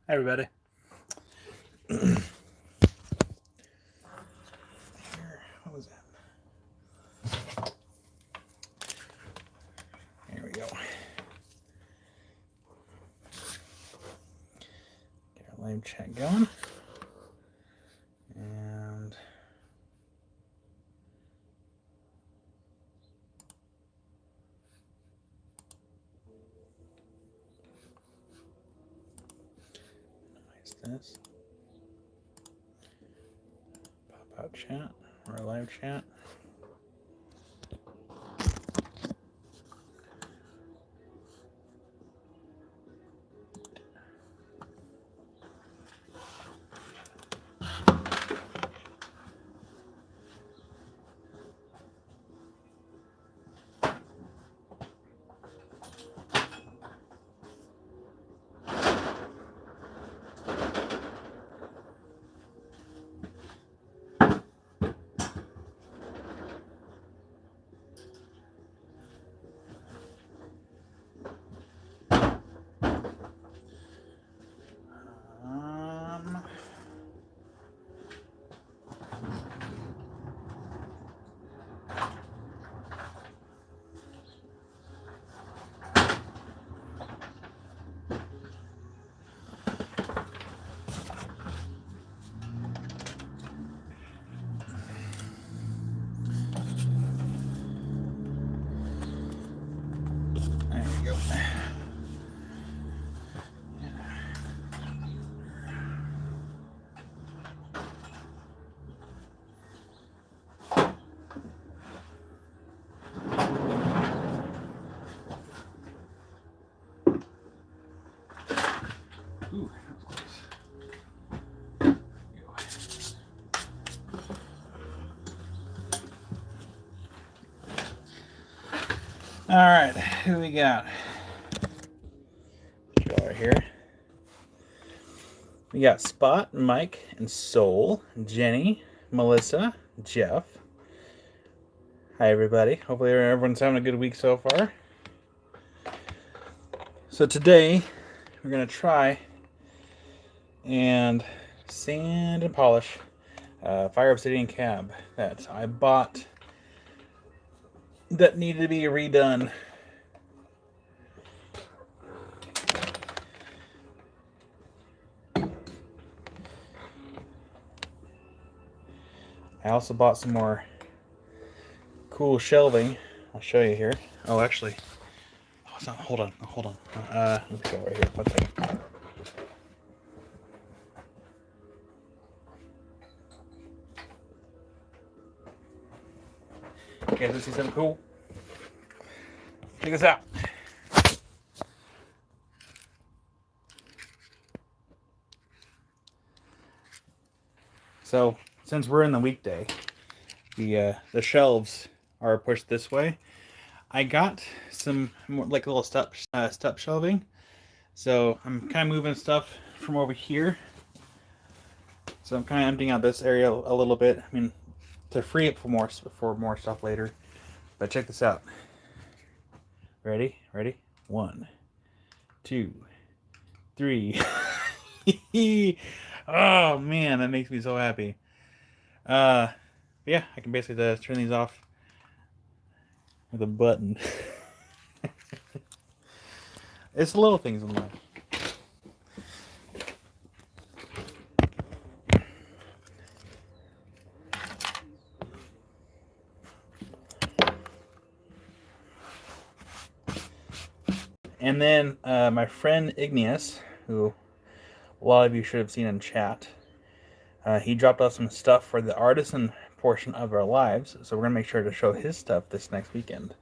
Hi, everybody. What was that? Here we go. Get our live chat going. And minimize this. Pop out chat or live chat. There we go. Ooh, that was close. All right, who we got? Go right here. We got Spot, Mike, and Soul, Jenny, Melissa, Jeff. Hi, everybody. Hopefully everyone's having a good week so far. So today, we're going to try and sand and polish Fire Obsidian cab that I bought that needed to be redone. I also bought some more cool shelving. I'll show you here. Oh, actually, it's not. Hold on. Let's go right here. One second. Okay, let's see something cool. Check this out. So, since we're in the weekday, the shelves are pushed this way. I got some more, like, little step shelving. So I'm kind of moving stuff from over here. So I'm kind of emptying out this area a little bit. I mean, to free up for more stuff later. But check this out. Ready? 1, 2, 3. Oh man, that makes me so happy. Yeah, I can basically just turn these off with a button. It's the little things in life. And then my friend Igneous, who a lot of you should have seen in chat, he dropped off some stuff for the artisan portion of our lives, so we're going to make sure to show his stuff this next weekend.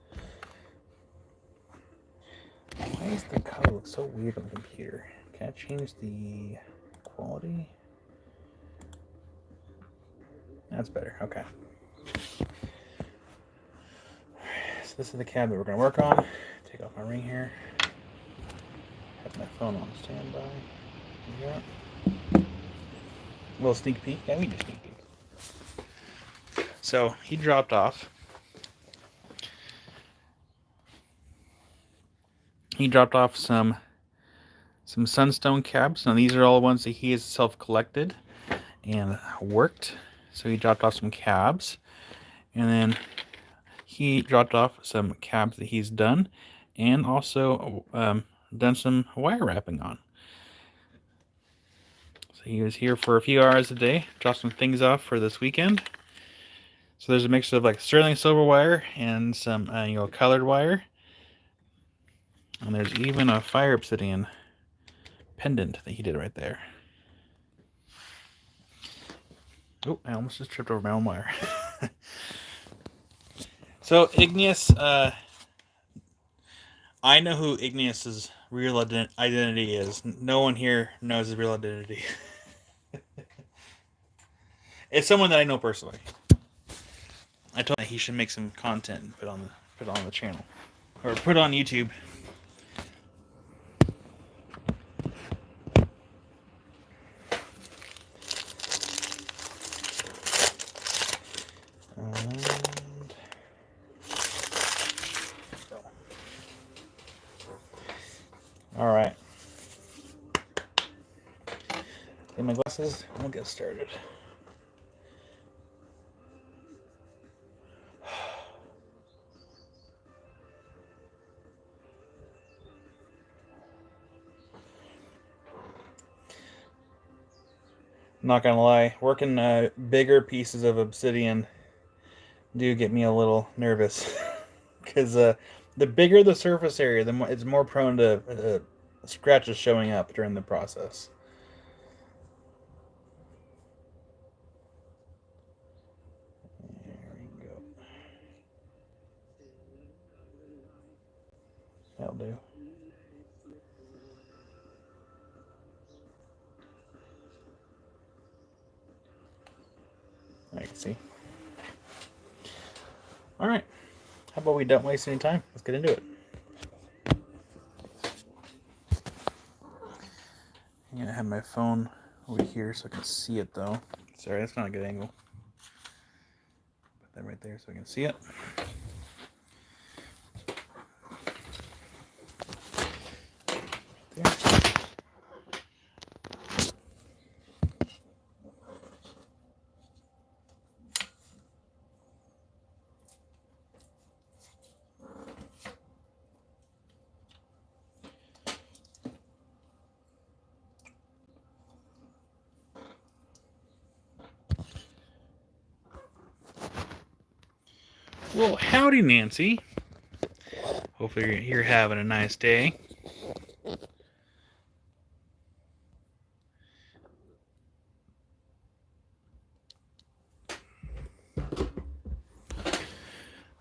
Why does the color look so weird on the computer? Can I change the quality? That's better, okay. So this is the cab that we're going to work on. Take off my ring here. Have my phone on standby. Yeah. A little sneak peek. Yeah, we do sneak peek. So he dropped off. some sunstone cabs. Now these are all ones that he has self-collected and worked. So he dropped off some cabs, and then he dropped off some cabs that he's done, and also done some wire wrapping on. So he was here for a few hours a day, dropped some things off for this weekend. So there's a mix of like sterling silver wire and some colored wire, and there's even a fire obsidian pendant that he did right there. Oh, I almost just tripped over my own wire. So Igneous, I know who Igneous's real identity is. No one here knows his real identity. It's someone that I know personally. I told him that he should make some content and put on the channel, or put on YouTube. All right. Get my glasses. We'll get started. Not gonna lie, working bigger pieces of obsidian do get me a little nervous because the bigger the surface area, the more it's more prone to scratches showing up during the process. There we go. That'll do. I can see. All right. How about we don't waste any time? Let's get into it. I'm gonna have my phone over here so I can see it though. Sorry, that's not a good angle. Put that right there so I can see it. There. Well, howdy, Nancy. Hopefully you're having a nice day.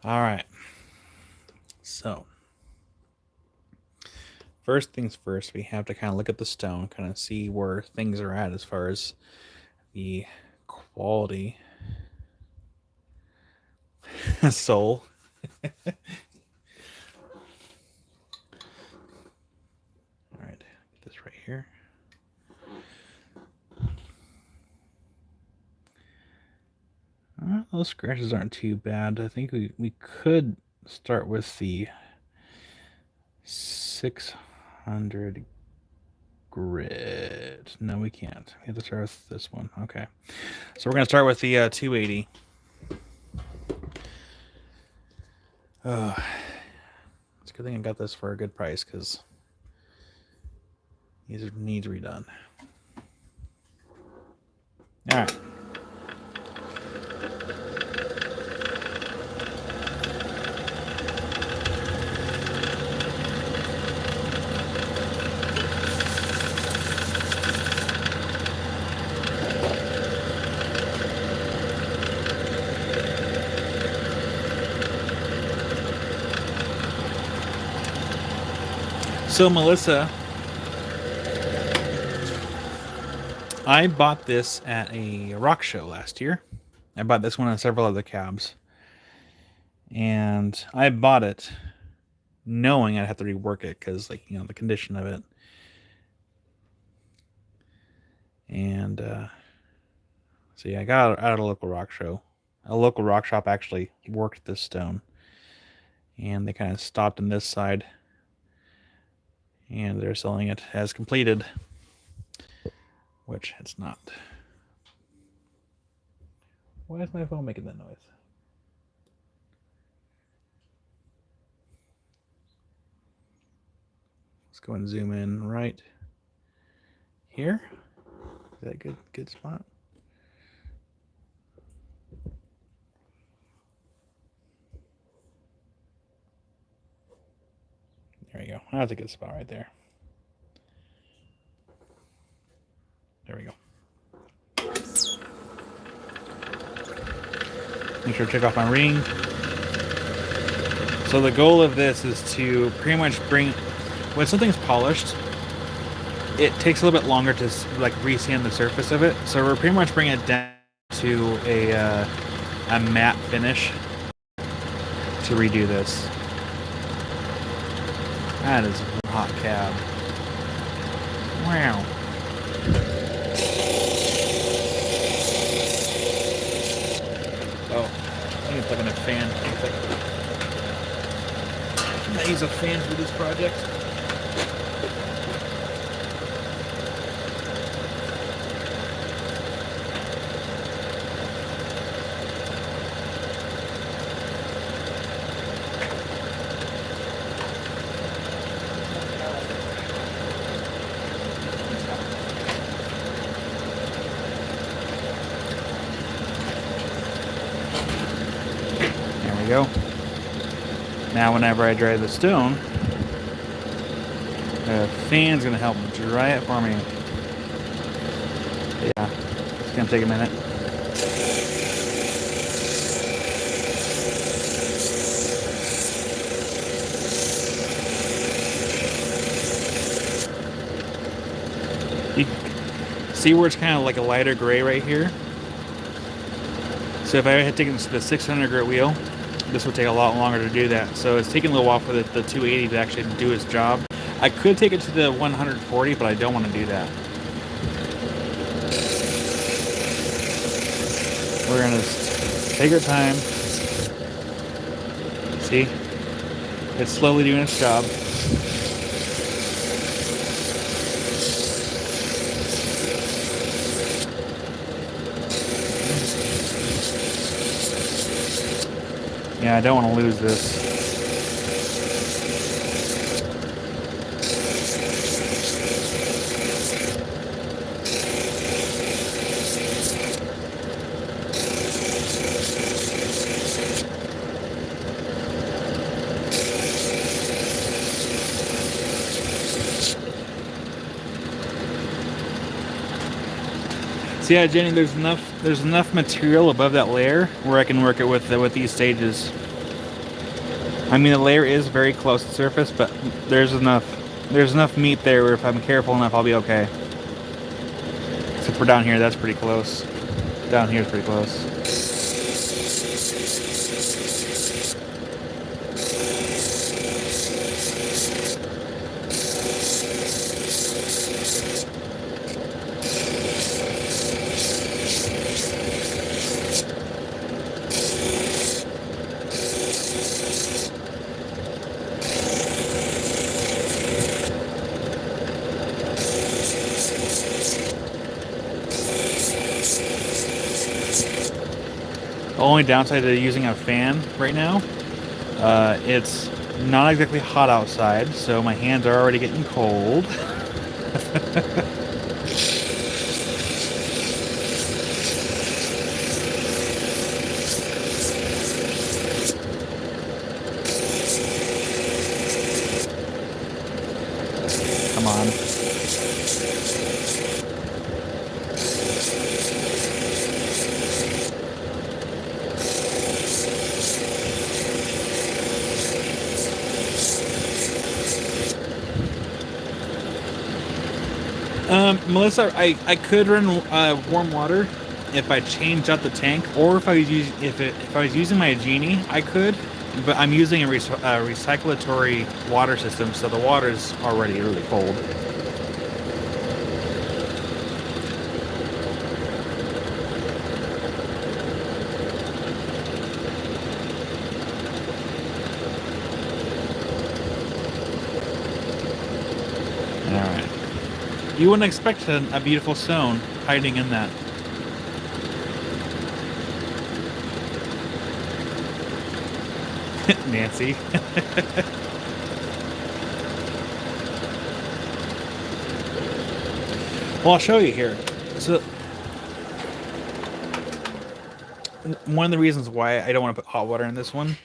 All right. So, first things first, we have to kind of look at the stone, kind of see where things are at as far as the quality. Soul. All right, get this right here. Those scratches aren't too bad. I think we could start with the 600 grit. No, we can't. We have to start with this one. Okay. So we're going to start with the 280. It's a good thing I got this for a good price because these needs redone. All right. So Melissa, I bought this at a rock show last year. I bought this one and several other cabs. And I bought it knowing I'd have to rework it because, like, you know, the condition of it. And so yeah, I got it at a local rock show. A local rock shop actually worked this stone. And they kind of stopped on this side And they're selling it as completed, which it's not. Why is my phone making that noise? Let's go and zoom in right here. Is that a good spot? There we go. That's a good spot right there. There we go. Make sure to check off my ring. So the goal of this is to pretty much bring, when something's polished, it takes a little bit longer to like re-sand the surface of it. So we're pretty much bringing it down to a matte finish to redo this. That is a hot cab. Wow. Oh, I need to plug in a fan. Can I use a fan for this project? Go. Now whenever I dry the stone, the fan's gonna help dry it for me. Yeah, it's gonna take a minute. You see where it's kind of like a lighter gray right here? So if I had taken the 600 grit wheel, this would take a lot longer to do that. So it's taking a little while for the 280 to actually do its job. I could take it to the 140, but I don't want to do that. We're going to take our time. See? It's slowly doing its job. Yeah, I don't want to lose this. So yeah, Jenny, there's enough material above that layer where I can work it with these stages. I mean, the layer is very close to the surface, but there's enough meat there where if I'm careful enough, I'll be okay. Except for down here, that's pretty close. Down here is pretty close. The only downside to using a fan right now, it's not exactly hot outside, so my hands are already getting cold. Come on. Melissa, I could run warm water if I changed out the tank, or if I was using my genie, I could. But I'm using a recyclatory water system, so the water is already really cold. You wouldn't expect a beautiful stone hiding in that. Nancy. Well, I'll show you here. So, one of the reasons why I don't want to put hot water in this one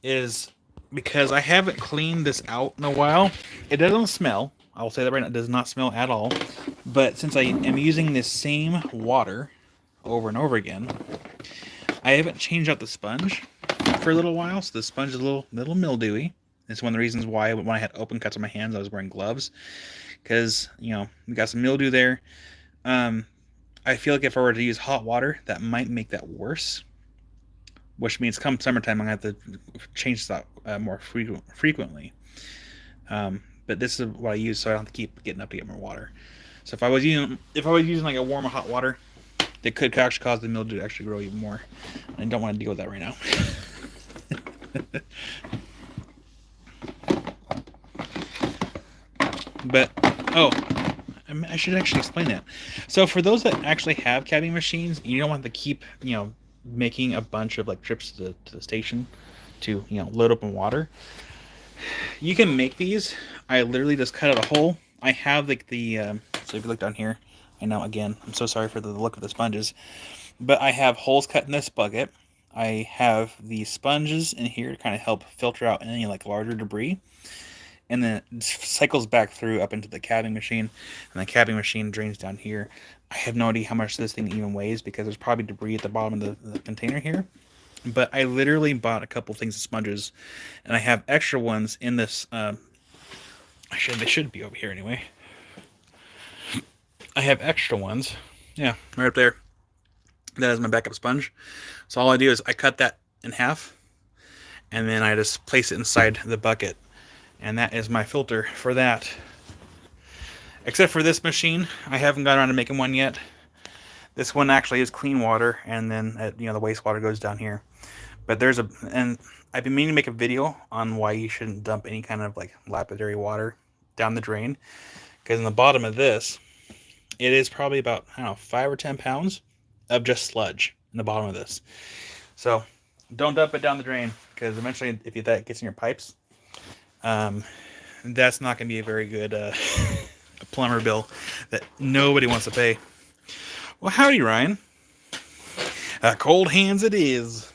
is because I haven't cleaned this out in a while. It doesn't smell. I'll say that right now. It does not smell at all. But since I am using this same water over and over again, I haven't changed out the sponge for a little while. So the sponge is a little mildewy. It's one of the reasons why when I had open cuts on my hands, I was wearing gloves. Because, you know, we got some mildew there. I feel like if I were to use hot water, that might make that worse. Which means come summertime, I'm going to have to change that more frequently. But this is what I use, so I don't have to keep getting up to get more water. So if I was using like a warm or hot water, it could actually cause the mildew to actually grow even more. I don't want to deal with that right now. But, oh, I should actually explain that. So for those that actually have cabbing machines, you don't want to keep, you know, making a bunch of like trips to the station to, you know, load up on water. You can make these. I literally just cut out a hole. I have like the, so if you look down here, I know, again, I'm so sorry for the look of the sponges, but I have holes cut in this bucket. I have the sponges in here to kind of help filter out any like larger debris. And then it cycles back through up into the cabbing machine, and the cabbing machine drains down here. I have no idea how much this thing even weighs because there's probably debris at the bottom of the container here. But I literally bought a couple things of sponges, and I have extra ones in this. They should be over here anyway. I have extra ones. Yeah, right up there. That is my backup sponge. So all I do is I cut that in half, and then I just place it inside the bucket. And that is my filter for that. Except for this machine, I haven't got around to making one yet. This one actually is clean water, and then you know, the wastewater goes down here. But and I've been meaning to make a video on why you shouldn't dump any kind of like lapidary water down the drain, because in the bottom of this, it is probably about, I don't know, 5 or 10 pounds of just sludge in the bottom of this. So don't dump it down the drain, because eventually, if that gets in your pipes, that's not going to be a very good plumber bill that nobody wants to pay. Well, howdy, Ryan. Cold hands it is.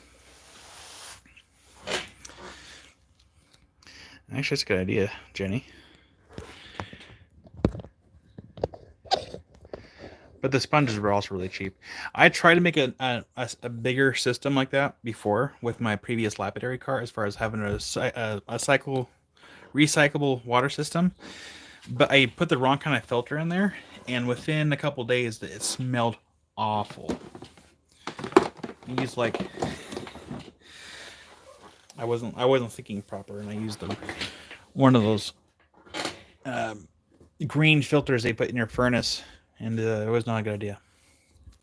Actually, that's a good idea, Jenny. But the sponges were also really cheap. I tried to make a bigger system like that before with my previous lapidary cart, as far as having a recyclable water system. But I put the wrong kind of filter in there, and within a couple days, it smelled awful. I used like, I wasn't thinking proper, and I used one of those green filters they put in your furnace, and it was not a good idea.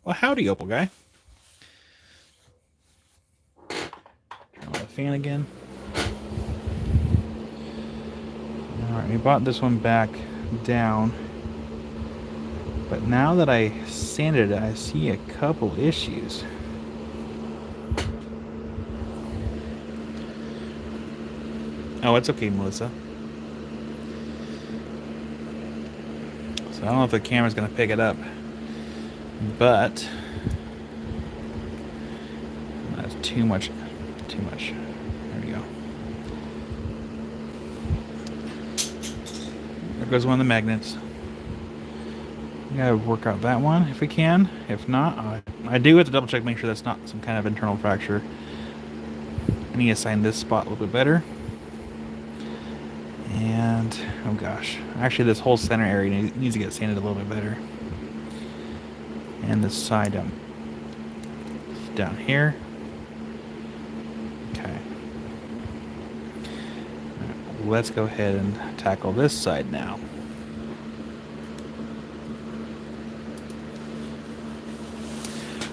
Well, howdy, Opal guy. Turn on the fan again. Alright, we bought this one back down. But now that I sanded it, I see a couple issues. Oh, it's okay, Melissa. So I don't know if the camera's going to pick it up. But that's too much. There we go. There goes one of the magnets. We gotta work out that one if we can. If not, I do have to double check, make sure that's not some kind of internal fracture. I need to assign this spot a little bit better. And, oh gosh. Actually, this whole center area needs to get sanded a little bit better. And this side down here. Okay. Right, let's go ahead and tackle this side now.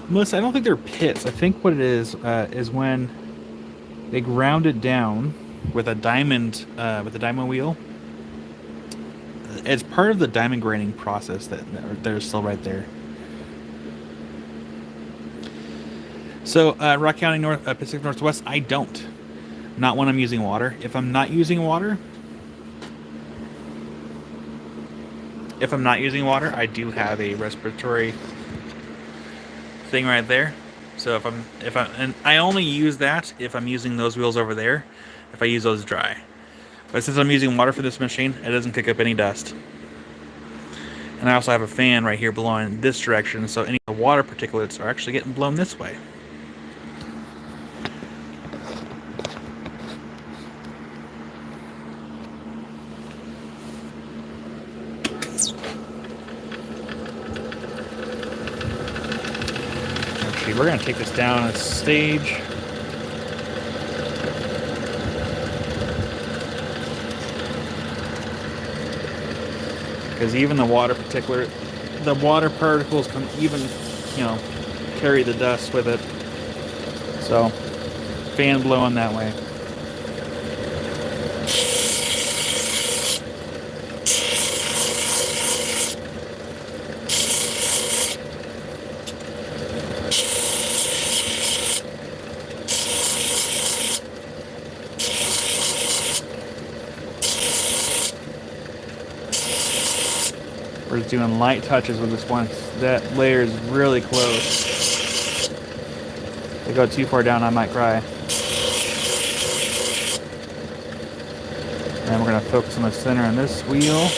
Melissa, I don't think they're pits. I think what it is when they ground it down with a diamond wheel. It's part of the diamond grinding process that they're still right there. So, Rock County North, Pacific Northwest, I don't. Not when I'm using water. If I'm not using water, I do have a respiratory thing right there. So and I only use that if I'm using those wheels over there, if I use those dry. But since I'm using water for this machine, it doesn't kick up any dust. And I also have a fan right here blowing this direction, so any water particulates are actually getting blown this way. Actually, we're going to take this down a stage. Because even the water particles can even, carry the dust with it. So, fan blowing that way. We're just doing light touches with this one. That layer is really close. If I go too far down, I might cry. And we're going to focus on the center on this wheel.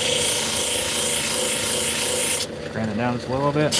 Grind it down just a little bit.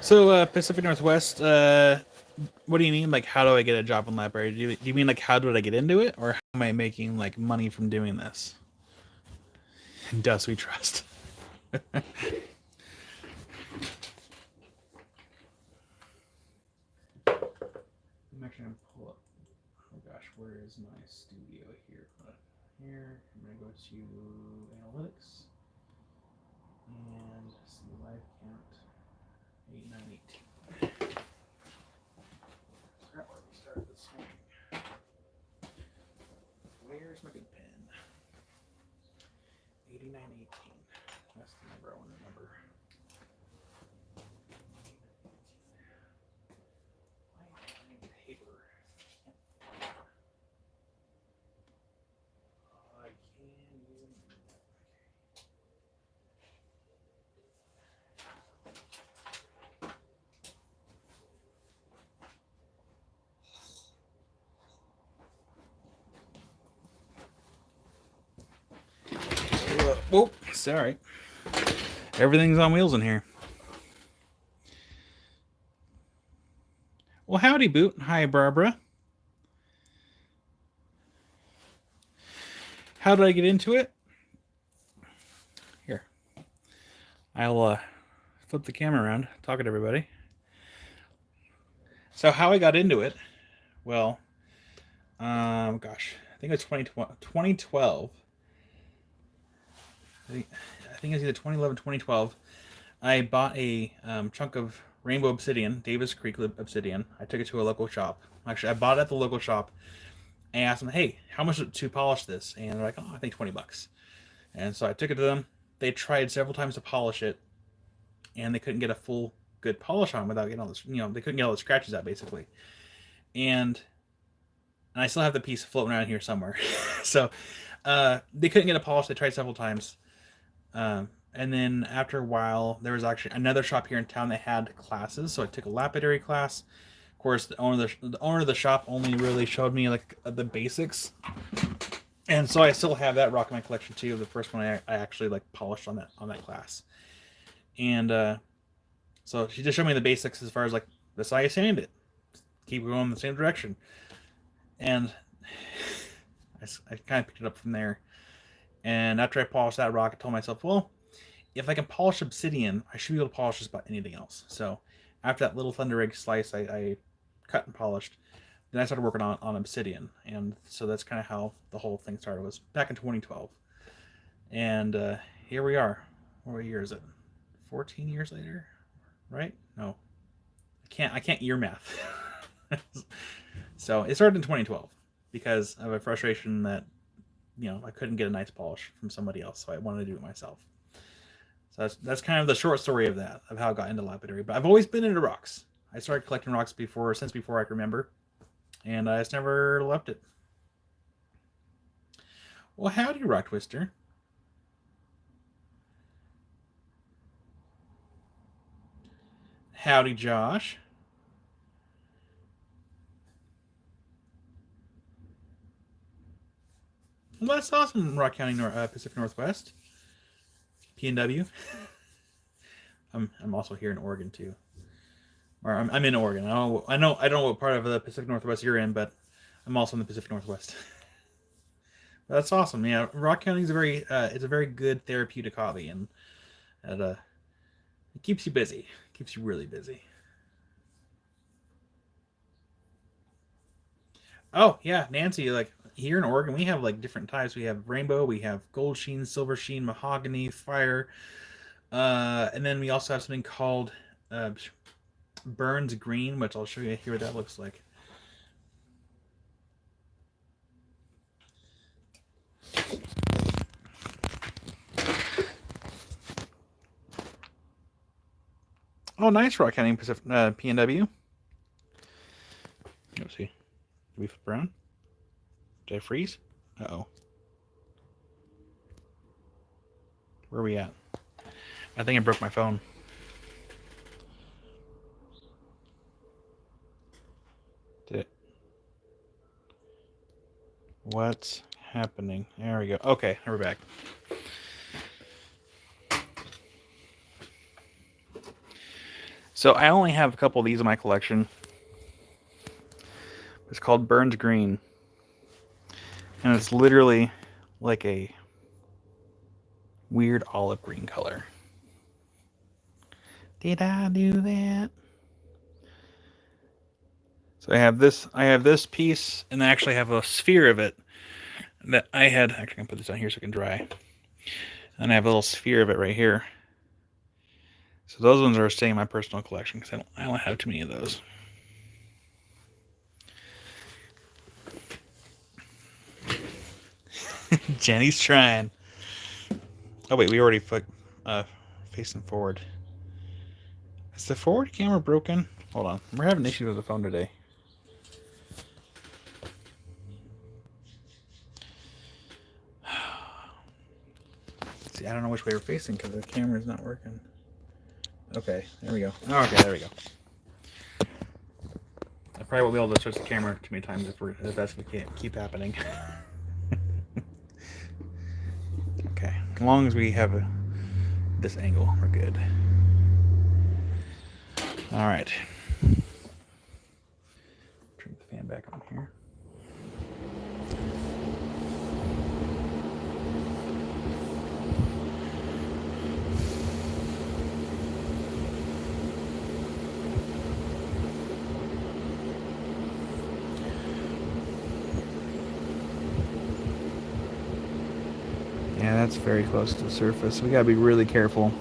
So, Pacific Northwest, what do you mean? Like, how do I get a job in library? Do you mean, like, how did I get into it? Or how am I making, like, money from doing this? In dust we trust. I'm actually going to pull up. Oh, gosh, where is my studio here? Here. I'm going to go to analytics. And see live count. 8918. Forgot where we started this morning. Where's my good pen? 8918. That's the number I want to remember. Why am I in paper? I can even do that. Whoa, sorry. Everything's on wheels in here. Well, howdy, Boot. Hi, Barbara. How did I get into it? Here. I'll flip the camera around, talking to everybody. So how I got into it, well, gosh, I think it was 2012. I think it was either 2011, 2012. I bought a chunk of Rainbow Obsidian, Davis Creek Obsidian. I took it to a local shop. Actually, I bought it at the local shop. And I asked them, hey, how much to polish this? And they're like, oh, I think $20. And so I took it to them. They tried several times to polish it, and they couldn't get a full good polish on without getting all this, they couldn't get all the scratches out, basically. And I still have the piece floating around here somewhere. So they couldn't get a polish. They tried several times. And then after a while, there was actually another shop here in town that had classes. So I took a lapidary class. Of course, the owner of the shop only really showed me like the basics. And so I still have that rock in my collection too. The first one I actually like polished on that class. And so she just showed me the basics as far as like this how you sand it. Keep going in the same direction. And I kind of picked it up from there. And after I polished that rock, I told myself, well, if I can polish obsidian, I should be able to polish just about anything else. So after that little thunder egg slice I cut and polished, then I started working on obsidian. And so that's kind of how the whole thing started. It was back in 2012. And here we are. What year is it? 14 years later? Right? No. I can't year math. So it started in 2012 because of a frustration that I couldn't get a nice polish from somebody else, so I wanted to do it myself. So that's kind of the short story of that, of how I got into lapidary. But I've always been into rocks. I started collecting rocks since before I can remember, and I just never left it. Well, howdy, Rock Twister. Howdy, Josh. Well, that's awesome, Rock County, Pacific Northwest. PNW. I'm also here in Oregon too, or I'm in Oregon. I don't know what part of the Pacific Northwest you're in, but I'm also in the Pacific Northwest. That's awesome. Yeah, Rock County is it's a very good therapeutic hobby, and it keeps you busy. Keeps you really busy. Oh yeah, Nancy. Like here in Oregon, we have like different types. We have rainbow, we have gold sheen, silver sheen, mahogany, fire, and then we also have something called Burns Green, which I'll show you here what that looks like. Oh, nice, Rock County Pacific PNW. Let's see. Did we flip around? Did I freeze? Uh-oh. Where are we at? I think I broke my phone. Did it? What's happening? There we go. Okay, we're back. So I only have a couple of these in my collection. It's called Burns Green. And it's literally like a weird olive green color. Did I do that? So I have this piece, and I actually have a sphere of it that I had. Actually, I'm gonna put this down here so it can dry. And I have a little sphere of it right here. So those ones are staying in my personal collection because I don't have too many of those. Jenny's trying. Oh wait, we already facing forward. Is the forward camera broken? Hold on, we're having issues with the phone today. See, I don't know which way we're facing because the camera's not working. Okay, there we go. Oh, okay, there we go. I probably won't be able to switch the camera too many times if that's going to keep happening. Okay, as long as we have this angle, we're good. All right. Turn the fan back on here. Yeah, that's very close to the surface. We gotta be really careful.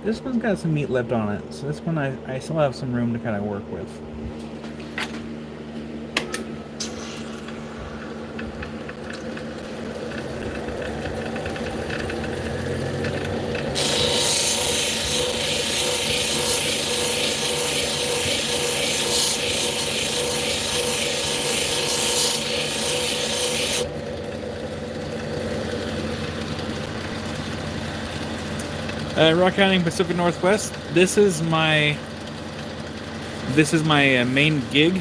This one's got some meat left on it, so this one I still have some room to kind of work with. Rock County, Pacific Northwest. This is my main gig.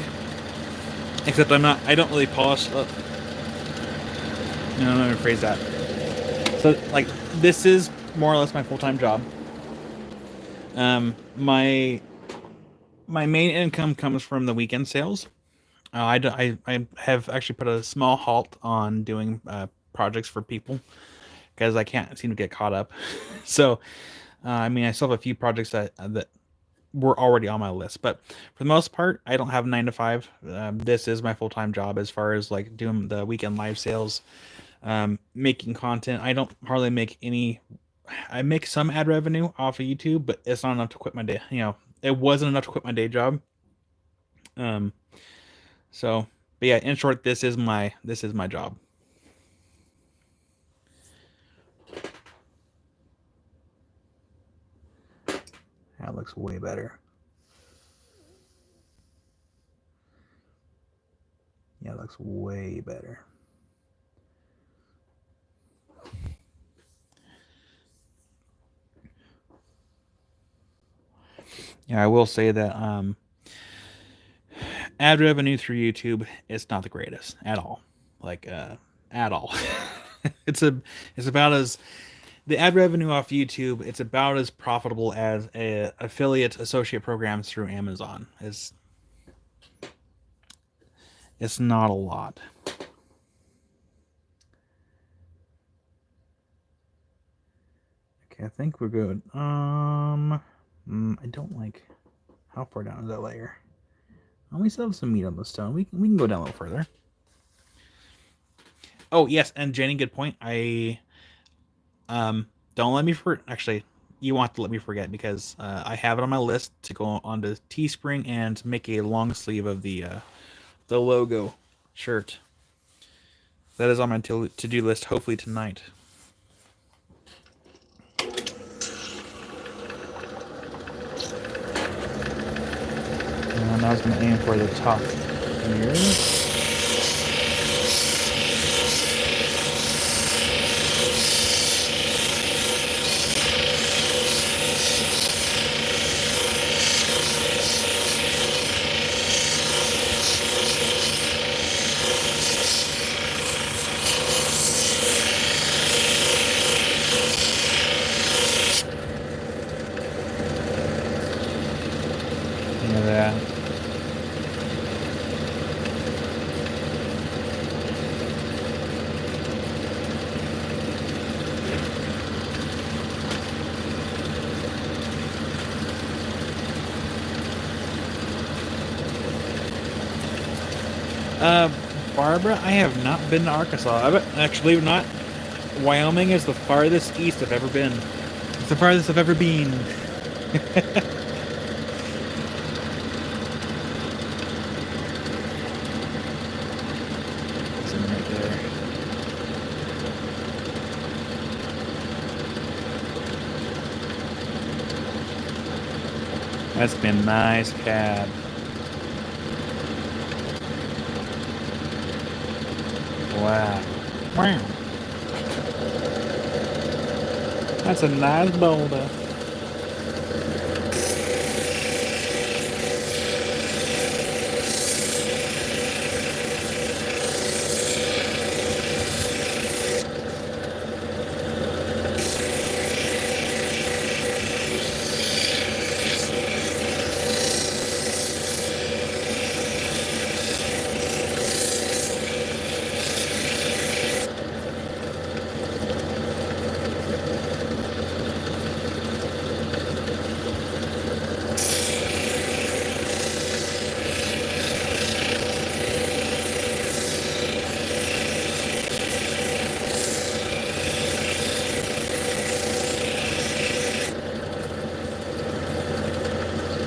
Except I don't really polish. No, let me phrase that. So, like, this is more or less my full-time job. My main income comes from the weekend sales. I have actually put a small halt on doing projects for people because I can't seem to get caught up. So, I mean, I still have a few projects that were already on my list, but for the most part, I don't have 9 to 5. This is my full time job as far as like doing the weekend live sales, making content. I don't hardly make any. I make some ad revenue off of YouTube, but it's not enough to quit my day. It wasn't enough to quit my day job. Um, so, but yeah, in short, this is my job. That looks way better. Yeah, it looks way better. Yeah, I will say that ad revenue through YouTube is not the greatest at all. Like at all. it's a it's about as the ad revenue off YouTube, it's about as profitable as a affiliate associate programs through Amazon. It's not a lot. Okay, I think we're good. I don't like how far down is that layer. Oh, we still have some meat on the stone. We can go down a little further. Oh yes, and Jenny, good point. I don't let me actually. You want to let me forget because I have it on my list to go on to Teespring and make a long sleeve of the logo shirt. That is on my to-do list. Hopefully tonight. And I was going to aim for the top here. That. Barbara, I have not been to Arkansas. Actually, not. Wyoming is the farthest east I've ever been. It's the farthest I've ever been. That's been a nice cab. Wow. Wow. That's a nice boulder.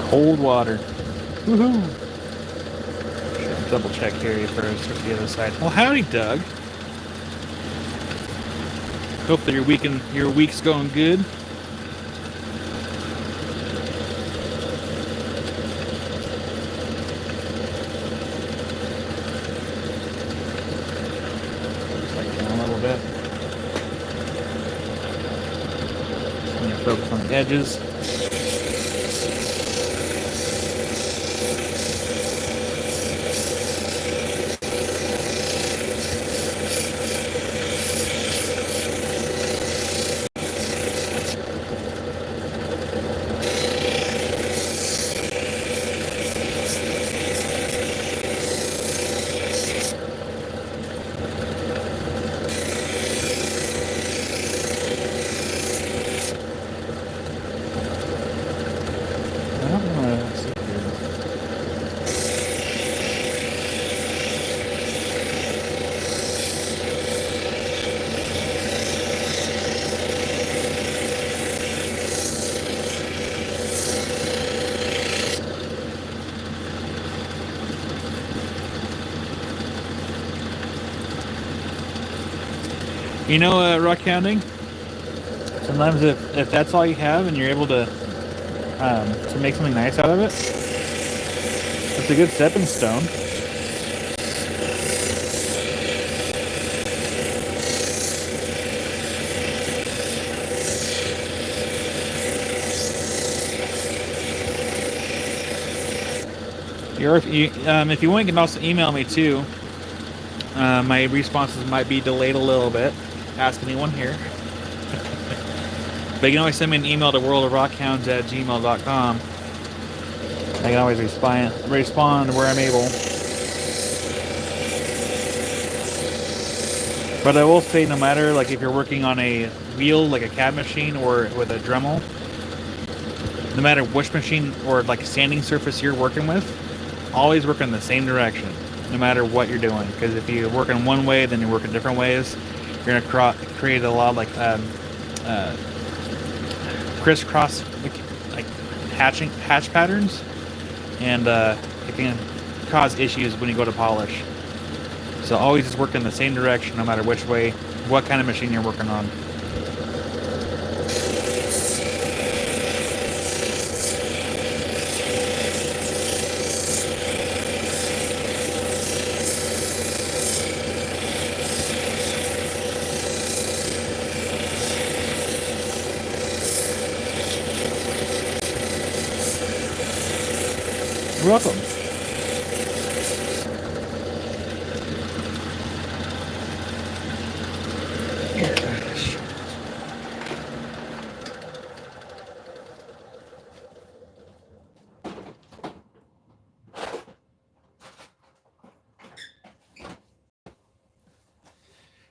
Cold water. Woohoo! Double check here first with the other side. Well, howdy, Doug. Hope that your week's going good. Just like down a little bit. I'm gonna focus on the edges. You know, rock hounding. Sometimes if that's all you have and you're able to make something nice out of it, it's a good stepping stone. If you want, you can also email me too. My responses might be delayed a little bit. Ask anyone here. But you can always send me an email to worldofrockhounds@gmail.com. I can always respond where I'm able. But I will say, no matter like if you're working on a wheel, like a cab machine, or with a Dremel, no matter which machine or like sanding surface you're working with, always work in the same direction, no matter what you're doing. Because if you work in one way, then you work in different ways, you're gonna create a lot of like crisscross like hatch patterns, and it can cause issues when you go to polish. So always just work in the same direction, no matter which way, what kind of machine you're working on. You're welcome.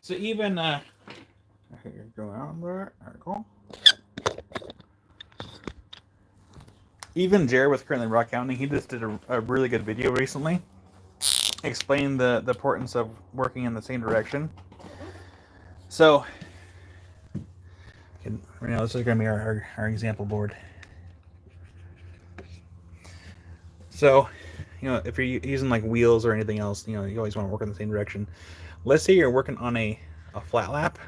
So even here, go out there. Alright, cool. Even Jared with currently rock hounding, he just did a really good video recently explaining the importance of working in the same direction. So, right now this is going to be our example board. So, you know, if you're using like wheels or anything else, you know, you always want to work in the same direction. Let's say you're working on a flat lap.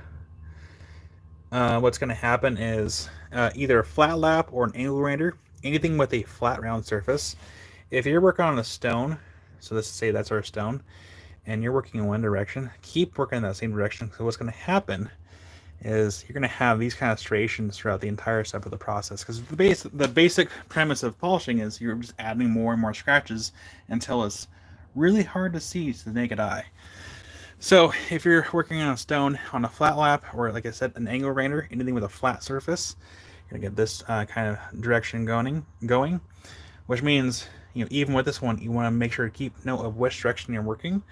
What's going to happen is either a flat lap or an angle grinder, anything with a flat round surface. If you're working on a stone, so let's say that's our stone, and you're working in one direction, keep working in that same direction. So what's going to happen is you're going to have these kind of striations throughout the entire step of the process, because the basic premise of polishing is you're just adding more and more scratches until it's really hard to see to the naked eye. So if you're working on a stone on a flat lap, or like I said, an angle grinder, anything with a flat surface, you're gonna get this kind of direction going, which means, you know, even with this one, you want to make sure to keep note of which direction you're working,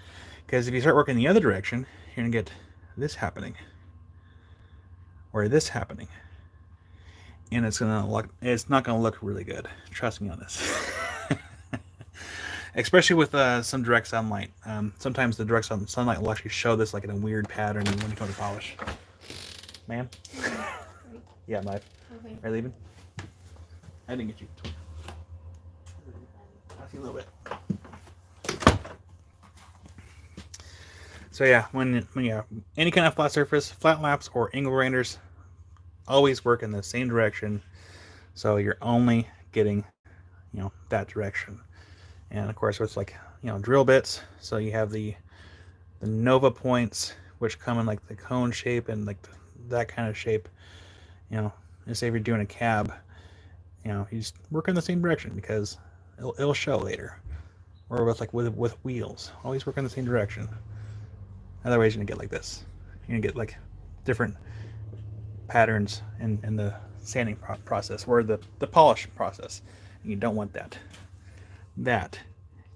because if you start working the other direction, you're gonna get this happening or this happening, and it's not gonna look really good. Trust me on this. Especially with some direct sunlight. Sometimes the direct sunlight will actually show this like in a weird pattern when you come to polish. Ma'am? Yeah, I'm live. Okay. Are you leaving? I didn't get you. I'll see you a little bit. So yeah, when you have any kind of flat surface, flat laps or angle grinders, always work in the same direction. So you're only getting, you know, that direction. And of course, with like, you know, drill bits, so you have the Nova points, which come in like the cone shape and like that kind of shape. You know, and say if you're doing a cab, you know, you just work in the same direction because it'll show later. Or with like with wheels, always work in the same direction. Otherwise, you're gonna get like this. You're gonna get like different patterns in the sanding process or the polish process. And you don't want that. That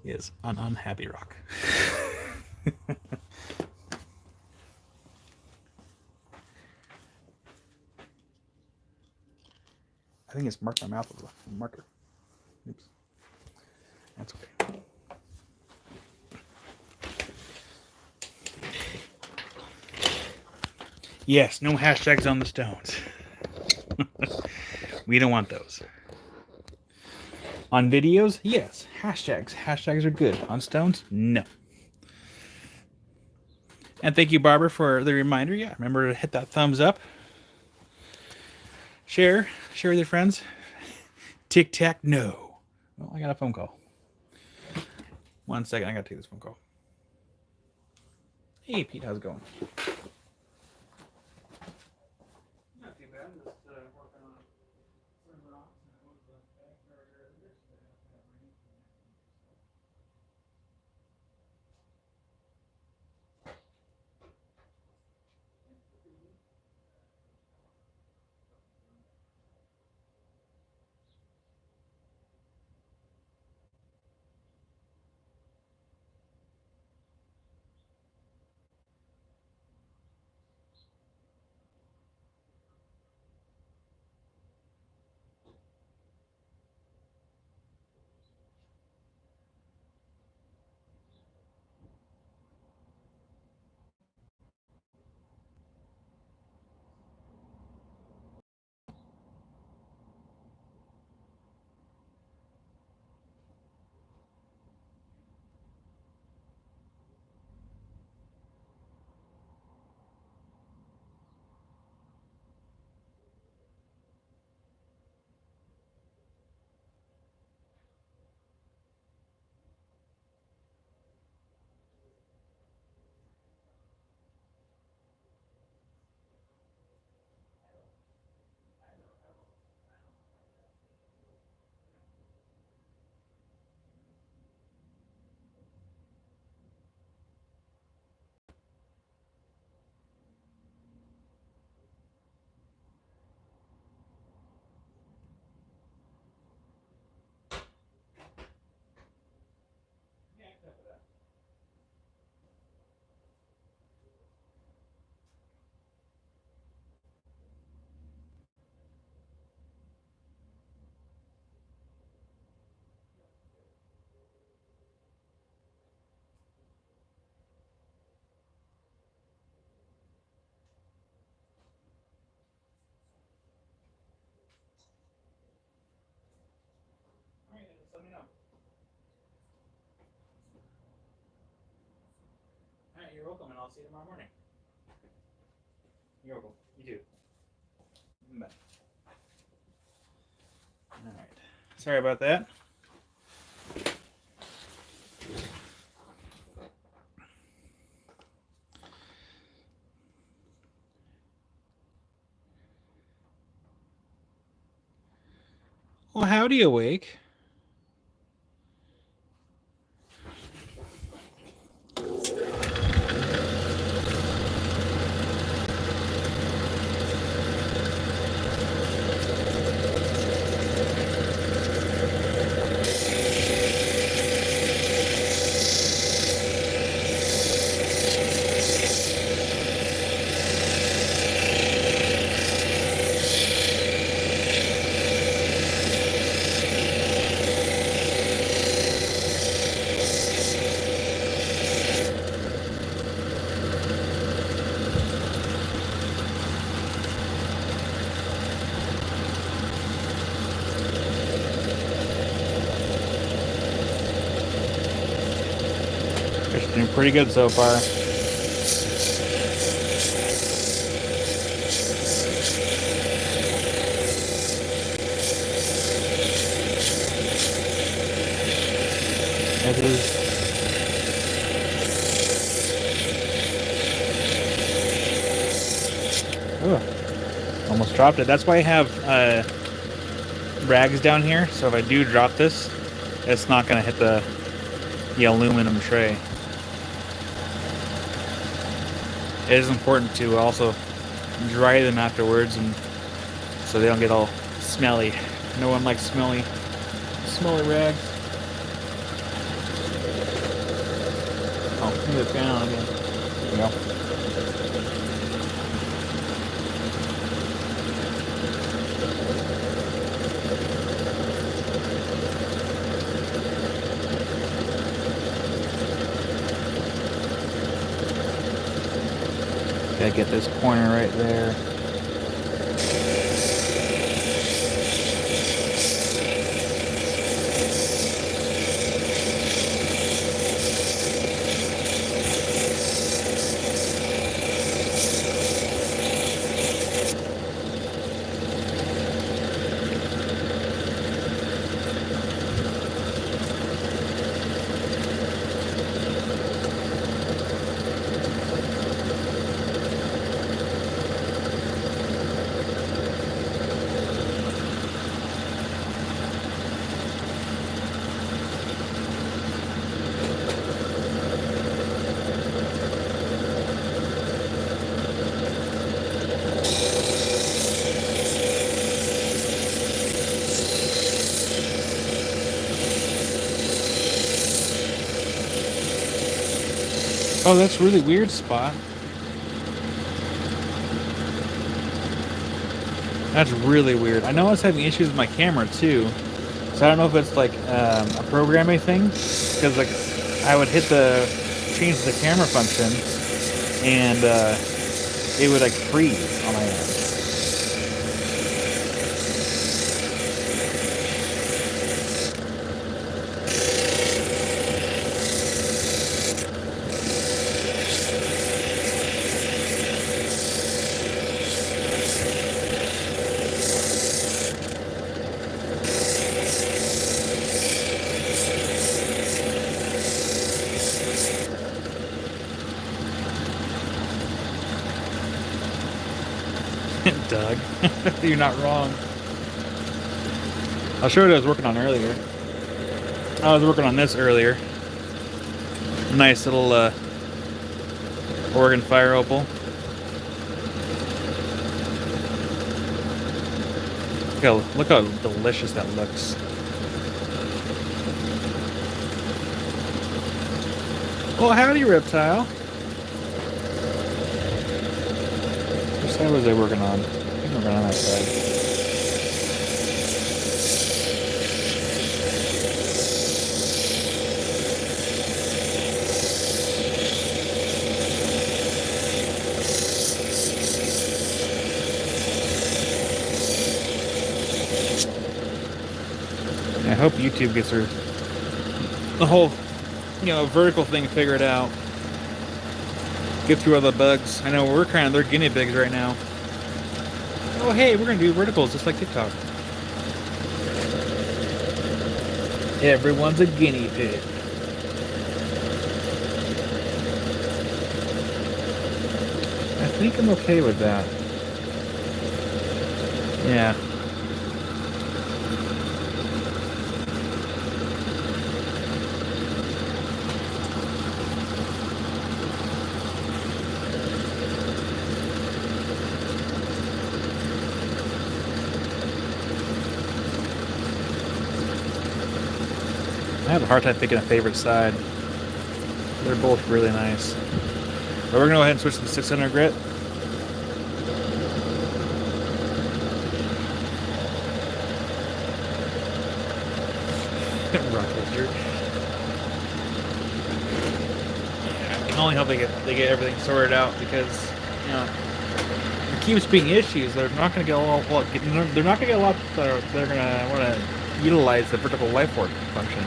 is an unhappy rock. I think it's marked my mouth with a marker. Oops. That's okay. Yes, no hashtags on the stones. We don't want those. On videos, yes, hashtags. Hashtags are good. On stones, no. And thank you, Barbara, for the reminder. Yeah, remember to hit that thumbs up. Share with your friends. Tic tac, no. Well, I got a phone call. 1 second, I gotta take this phone call. Hey, Pete, how's it going? Not too bad. Just working on some rocks and I was backyard earlier. All right, just let me know. All right, you're welcome, and I'll see you tomorrow morning. You're welcome. You too. Bye. All right. Sorry about that. Well, howdy, Awake. It's doing pretty good so far. It is. Ugh. Almost dropped it. That's why I have rags down here. So if I do drop this, it's not going to hit the aluminum tray. It is important to also dry them afterwards, and so they don't get all smelly. No one likes smelly rags. Oh, leave the fan on again. There we go. Gotta get this corner right there. Oh, that's really weird, Spot. That's really weird. I know I was having issues with my camera too, so I don't know if it's like a programming thing, because like I would hit the change the camera function, and it would like freeze on my end. Doug, you're not wrong. I'll show you what I was working on earlier. I was working on this earlier. Nice little Oregon fire opal. Look how delicious that looks. Well, howdy, reptile. Which side was I working on? I think I'm working on that side. I hope YouTube gets the whole, vertical thing figured out. Get through all the bugs. I know they're guinea pigs right now. Oh hey, we're gonna do verticals just like TikTok. Everyone's a guinea pig. I think I'm okay with that. Yeah. I have a hard time picking a favorite side. They're both really nice. But we're gonna go ahead and switch to the 600 grit. Rocket. I can only hope they get everything sorted out, because it keeps being issues. They're not gonna get a lot. They're not gonna get a lot. They're gonna want to utilize the vertical life orb function.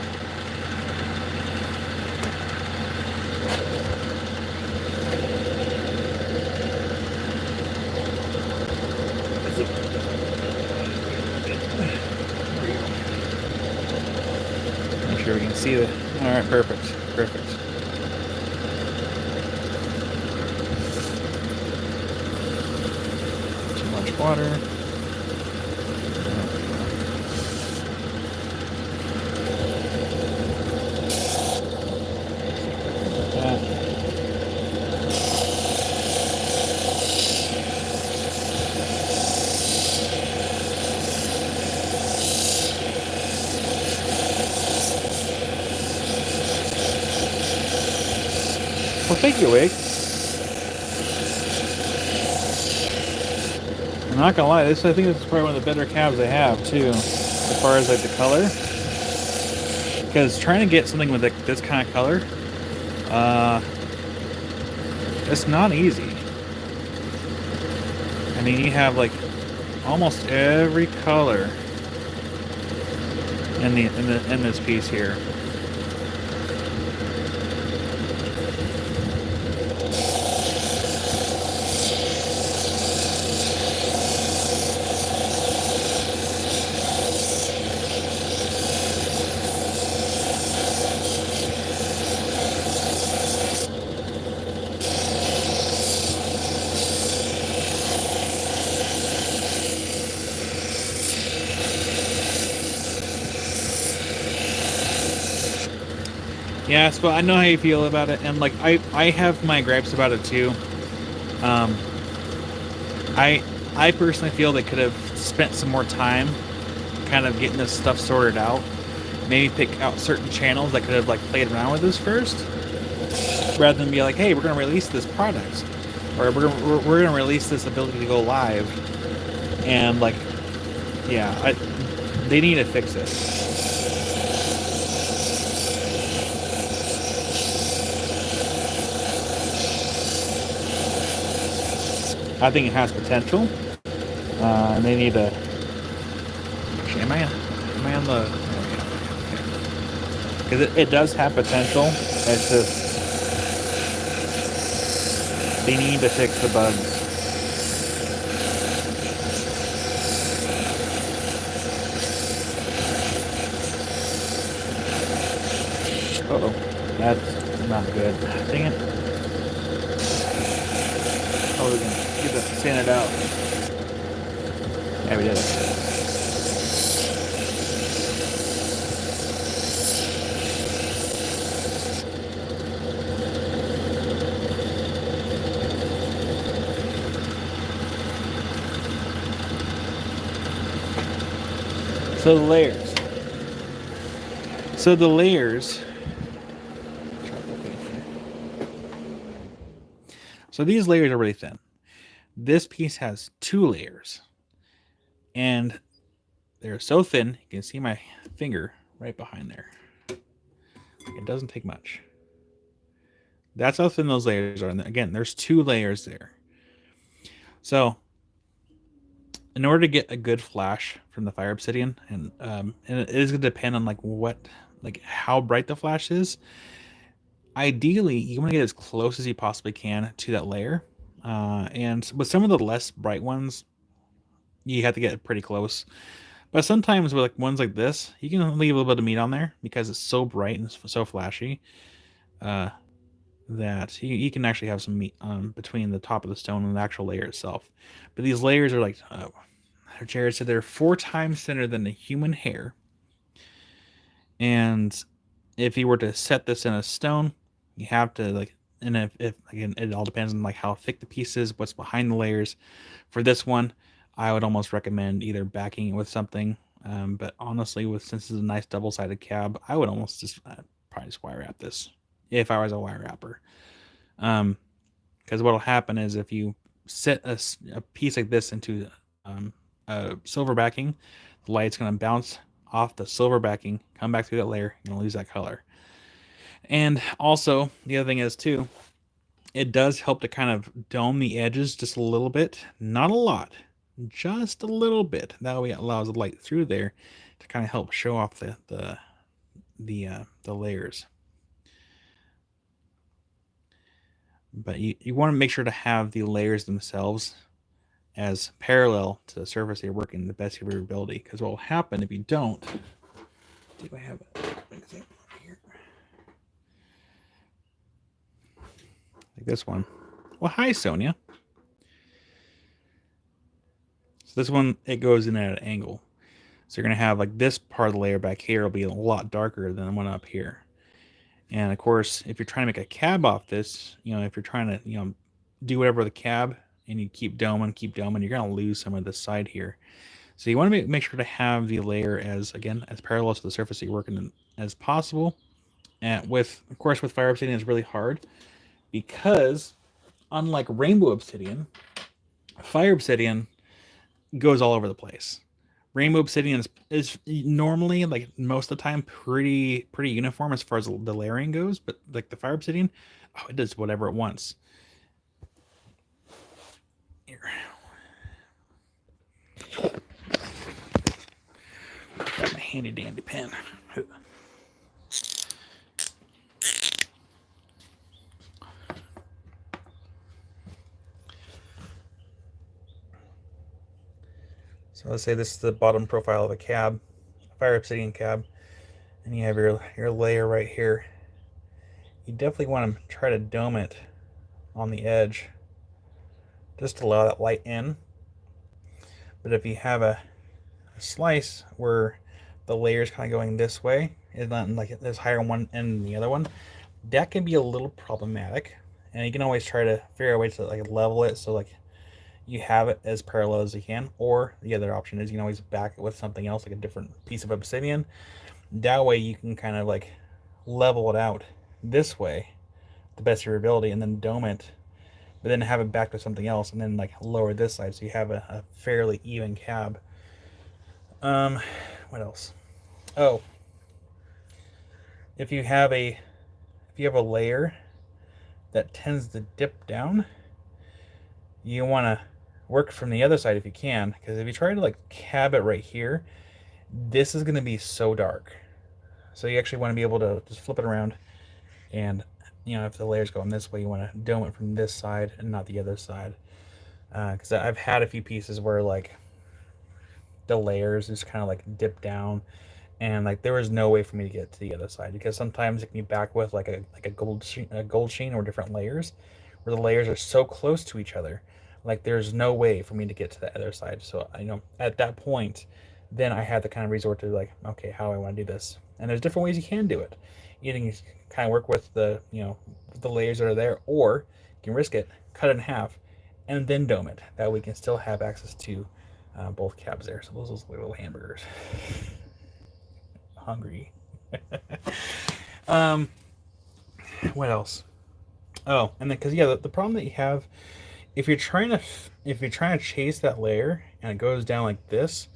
Make sure we can see the. All right, perfect. Too much water. Well, thank you, Wig. I'm not gonna lie, I think this is probably one of the better calves they have too, as far as like the color. Because trying to get something with this kind of color, it's not easy. I mean, you have like almost every color in this piece here. Yes, but I know how you feel about it, and like I have my gripes about it too. I personally feel they could have spent some more time kind of getting this stuff sorted out. Maybe pick out certain channels that could have like played around with this first. rather than be like, hey, we're going to release this product, or we're going to release this ability to go live, and like, yeah, they need to fix it. I think it has potential, and they need to. Actually, am I on the? Because it does have potential. It's just they need to fix the bugs. Uh-oh. That's not good. Dang it. Oh, we're gonna get it, sand it out. Yeah, we did it. So the layers. So the layers. So these layers are really thin. This piece has 2 layers. And they're so thin, you can see my finger right behind there. It doesn't take much. That's how thin those layers are. And again, there's 2 layers there. So in order to get a good flash from the fire obsidian, and it is going to depend on like how bright the flash is. Ideally, you want to get as close as you possibly can to that layer. And with some of the less bright ones, you have to get pretty close. But sometimes with like ones like this, you can leave a little bit of meat on there because it's so bright and so flashy that you can actually have some meat between the top of the stone and the actual layer itself. But these layers are like, Jared said, they're 4 times thinner than the human hair. And if you were to set this in a stone, you have to like, and if again, it all depends on like how thick the piece is, what's behind the layers. For this one, I would almost recommend either backing it with something. But honestly, since it's a nice double-sided cab, I would almost just probably just wire wrap this if I was a wire wrapper. Because what'll happen is if you set a piece like this into a silver backing, the light's going to bounce off the silver backing, come back through that layer, you're going to lose that color. And also, the other thing is too, it does help to kind of dome the edges just a little bit, not a lot, just a little bit. That way it allows the light through there to kind of help show off the layers. But you want to make sure to have the layers themselves as parallel to the surface you're working the best of your ability. Because what will happen if you don't, do I have an example here? Like this one. Well, hi, Sonia. So this one, it goes in at an angle. So you're going to have like this part of the layer back here will be a lot darker than the one up here. And of course, if you're trying to make a cab off this, if you're trying to, do whatever with the cab and you keep doming, you're going to lose some of this side here. So you want to make sure to have the layer as parallel to the surface that you're working in as possible. And with fire obsidian, it's really hard because unlike rainbow obsidian, fire obsidian goes all over the place. Rainbow obsidian is normally, like most of the time, pretty uniform as far as the layering goes, but like the fire obsidian, it does whatever it wants. Here. Got my handy dandy pen. So let's say this is the bottom profile of a cab, a fire obsidian cab, and you have your layer right here. You definitely want to try to dome it on the edge, just to allow that light in. But if you have a slice where the layer is kind of going this way, and not like there's higher on one end than the other one, that can be a little problematic. And you can always try to figure out a way to like level it so like you have it as parallel as you can. Or the other option is you can always back it with something else, like a different piece of obsidian. That way you can kind of like level it out this way the best of your ability, and then dome it, but then have it back to something else, and then like lower this side so you have a fairly even cab. What else? Oh, if you have a layer that tends to dip down, you want to work from the other side if you can, because if you try to like cab it right here, this is going to be so dark. So you actually want to be able to just flip it around, and if the layer's going this way, you want to dome it from this side and not the other side. Because I've had a few pieces where like the layers just kind of like dip down, and like there was no way for me to get to the other side, because sometimes it can be back with like a gold sheen or different layers, where the layers are so close to each other, like there's no way for me to get to the other side. So at that point, then I had to kind of resort to like, okay, how do I want to do this? And there's different ways you can do it. Either you kind of work with the the layers that are there, or you can risk it, cut it in half, and then dome it. That way we can still have access to both cabs there. So those little hamburgers. Hungry. What else? Oh, and then because the problem that you have, if you're trying to chase that layer and it goes down like this,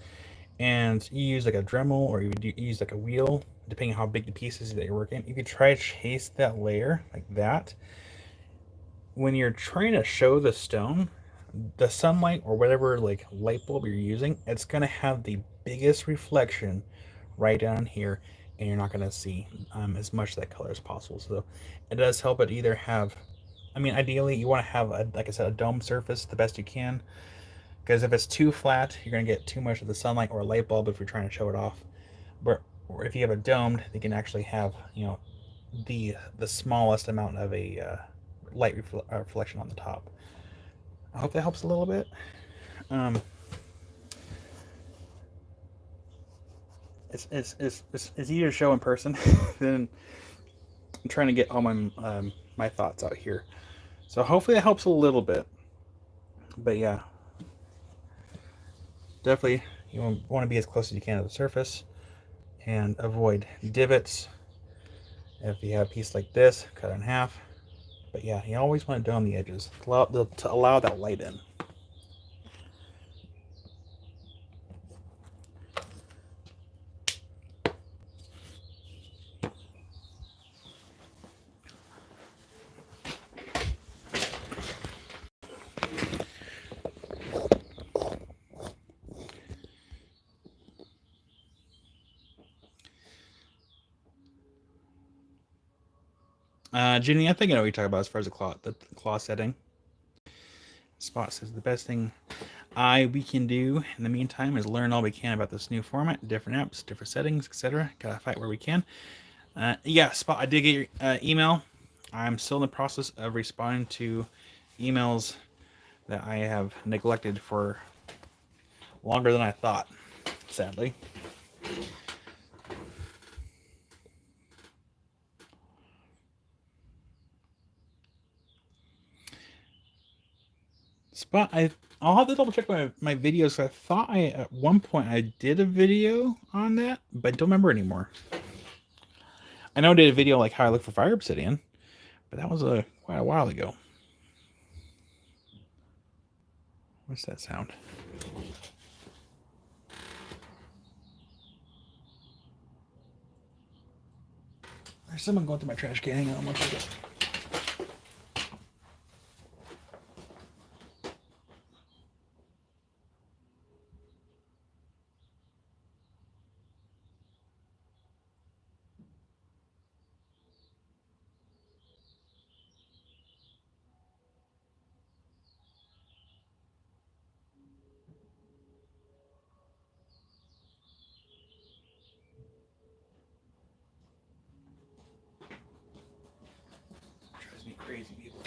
and you use like a Dremel or you use like a wheel, depending on how big the pieces that you're working, if you try to chase that layer like that, when you're trying to show the stone, the sunlight or whatever like light bulb you're using, it's gonna have the biggest reflection right down here, and you're not gonna see as much of that color as possible. So it does help it either have, ideally you want to have like I said, a dome surface the best you can, because if it's too flat, you're gonna get too much of the sunlight, or a light bulb if you're trying to show it off. But or if you have a domed, they can actually have the smallest amount of a light reflection on the top. I hope that helps a little bit. It's easier to show in person than trying to get all my thoughts out here. So hopefully that helps a little bit. But yeah, definitely you want to be as close as you can to the surface and avoid divots. If you have a piece like this, cut it in half. But yeah, you always want to dome the edges to allow that light in. Ginny, I think I know what you're talking about as far as the claw setting. Spot says the best thing we can do in the meantime is learn all we can about this new format, different apps, different settings, etc. Gotta fight where we can. Yeah, Spot, I did get your email. I'm still in the process of responding to emails that I have neglected for longer than I thought, sadly. Spot, I'll have to double check my videos. I thought at one point I did a video on that, but I don't remember anymore. I know I did a video like how I look for fire obsidian, but that was quite a while ago. What's that sound? There's someone going through my trash can. Hang on one second. Crazy people.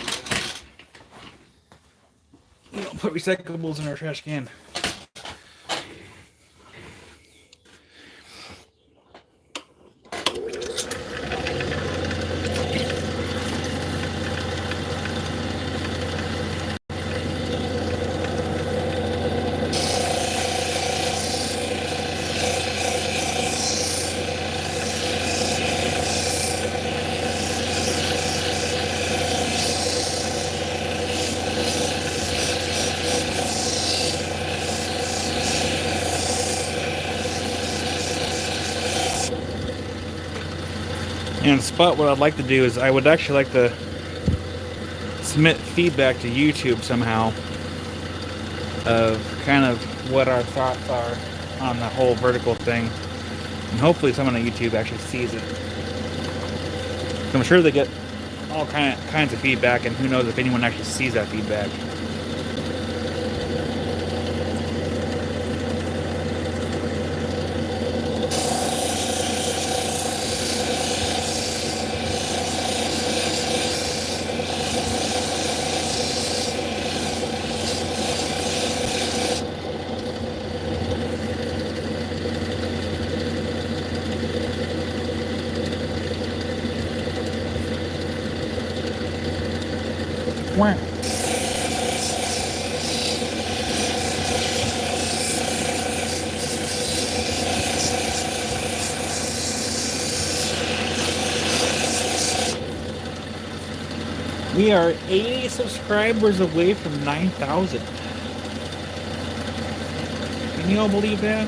We don't put recyclables in our trash can. And Spot, what I'd like to do is I would actually like to submit feedback to YouTube somehow of kind of what our thoughts are on the whole vertical thing. And hopefully someone on YouTube actually sees it. I'm sure they get all kinds of feedback, and who knows if anyone actually sees that feedback. Wow. We are 80 subscribers away from 9,000. Can you all believe that?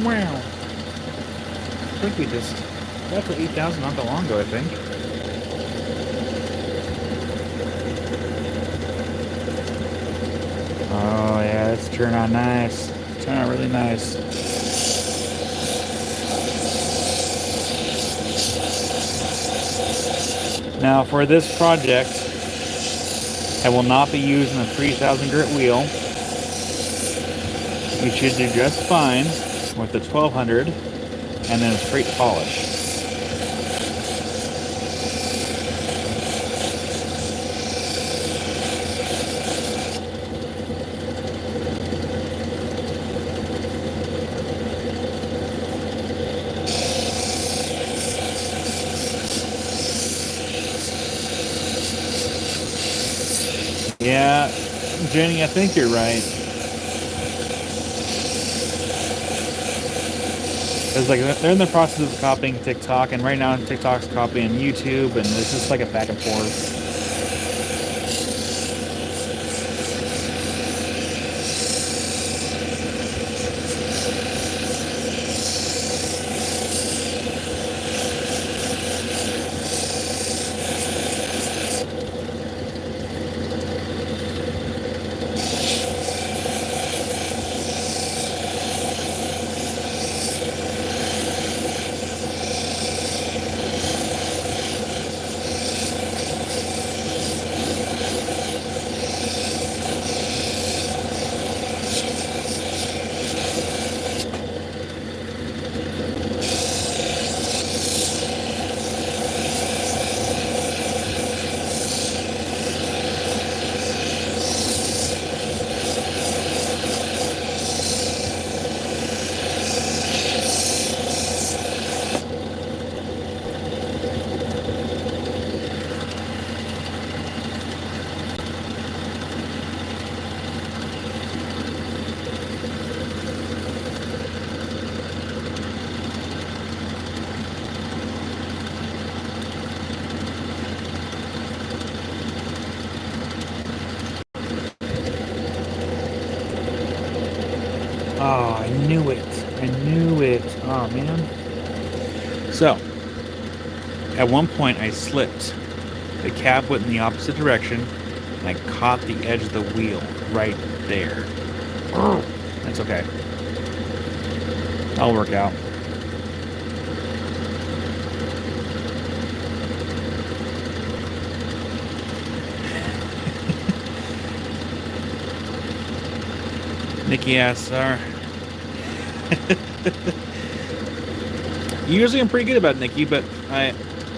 Wow. I think we just got to 8,000 not that long ago, I think. Oh yeah, it's turned out nice. Turned out really nice. Now for this project, I will not be using a 3,000 grit wheel. You should do just fine with the 1,200 and then straight polish. Yeah, Jenny, I think you're right. It's like they're in the process of copying TikTok, and right now TikTok's copying YouTube, and it's just like a back and forth. Oh, I knew it. I knew it. Oh, man. So, at one point I slipped. The cab went in the opposite direction, and I caught the edge of the wheel right there. That's okay. That'll work out. Nikki asks, usually I'm pretty good about Nikki, but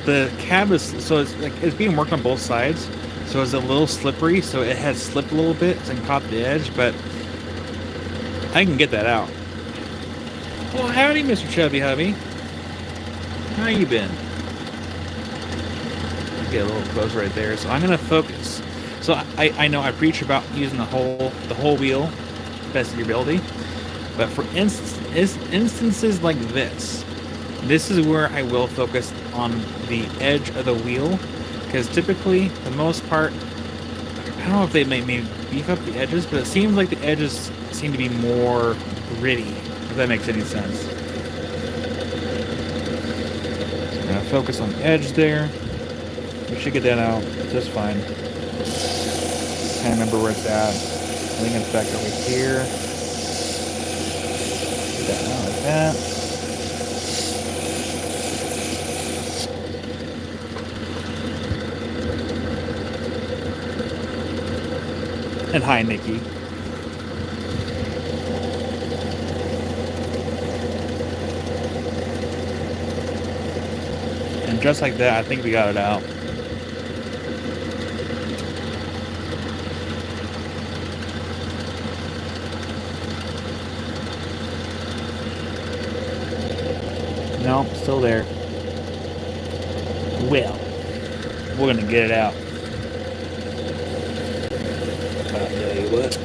the cab is so it's being worked on both sides, so it's a little slippery. So it has slipped a little bit and caught the edge, but I can get that out. Well, howdy, Mr. Chubby Hubby. How you been? Get a little close right there. So I'm gonna focus. So I know I preach about using the whole wheel, best of your ability, but for instances like this is where I will focus on the edge of the wheel, because typically, the most part, I don't know if they may beef up the edges, but it seems like the edges seem to be more gritty, if that makes any sense. I'm gonna focus on the edge there. We should get that out just fine. Can't remember where it's at. I think it's back over here. Get that out like that. And hi, Nikki. And just like that, I think we got it out. No, still there. Well, we're gonna get it out. I'll tell you what.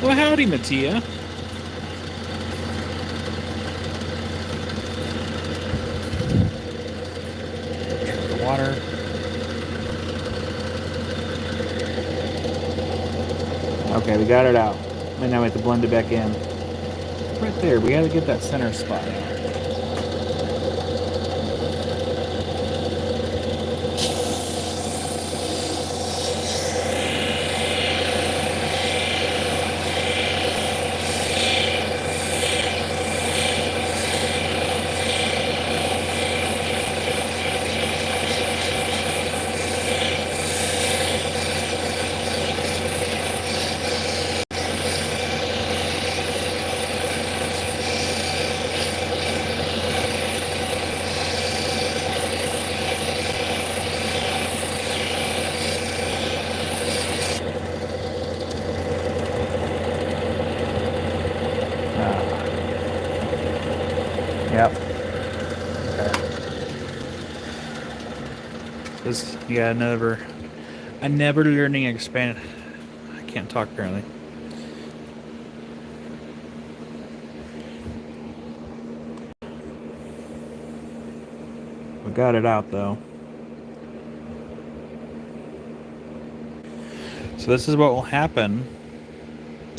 Well, howdy, Mattia. Drink the water. Okay, we got it out. And now we have to blend it back in. Right there, we gotta get that center spot out. Yep. Okay. This, yeah, another learning expand. I can't talk apparently. We got it out though. So this is what will happen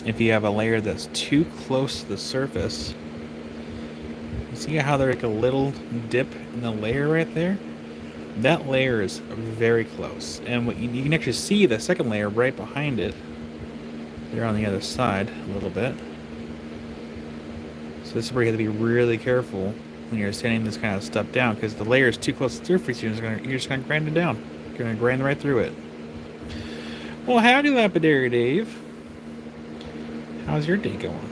if you have a layer that's too close to the surface. You see how there's like a little dip in the layer right there? That layer is very close. And what you can actually see the second layer right behind it. They're on the other side a little bit. So this is where you have to be really careful when you're sanding this kind of stuff down, because the layer is too close to the surface, you're just going to grind it down. You're going to grind right through it. Well, howdy, Lapidary Dave. How's your day going?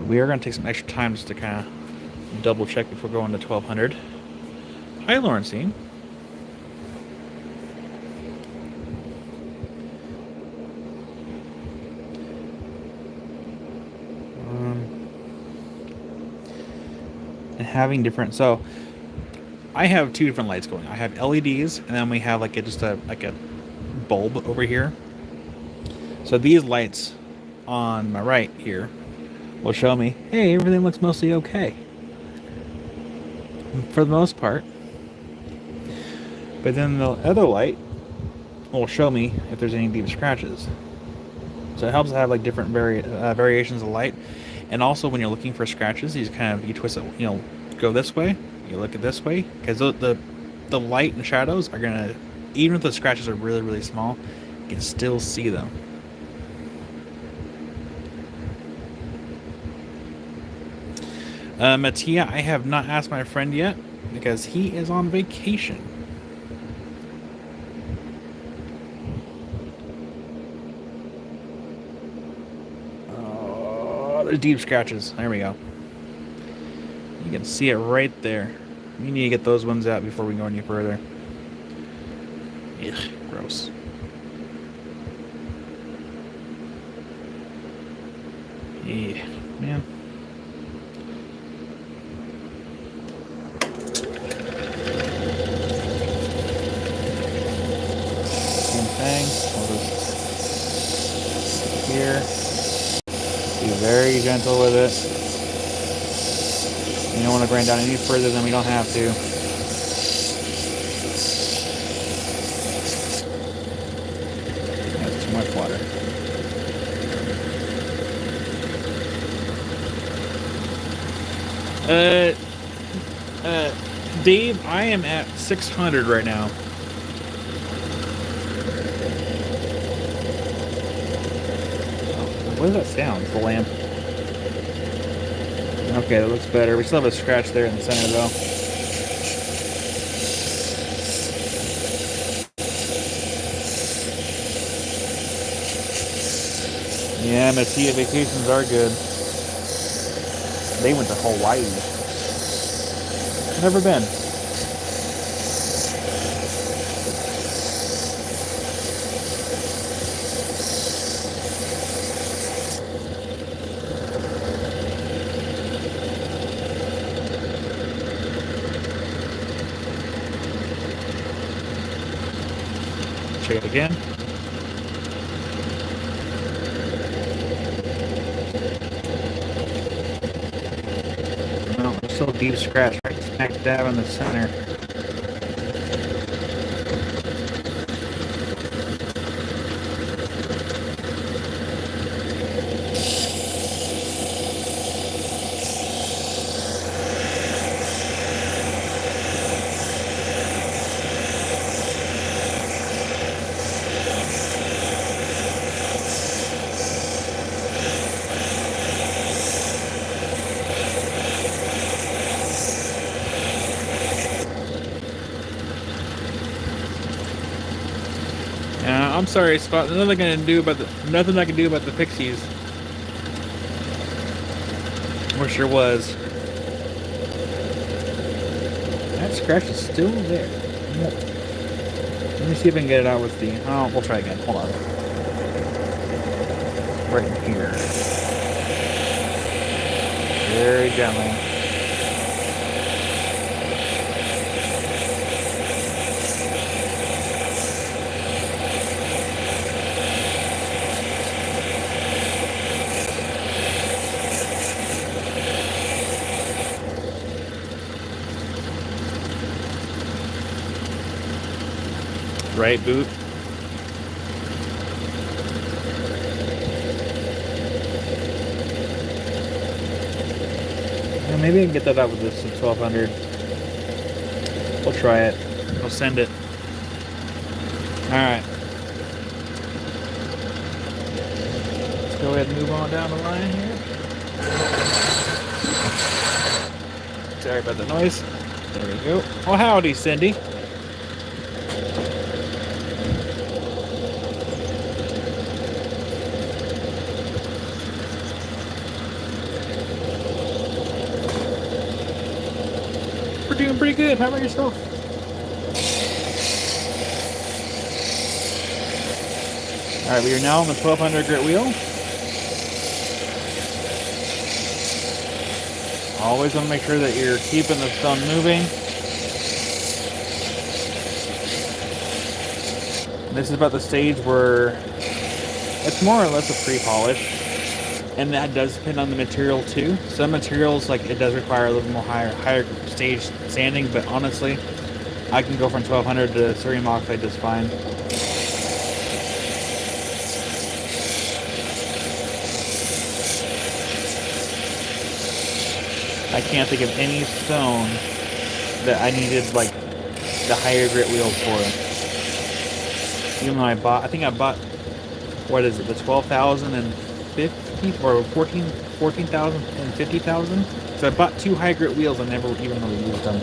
We are going to take some extra time just to kind of double check before going to 1200. Hi, Lawrencine. And having different, so I have two different lights going. I have LEDs, and then we have like a bulb over here. So these lights on my right here will show me, hey, everything looks mostly okay for the most part. But then the other light will show me if there's any deep scratches. So it helps to have like different variations of light. And also when you're looking for scratches, you twist it, go this way, you look at this way, because the light and shadows are gonna, even if the scratches are really, really small, you can still see them. Mattia, I have not asked my friend yet because he is on vacation. Oh, there's deep scratches. There we go. You can see it right there. You need to get those ones out before we go any further. Ugh, gross. Yeah, man. gentle with it. You don't want to grind down any further than we don't have to. That's too much water. Dave, I am at 600 right now. What does that sound? It's the lamp. Okay, that looks better. We still have a scratch there in the center, though. Yeah, Mattia vacations are good. They went to Hawaii. Never been. Check it again. No, still a deep scratch right smack dab in the center. I'm sorry, Spot. Nothing I can do about the pixies. Wish there was. That scratch is still there. Let me see if I can get it out with the. Oh, we'll try again. Hold on. Right in here. Very gently. Right boot. Yeah, maybe I can get that out with this 1200. We'll try it. We'll send it. Alright. Let's go ahead and move on down the line here. Sorry about the noise. There we go. Oh, howdy, Cindy. Doing pretty good. How about yourself? Alright, we are now on the 1200 grit wheel. Always want to make sure that you're keeping the stone moving. This is about the stage where it's more or less a pre-polish. And that does depend on the material too. Some materials, like, it does require a little more higher stage sanding, but honestly, I can go from 1200 to cerium oxide just fine. I can't think of any stone that I needed, like, the higher grit wheels for. Even though I bought, what is it, the 12,050 or 14,000 and 50,000. So I bought 2 high grit wheels and never even really used them.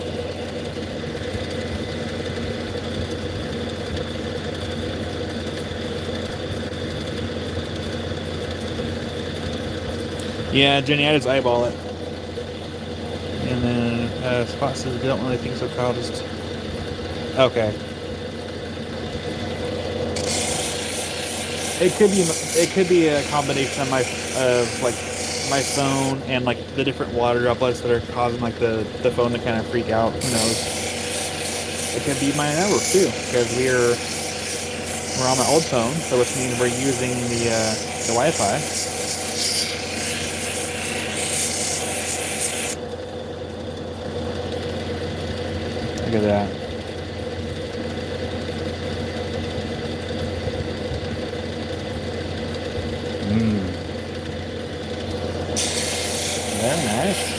Yeah, Jenny, I just eyeball it. And then Spot says, I don't really think so, Kyle. Just okay. It could be a combination of my phone and like the different water droplets that are causing like the phone to kind of freak out. Who knows? It could be my network too, because we're on my old phone, so which means we're using the Wi-Fi. Look at that. Very nice.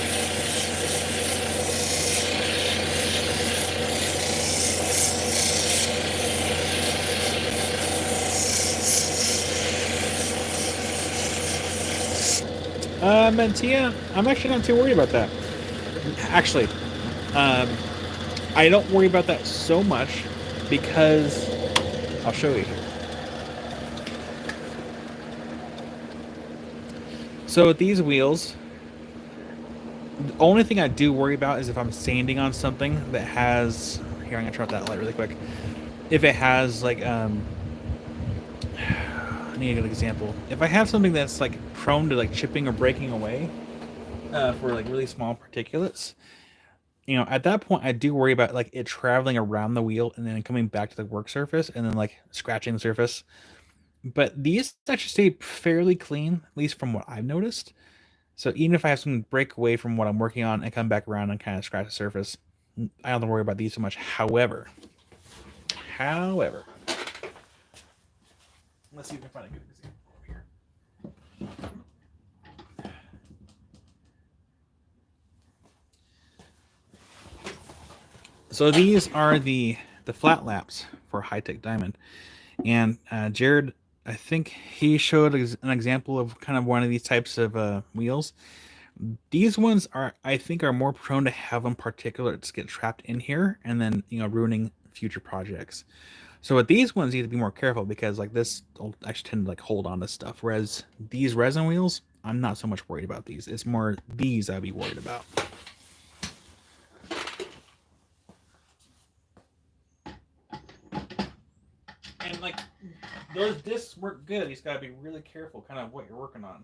Mentia, I'm actually not too worried about that. Actually, I don't worry about that so much because I'll show you. So with these wheels, the only thing I do worry about is if I'm sanding on something that has, here, I'm gonna turn off that light really quick. If it has like, I need a good example. If I have something that's like prone to like chipping or breaking away for like really small particulates, you know, at that point I do worry about like it traveling around the wheel and then coming back to the work surface and then like scratching the surface. But these actually stay fairly clean, at least from what I've noticed. So even if I have some break away from what I'm working on and come back around and kind of scratch the surface, I don't have to worry about these so much. However, let's see if we can find a good example over here. So these are the flat laps for high-tech diamond, and Jared, I think he showed an example of kind of one of these types of wheels. These ones are, I think, are more prone to having particulates get trapped in here and then, you know, ruining future projects. So with these ones, you have to be more careful because like this will actually tend to like hold on to stuff. Whereas these resin wheels, I'm not so much worried about these. It's more these I'd be worried about. And like those discs work good. You just gotta be really careful kind of what you're working on.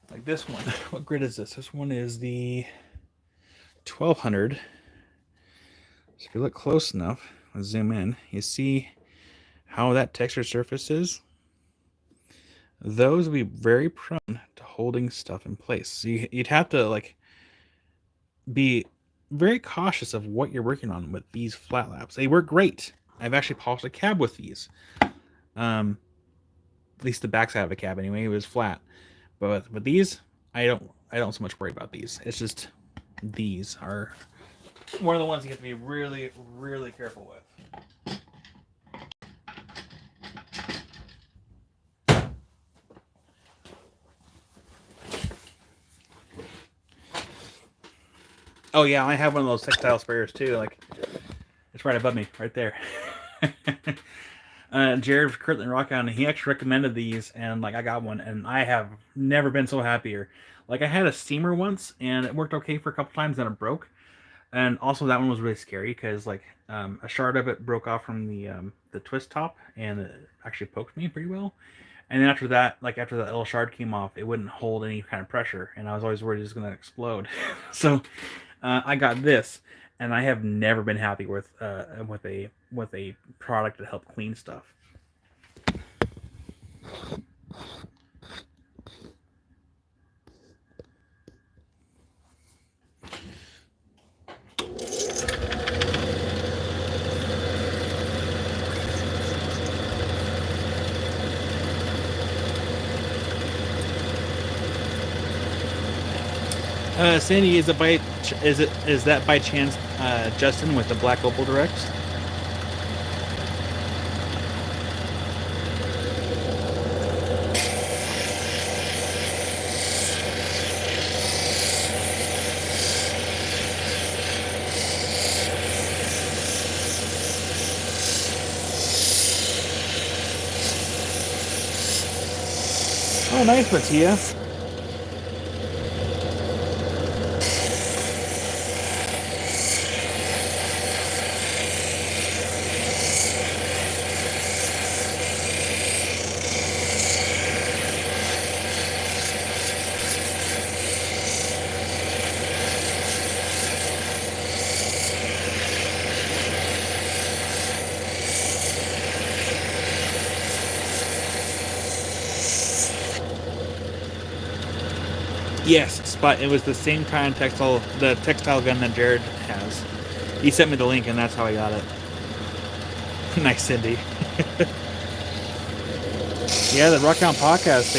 Like this one. What grid is this? This one is the 1200. So if you look close enough, let's zoom in, you see how that texture surface is. Those would be very prone to holding stuff in place. So you'd have to like be very cautious of what you're working on with these flat laps. They work great. I've actually polished a cab with these. At least the backside of a cab anyway, it was flat. But with these, I don't so much worry about these. It's just these are one of the ones you have to be really, really careful with. Oh yeah, I have one of those textile sprayers too. Like, it's right above me, right there. Jared Kirtland Rock on, he actually recommended these, and like I got one, and I have never been so happier. Like I had a steamer once, and it worked okay for a couple times, then it broke. And also that one was really scary because like a shard of it broke off from the twist top, and it actually poked me pretty well. And then after that, like after the little shard came off, it wouldn't hold any kind of pressure, and I was always worried it was going to explode. So I got this, and I have never been happy with a product to help clean stuff. Sandy, is that by chance Justin with the Black Opal Direct? Oh, nice, Mattia. Yes, but it was the same kind of textile gun that Jared has. He sent me the link, and that's how I got it. Nice, Cindy. Yeah, the Rockdown podcast.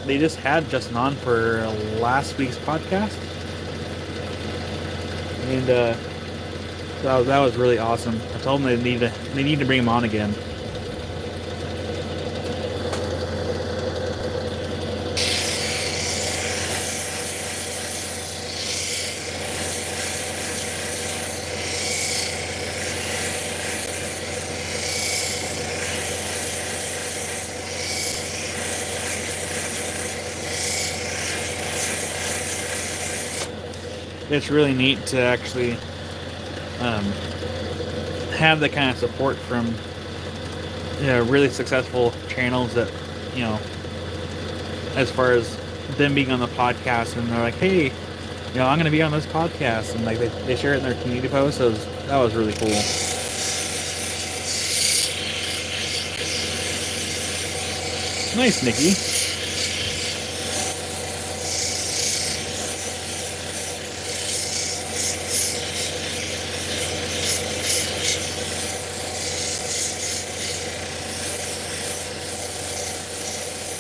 They just had Justin on for last week's podcast, and that was really awesome. I told them they need to bring him on again. It's really neat to actually have the kind of support from really successful channels that, you know, as far as them being on the podcast, and they're like, hey, I'm going to be on this podcast, and like they share it in their community posts. That was really cool. Nice, Nikki.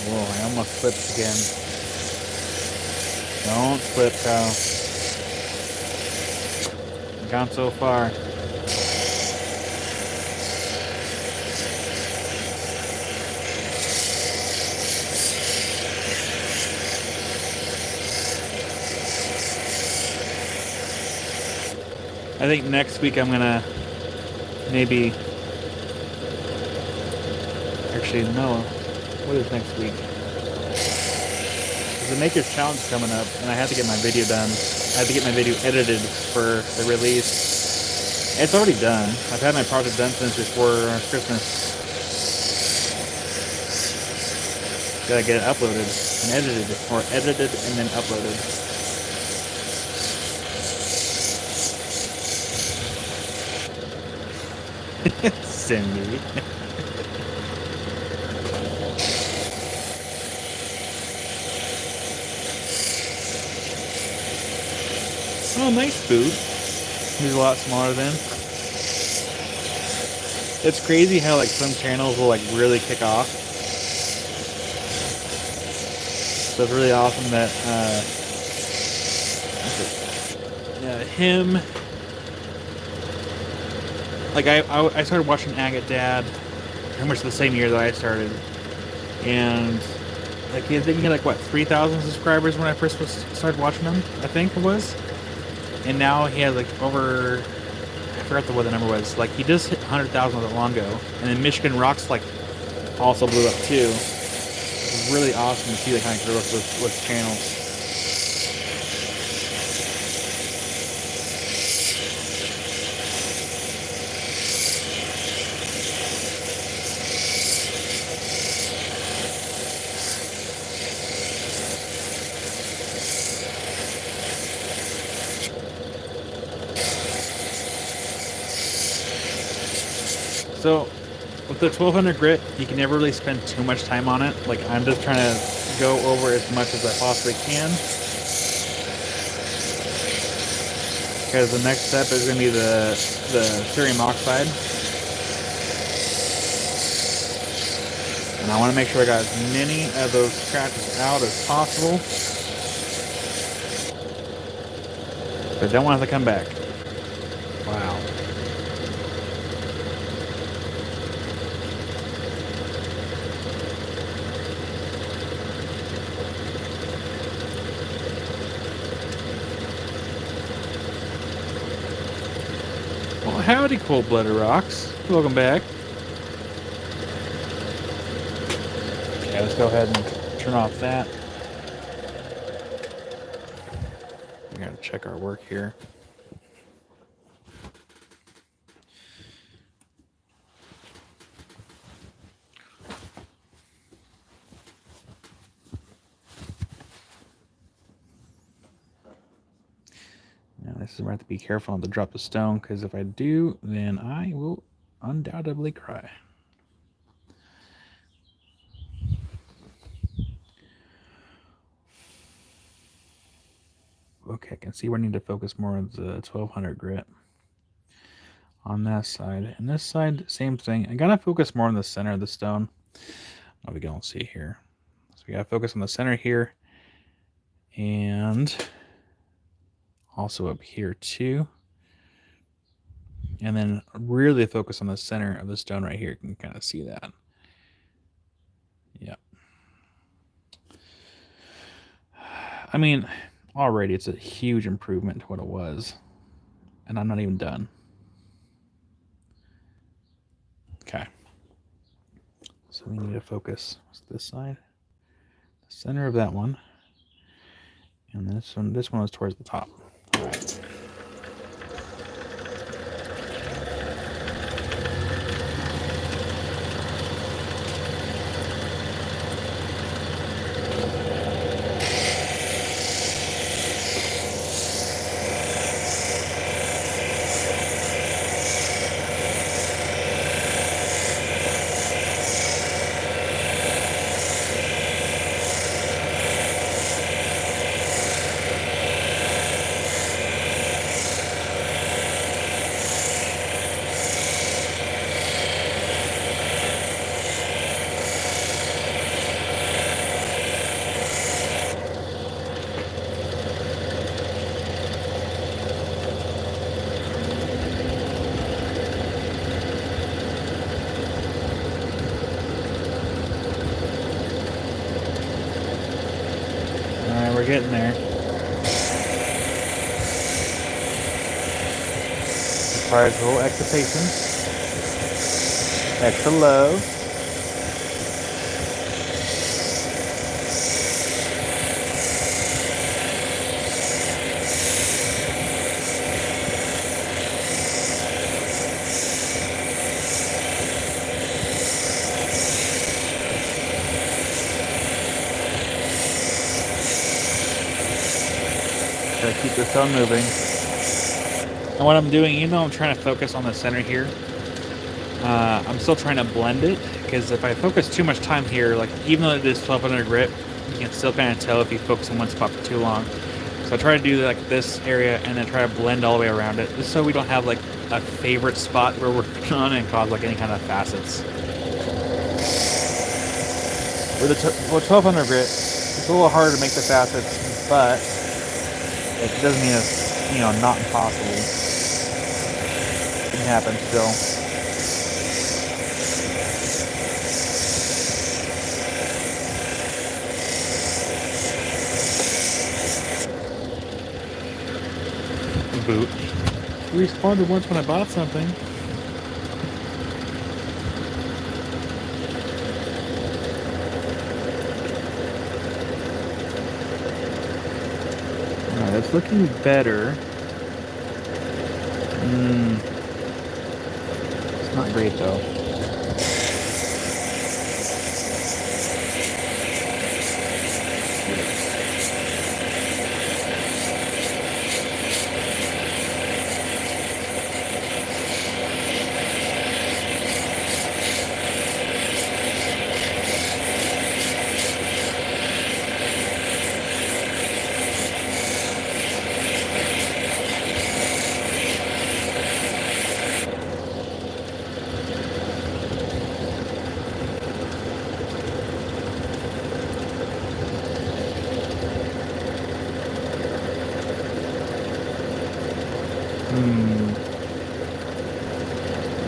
Whoa, I almost flipped again. Don't flip, Kyle. Gone so far. I think next week I'm gonna maybe. Actually, no. What is next week? There's a Maker's Challenge coming up, and I have to get my video done. I have to get my video edited for the release. It's already done. I've had my project done since before Christmas. Gotta get it uploaded and edited, or edited and then uploaded. Cindy. Oh, nice food. He's a lot smaller than. It's crazy how like some channels will like really kick off. So it's really awesome that him. Like I started watching Agate Dad pretty much the same year that I started, and like I think he had like what 3,000 subscribers when I first started watching him. I think it was, and now he has like over. I forgot what the number was. Like he just hit 100,000 not that long ago, and then Michigan Rocks like also blew up too. It's really awesome to see the kind of growth with channels. So, with the 1200 grit, you can never really spend too much time on it. Like, I'm just trying to go over as much as I possibly can. Because the next step is going to be the cerium oxide. And I want to make sure I got as many of those scratches out as possible. But I don't want to have to come back. Wow. Well, howdy, cold-blooded rocks. Welcome back. Okay, let's go ahead and turn off that. We gotta check our work here. Now this is where I have to be careful not to drop the stone, because if I do, then I will undoubtedly cry. Okay, I can see where I need to focus more on the 1200 grit. on that side. And this side, same thing. I gotta focus more on the center of the stone. Oh, we can see here. So we gotta focus on the center here. And also up here too. And then really focus on the center of the stone right here. You can kind of see that. Yeah. I mean, already it's a huge improvement to what it was. And I'm not even done. Okay. So we need to focus this side, the center of that one. And this one is towards the top. All right. We're getting there. Requires a little extra patience, extra love. Gotta keep the stone moving. And what I'm doing, even though I'm trying to focus on the center here, I'm still trying to blend it, because if I focus too much time here, like even though it is 1200 grit, you can still kind of tell if you focus on one spot for too long. So I try to do like this area and then try to blend all the way around it, just so we don't have like a favorite spot where we're working on and cause like any kind of facets. With 1200 grit, it's a little harder to make the facets, but it doesn't mean it's, not impossible. It can happen still. Boot. You responded once when I bought something. Alright, it's looking better. It's not great though.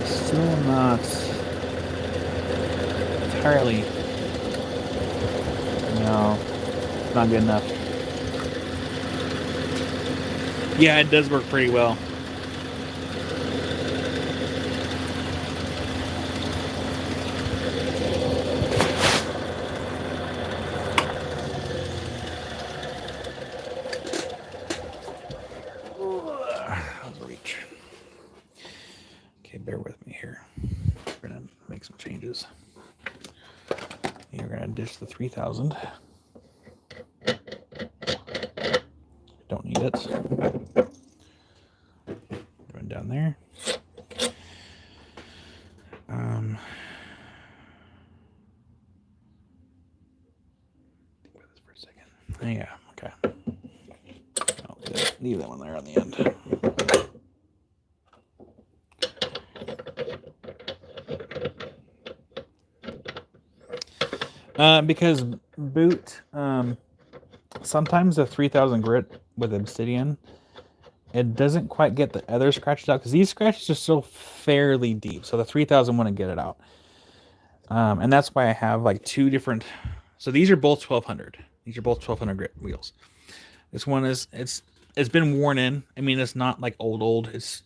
Still not entirely. No, it's not good enough. Yeah, it does work pretty well. Reach. Okay, bear with me here. We're gonna make some changes. You're gonna ditch the 3000. Don't need it. Run down there. Think about this for a second. Yeah, okay. I'll leave that one there on the end. Because boot, sometimes the 3000 grit with Obsidian, it doesn't quite get the other scratches out because these scratches are still fairly deep. So the 3000 wouldn't get it out. And that's why I have like two different. So these are both 1200. These are both 1200 grit wheels. This one is it's been worn in. I mean, it's not like old. It's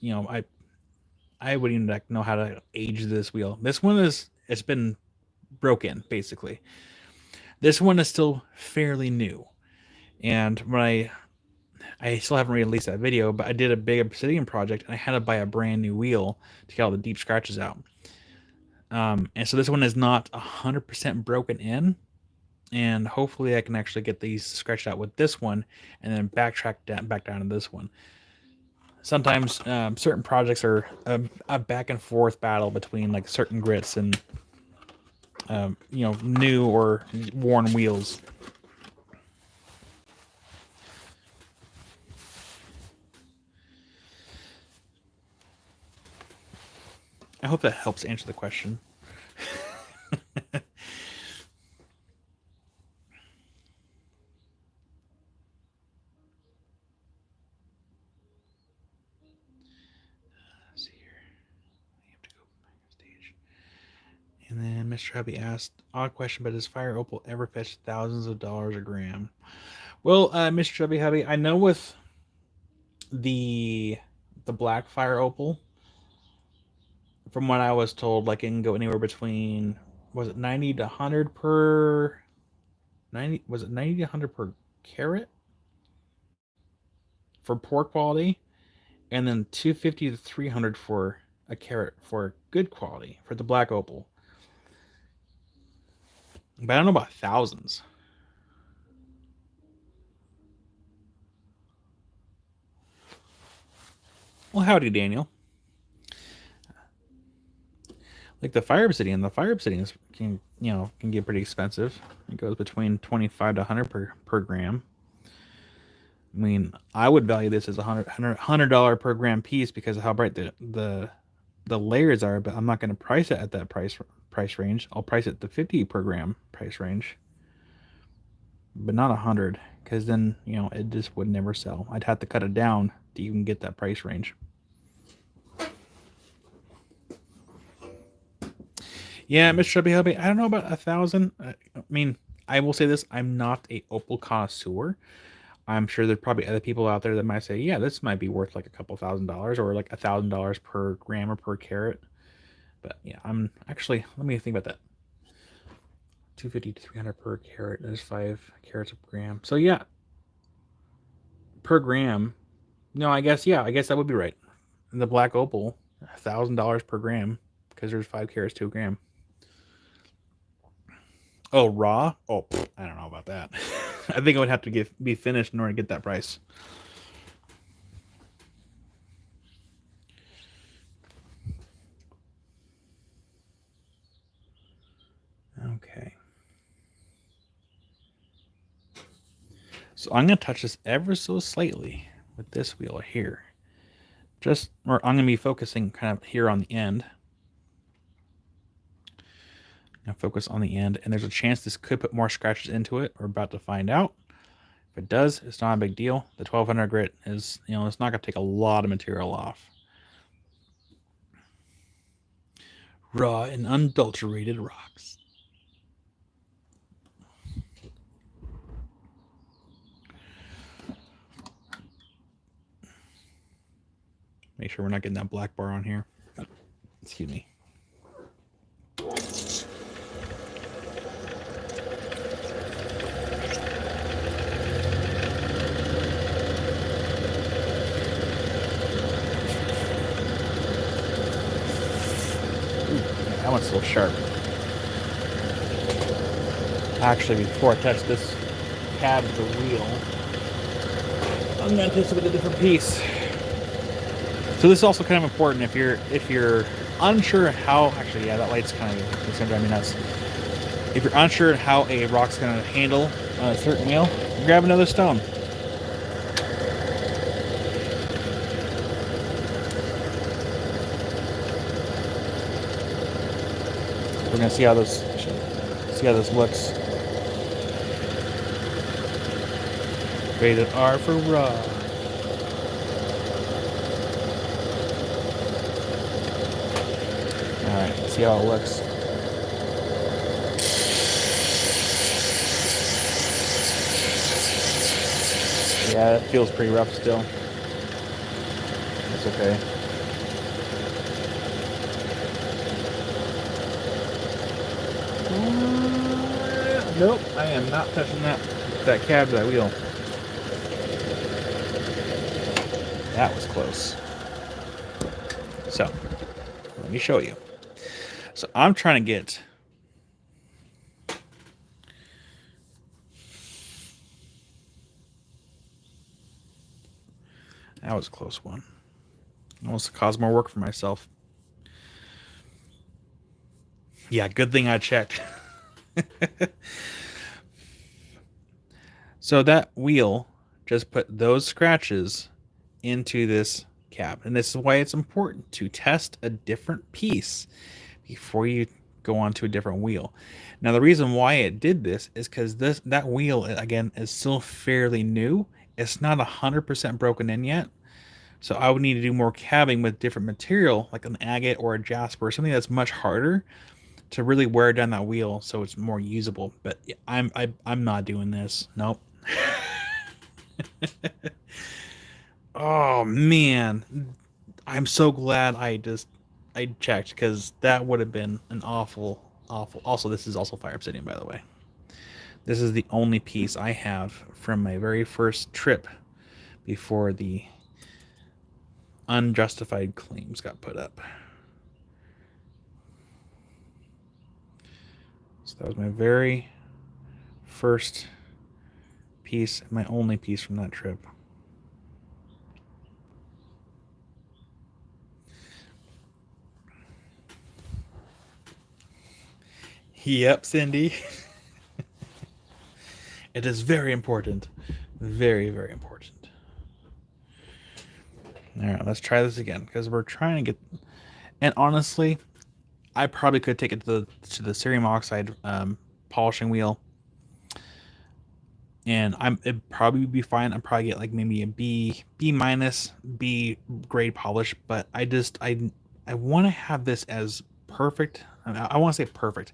I wouldn't even know how to age this wheel. This one it's been broken basically. This one is still fairly new, and when I still haven't released that video, but I did a big Obsidian project and I had to buy a brand new wheel to get all the deep scratches out. And so this one is not 100% broken in, and hopefully I can actually get these scratched out with this one and then backtrack back down to this one. Sometimes certain projects are a back and forth battle between like certain grits and new or worn wheels. I hope that helps answer the question. Let's see here. I have to go backstage. And then Mr. Hubby asked, odd question, but does Fire Opal ever fetch thousands of dollars a gram? Well, Mr. Hubby, I know with the black Fire Opal, from what I was told, like it can go anywhere between, was it 90 to 100 per 90, was it 90 to 100 per carat for poor quality, and then 250 to 300 for a carat for good quality for the black opal. But I don't know about thousands. Well, howdy, Daniel. Like the fire obsidian can get pretty expensive. It goes between 25 to 100 per gram. I mean, I would value this as a $100 per gram piece because of how bright the layers are. But I'm not going to price it at that price range. I'll price it the 50 per gram price range, but not 100, because then it just would never sell. I'd have to cut it down to even get that price range. Yeah, Mr. Chubby Hubby, I don't know about 1,000. I mean, I will say this: I'm not a opal connoisseur. I'm sure there's probably other people out there that might say, yeah, this might be worth like a couple $1,000 or like $1,000 per gram or per carat. But yeah, I'm actually, let me think about that. 250 to 300 per carat. There's 5 carats per gram. So yeah, per gram. No, I guess that would be right. And the black opal, $1,000 per gram because there's 5 carats to a gram. Oh, raw? Oh, I don't know about that. I think it would have to be finished in order to get that price. Okay. So I'm going to touch this ever so slightly with this wheel here. I'm going to be focusing kind of here on the end. Now focus on the end, and there's a chance this could put more scratches into it. We're about to find out. If it does, it's not a big deal. The 1200 grit is, it's not going to take a lot of material off. Raw and unadulterated rocks. Make sure we're not getting that black bar on here. Excuse me. That one's so sharp. Actually, before I touch this pad of the wheel, I'm going to test it with a different piece. So this is also kind of important if you're unsure how. Actually, yeah, that light's kind of going to drive me nuts. If you're unsure how a rock's going to handle on a certain wheel, grab another stone. We're going to see how those See how this looks. Rated R for raw. Alright, see how it looks. Yeah, it feels pretty rough still. That's okay. Nope, I am not touching that cab to that wheel. That was close. So, let me show you. So I'm trying to get that was a close one. Almost caused more work for myself. Yeah, good thing I checked. So that wheel just put those scratches into this cab. And this is why it's important to test a different piece before you go on to a different wheel. Now, the reason why it did this is because that wheel, again, is still fairly new. It's not 100% broken in yet. So I would need to do more cabbing with different material, like an agate or a jasper, something that's much harder to really wear down that wheel so it's more usable. But I'm not doing this. Nope. Oh man, I'm so glad I checked, because that would have been an awful. Also, this is also Fire Obsidian, by the way. This is the only piece I have from my very first trip before the unjustified claims got put up. So that was my very first piece, my only piece from that trip. Yep, Cindy. It is very important. Very, very important. All right, let's try this again, because we're trying to get... And honestly, I probably could take it to the cerium oxide polishing wheel, and it'd probably be fine. I'd probably get like maybe a B minus, B grade polish. But I want to have this as perfect. I want to say perfect.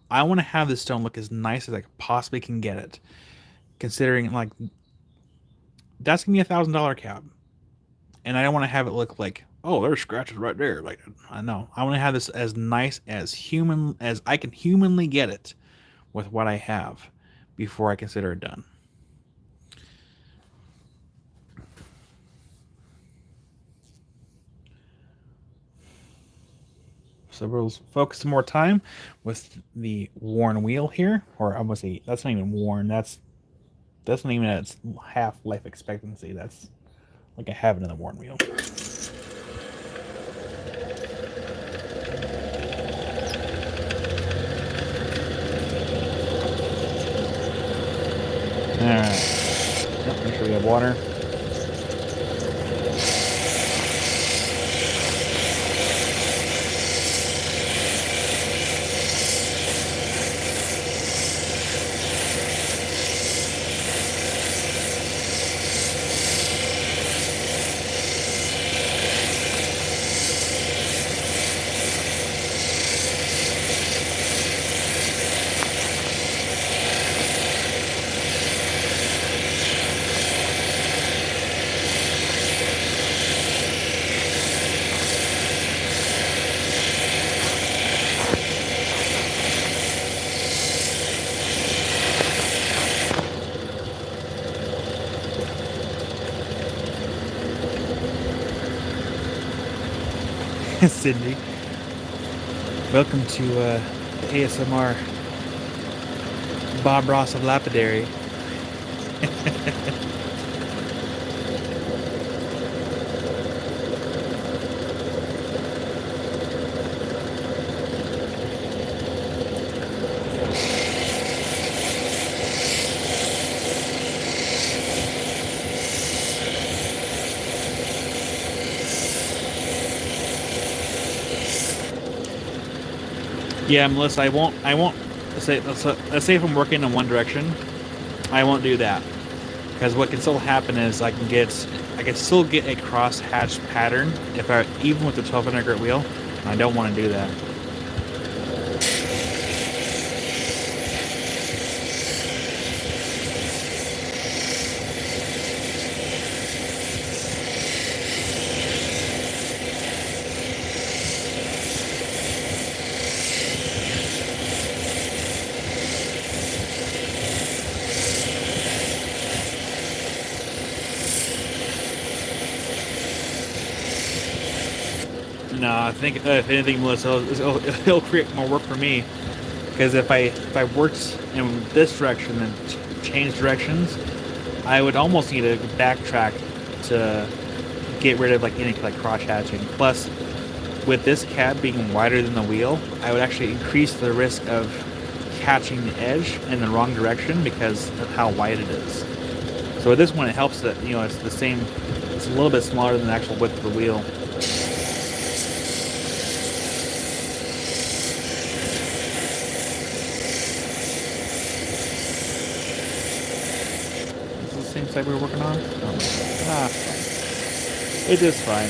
I want to have this stone look as nice as I possibly can get it, considering like that's gonna be $1,000 cab, and I don't want to have it look like, oh, there's scratches right there. Like, I know I want to have this as nice as I can humanly get it with what I have before I consider it done. So we'll focus some more time with the worn wheel here, or I must say that's not even worn. That's not even at its half life expectancy. That's like I have it in the worn wheel. All right. Make sure we have water. Sydney, welcome to the ASMR Bob Ross of Lapidary. Yeah, Melissa, I won't let's say if I'm working in one direction, I won't do that. Because what can still happen is I can still get a cross hatch pattern if I even with the 1200 grit wheel. And I don't want to do that. No, I think if anything, Melissa, it'll create more work for me. Because if I worked in this direction and changed directions, I would almost need to backtrack to get rid of like any like cross hatching. Plus, with this cab being wider than the wheel, I would actually increase the risk of catching the edge in the wrong direction because of how wide it is. So with this one, it helps that it's the same. It's a little bit smaller than the actual width of the wheel. Same side we were working on? Oh, fine. It is fine.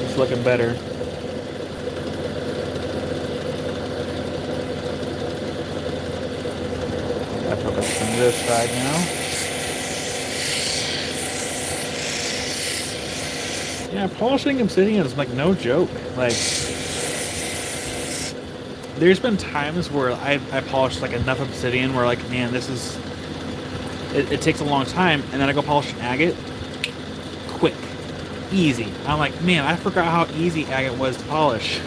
It's looking better. I focus on this side now. Yeah, polishing Obsidian is like no joke. Like, there's been times where I polished like enough Obsidian where like, man, this is it takes a long time, and then I go polish an agate, quick, easy. I'm like, man, I forgot how easy agate was to polish.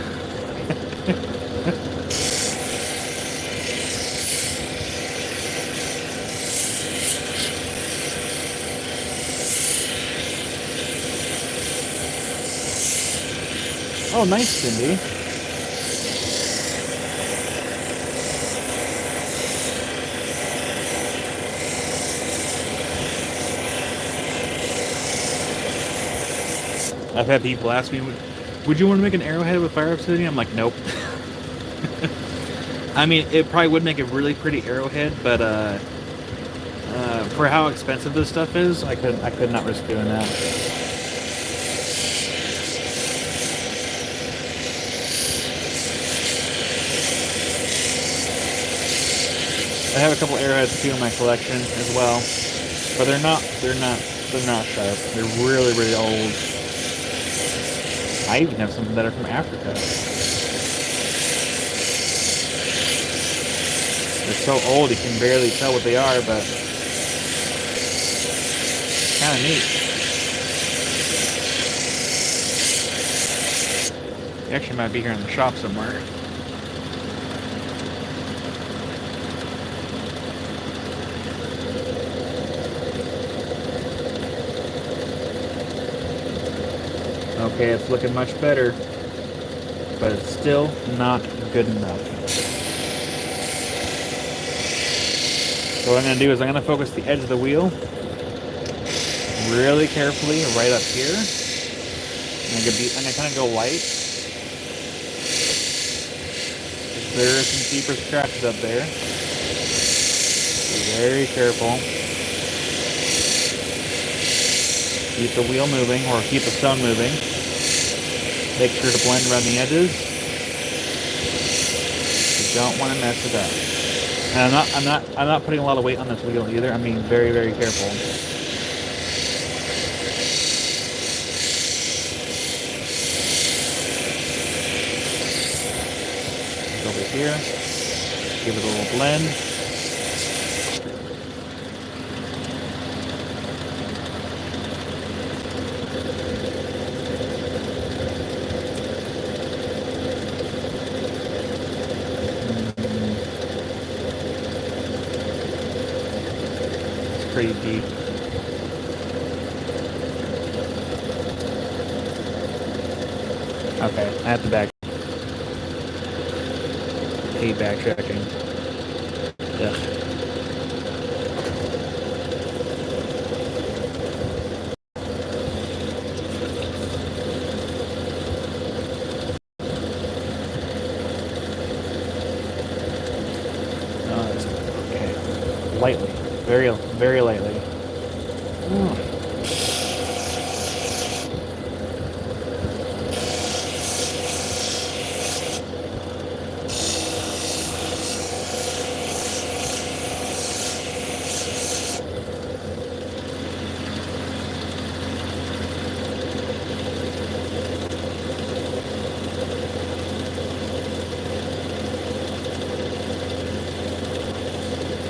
Oh, nice, Cindy. I've had people ask me, would you want to make an arrowhead with fire obsidian? I'm like, nope. I mean, it probably would make a really pretty arrowhead, but for how expensive this stuff is, I could not risk doing that. I have a couple arrowheads too in my collection as well, but they're not sharp. They're really, really old. I even have some that are from Africa. They're so old you can barely tell what they are, but kind of neat. They actually might be here in the shop somewhere. Okay, it's looking much better, but it's still not good enough. So what I'm going to do is I'm going to focus the edge of the wheel really carefully right up here. I'm going to kind of go light. There are some deeper scratches up there. Be very careful. Keep the wheel moving, or keep the stone moving. Make sure to blend around the edges. You don't want to mess it up. And I'm not putting a lot of weight on this wheel either. I'm being very, very careful. Over here, give it a little blend. Pretty deep. Okay, I have to back. Hate backtracking. Ugh. Oh, that's okay. Lightly, very lightly. Ooh.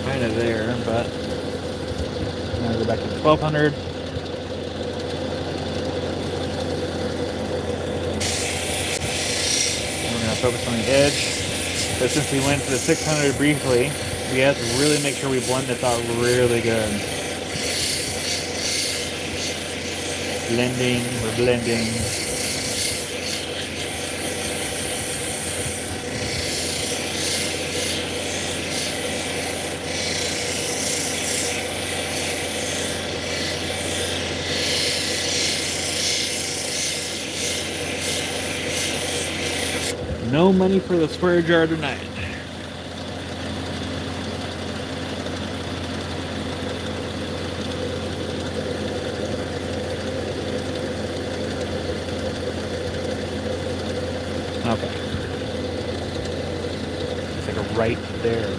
Kind of there, but I'm gonna go back to 1200. And we're gonna focus on the edge. But since we went to the 600 briefly, we have to really make sure we blend this out really good. Blending, we're blending. No money for the swear jar tonight. Okay. It's like a right there.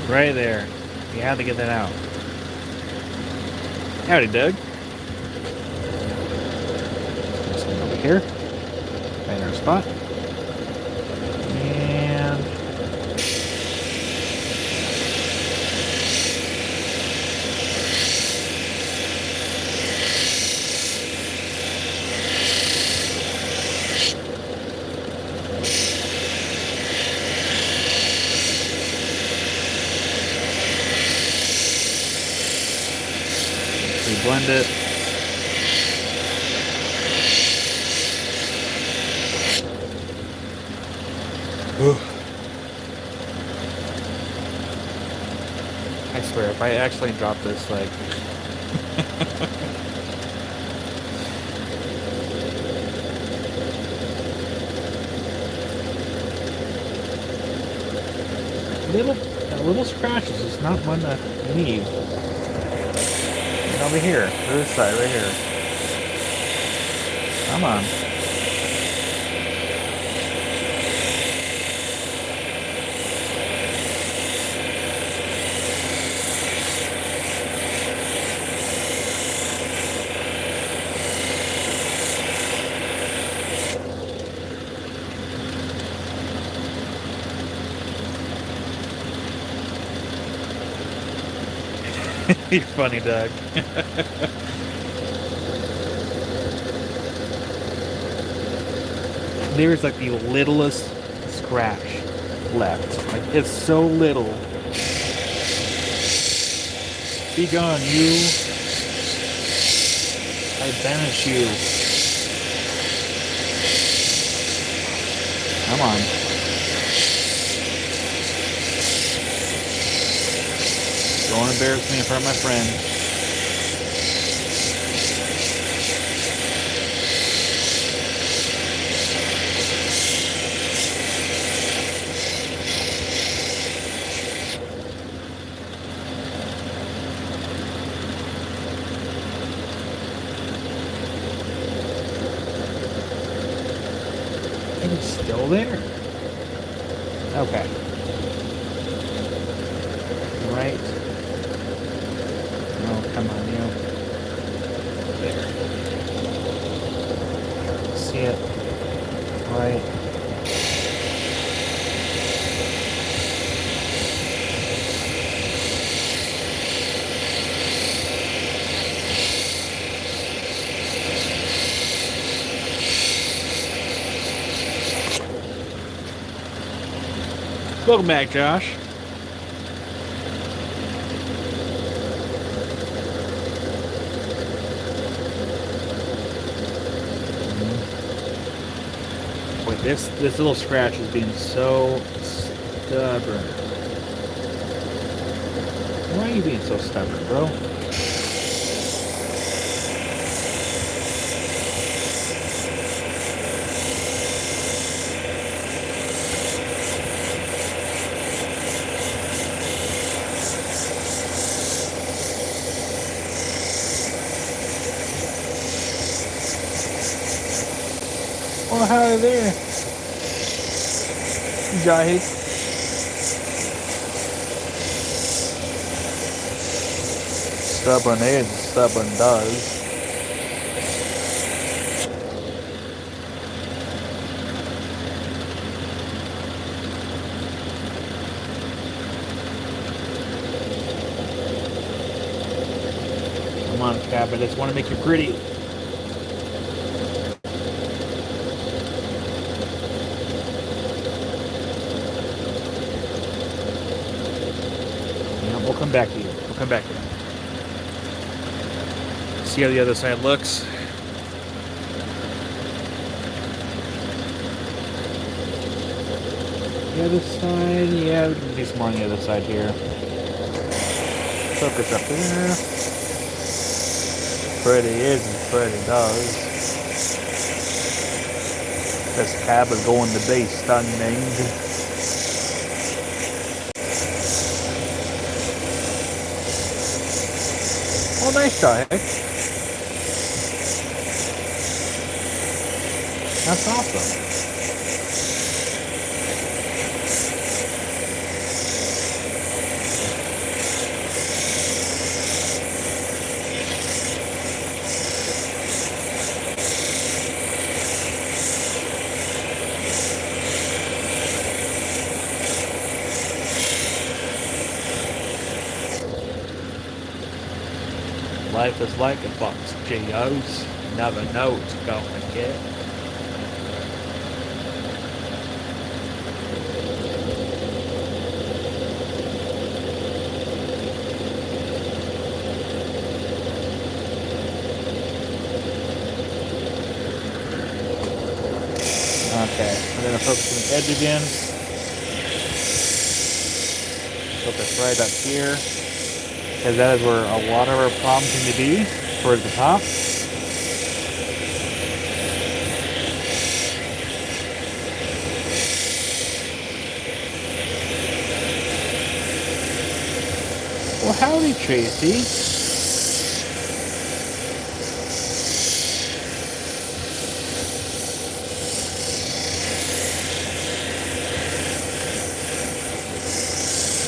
Right there. You have to get that out. Howdy, Doug. Just over here. Right in our spot. And we blend it. I swear, if I actually drop this, like... little scratches, it's not one to leave. And over here, this side, right here. Come on. You're funny, Doug. There's like the littlest scratch left. Like, it's so little. Be gone, you. I banish you. Come on. Don't embarrass me in front of my friend. It's still there. Okay. Right. Oh, come on, you. There. See it. Right Welcome back, Josh. Wait, this little scratch is being so stubborn. Why are you being so stubborn, bro? Oh, hi there, Jahid. Stubborn is, stubborn does. Come on, Cap, I just want to make you pretty. We'll come back to you. We'll come back to you. See how the other side looks. The other side, yeah, we can do some more on the other side here. Focus up there. Pretty is and pretty does. This cab is going to be stunning. Oh, nice shot, Hick. That's awesome. Life is like a box of Cheetos. Never know what you're gonna get. Okay, I'm gonna focus on the edge again. Focus right up here, because that is where a lot of our problems seem to be, towards the top. Well, howdy, Tracy.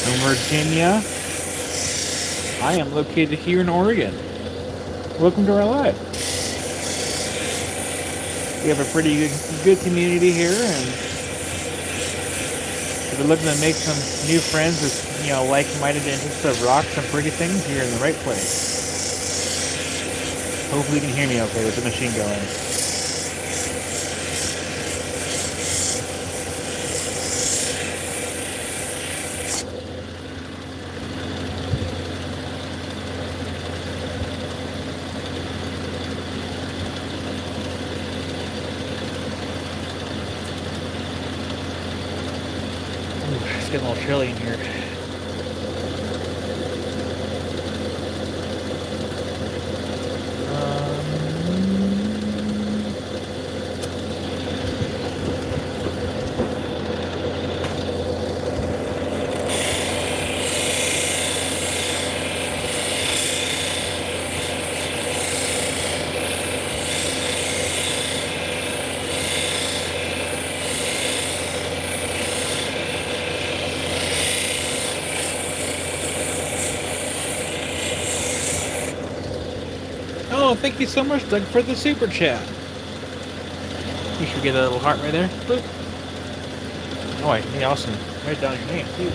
From Virginia. I am located here in Oregon. Welcome to our live. We have a pretty good community here, and if you're looking to make some new friends with, like-minded interests of rocks and pretty things, you're in the right place. Hopefully you can hear me okay with the machine going. It's getting a little chilly in here. Oh, thank you so much, Doug, for the super chat. You should get a little heart right there. Boop. Oh, wait, hey, Austin, write down your name, too.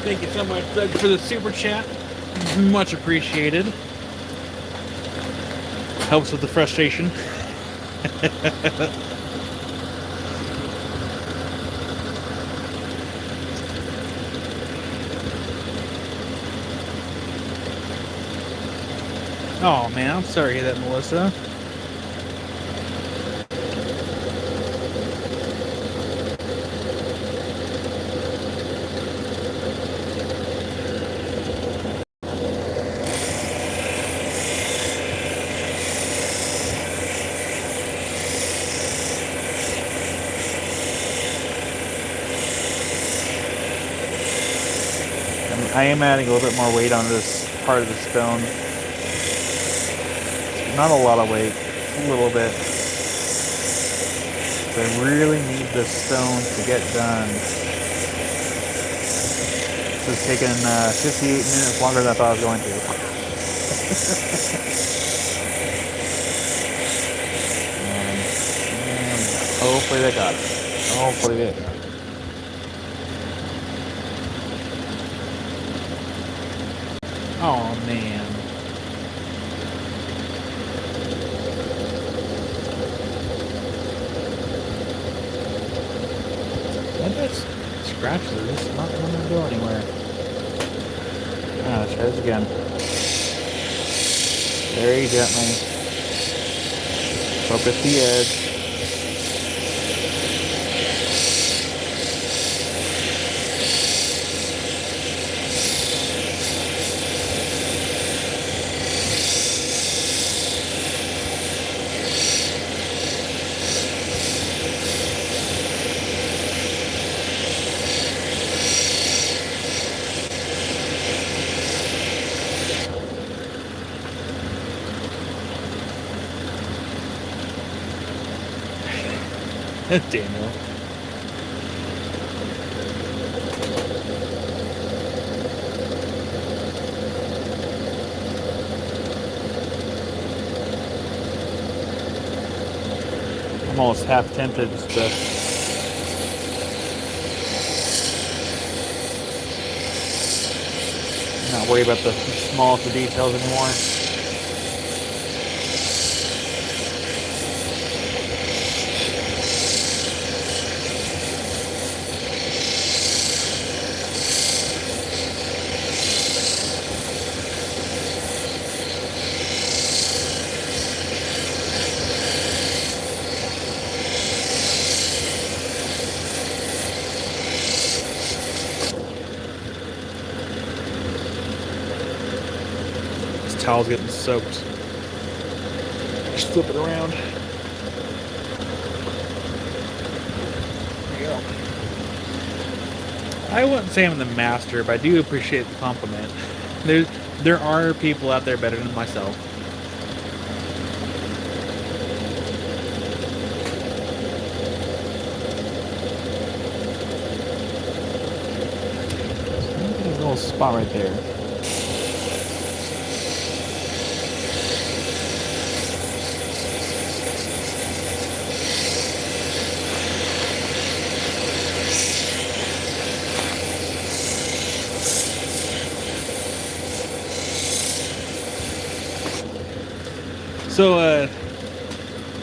Thank you so much, Doug, for the super chat. Much appreciated. Helps with the frustration. Oh man, I'm sorry to hear that, Melissa. I am adding a little bit more weight on this part of the stone. Not a lot of weight, a little bit. So I really need this stone to get done. This has taken 58 minutes longer than I thought I was going to. and hopefully they got it. Hopefully they got it. Oh man. I just scratch this. It's not going to go anywhere. Let's try this again. Very gently. Focus the edge. Daniel. I'm almost half tempted just to not worry about the smallest of details anymore. Towel's getting soaked. Just flip it around. There you go. I wouldn't say I'm the master, but I do appreciate the compliment. There are people out there better than myself. There's a little spot right there. So,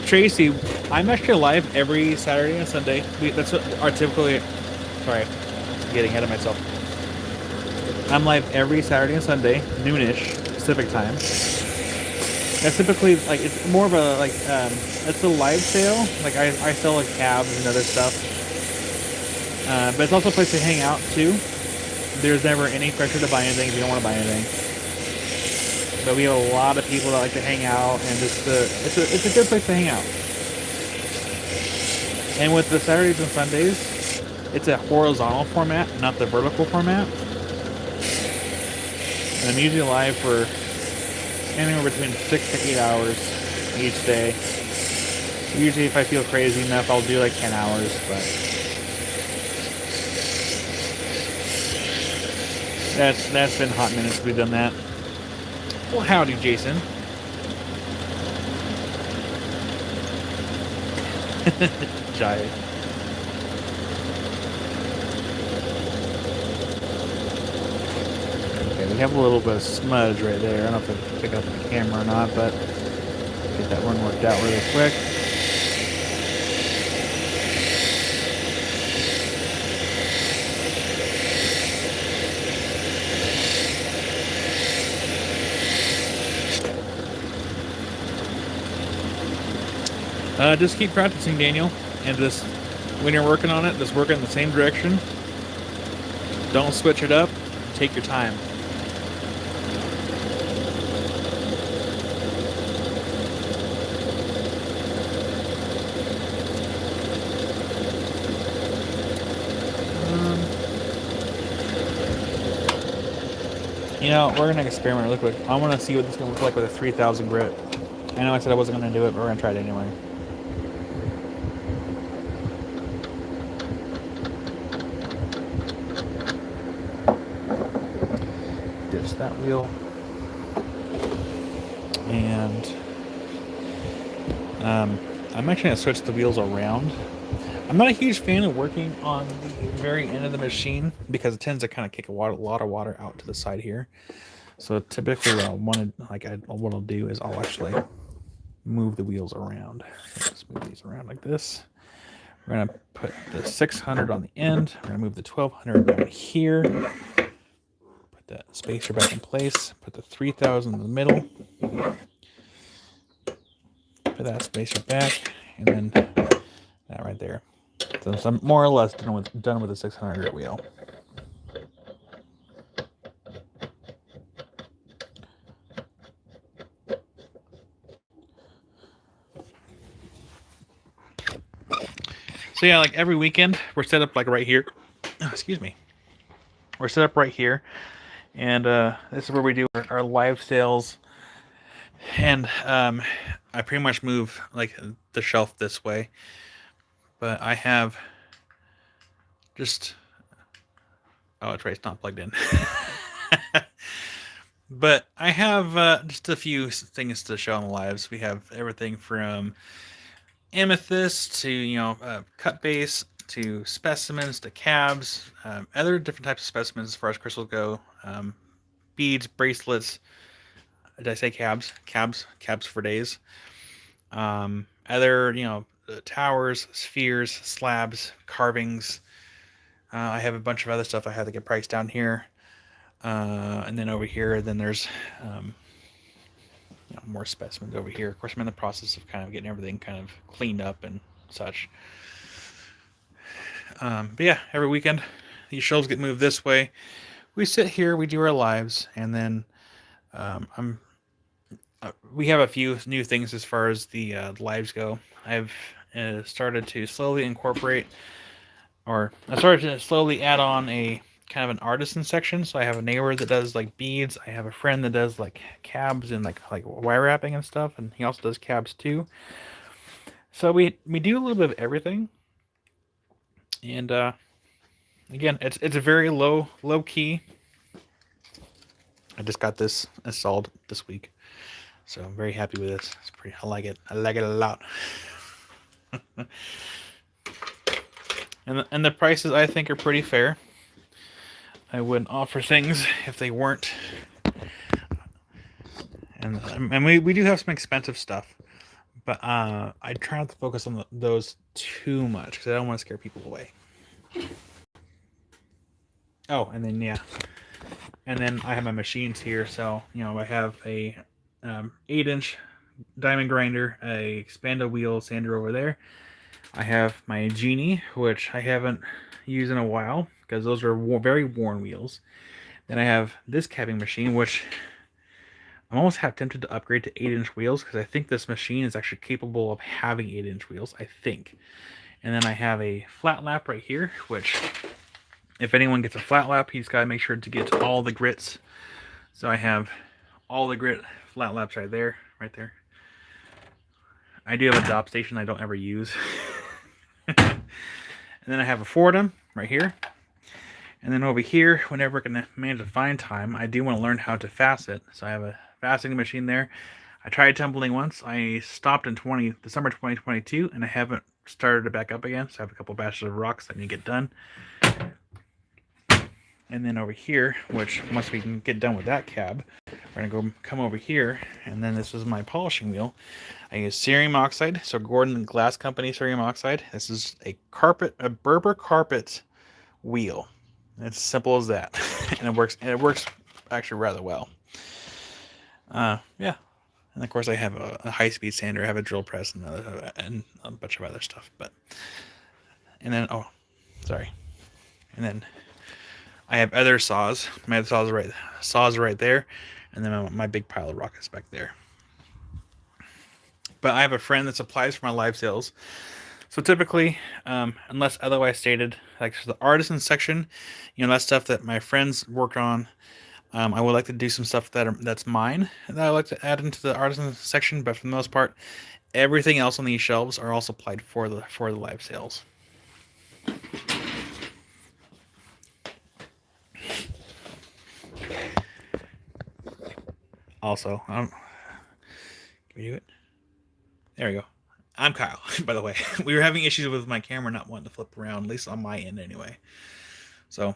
Tracy, I'm actually live every Saturday and Sunday. That's what our typically. Sorry, getting ahead of myself. I'm live every Saturday and Sunday, noonish Pacific time. That's typically like it's more of a it's a live sale. Like I sell like cabs and other stuff. But it's also a place to hang out too. There's never any pressure to buy anything if you don't want to buy anything. But we have a lot of people that like to hang out, and just it's a good place to hang out. And with the Saturdays and Sundays, it's a horizontal format, not the vertical format. And I'm usually live for anywhere between 6 to 8 hours each day. Usually, if I feel crazy enough, I'll do like 10 hours, but that's been hot minutes we've done that. Well, howdy, Jason. Jive. have a little bit of smudge right there. I don't know if I can pick up the camera or not, but get that one worked out really quick. Just keep practicing, Daniel, and just when you're working on it, just work in the same direction. Don't switch it up. Take your time. You know, we're gonna experiment really quick. I want to see what this is gonna look like with a 3,000 grit. I know I said I wasn't gonna do it, but we're gonna try it anyway. Ditch that wheel, and I'm actually gonna switch the wheels around. I'm not a huge fan of working on the very end of the machine because it tends to kind of kick a lot of water out to the side here. So typically what I'll do is I'll actually move the wheels around. So let's move these around like this. We're going to put the 600 on the end. We're going to move the 1200 down here. Put that spacer back in place. Put the 3000 in the middle. Put that spacer back, and then that right there. So I'm more or less done with the 600 grit wheel. So yeah, like every weekend we're set up like right here. Oh, excuse me. We're set up right here, and this is where we do our live sales. And I pretty much move like the shelf this way, but I have just it's right, it's not plugged in. But I have just a few things to show on the lives. We have everything from amethyst to cut base to specimens to cabs, other different types of specimens as far as crystals go, beads, bracelets. Did I say cabs? Cabs for days. Other towers, spheres, slabs, carvings. I have a bunch of other stuff I have to get priced down here. And then over here, then there's more specimens over here. Of course, I'm in the process of kind of getting everything kind of cleaned up and such. But yeah, every weekend these shelves get moved this way. We sit here, we do our lives, and then we have a few new things as far as the lives go. I've started to slowly incorporate, or I started to slowly add on a kind of an artisan section. So I have a neighbor that does like beads. I have a friend that does like cabs and like wire wrapping and stuff, and he also does cabs too. So we do a little bit of everything. And again, it's a very low key. I just got this installed this week, so I'm very happy with this. It's pretty. I like it. I like it a lot. and the prices I think are pretty fair. I wouldn't offer things if they weren't. And we do have some expensive stuff, but I try not to focus on those too much because I don't want to scare people away. Oh, and then and then I have my machines here. So I have a 8-inch diamond grinder, a expander wheel sander over there. I have my Genie, which I haven't used in a while because those are very worn wheels. Then I have this capping machine, which I'm almost half tempted to upgrade to 8-inch wheels because I think this machine is actually capable of having 8-inch wheels, I think. And then I have a flat lap right here, which if anyone gets a flat lap, he's got to make sure to get all the grits. So I have all the grit flat laps right there. I do have a drop station I don't ever use. And then I have a Fordham right here. And then over here, whenever I can manage to find time, I do want to learn how to facet. So I have a faceting machine there. I tried tumbling once. I stopped in December 2022, and I haven't started it back up again. So I have a couple batches of rocks that need to get done. And then over here, which once we can get done with that cab, we're gonna come over here, and then this is my polishing wheel. I use cerium oxide, so Gordon Glass Company cerium oxide. This is a Berber carpet wheel. It's simple as that, and it works. And it works actually rather well. Yeah, and of course I have a high-speed sander. I have a drill press and a bunch of other stuff. And then and then I have other saws. My other saws are right there, and then my big pile of rock is back there. But I have a friend that supplies for my live sales. So typically, unless otherwise stated, like the artisan section, that's stuff that my friends work on. I would like to do some stuff that's mine that I like to add into the artisan section, but for the most part, everything else on these shelves are all supplied for the live sales. Also, can we do it? There we go. I'm Kyle, by the way. We were having issues with my camera not wanting to flip around, at least on my end anyway. So,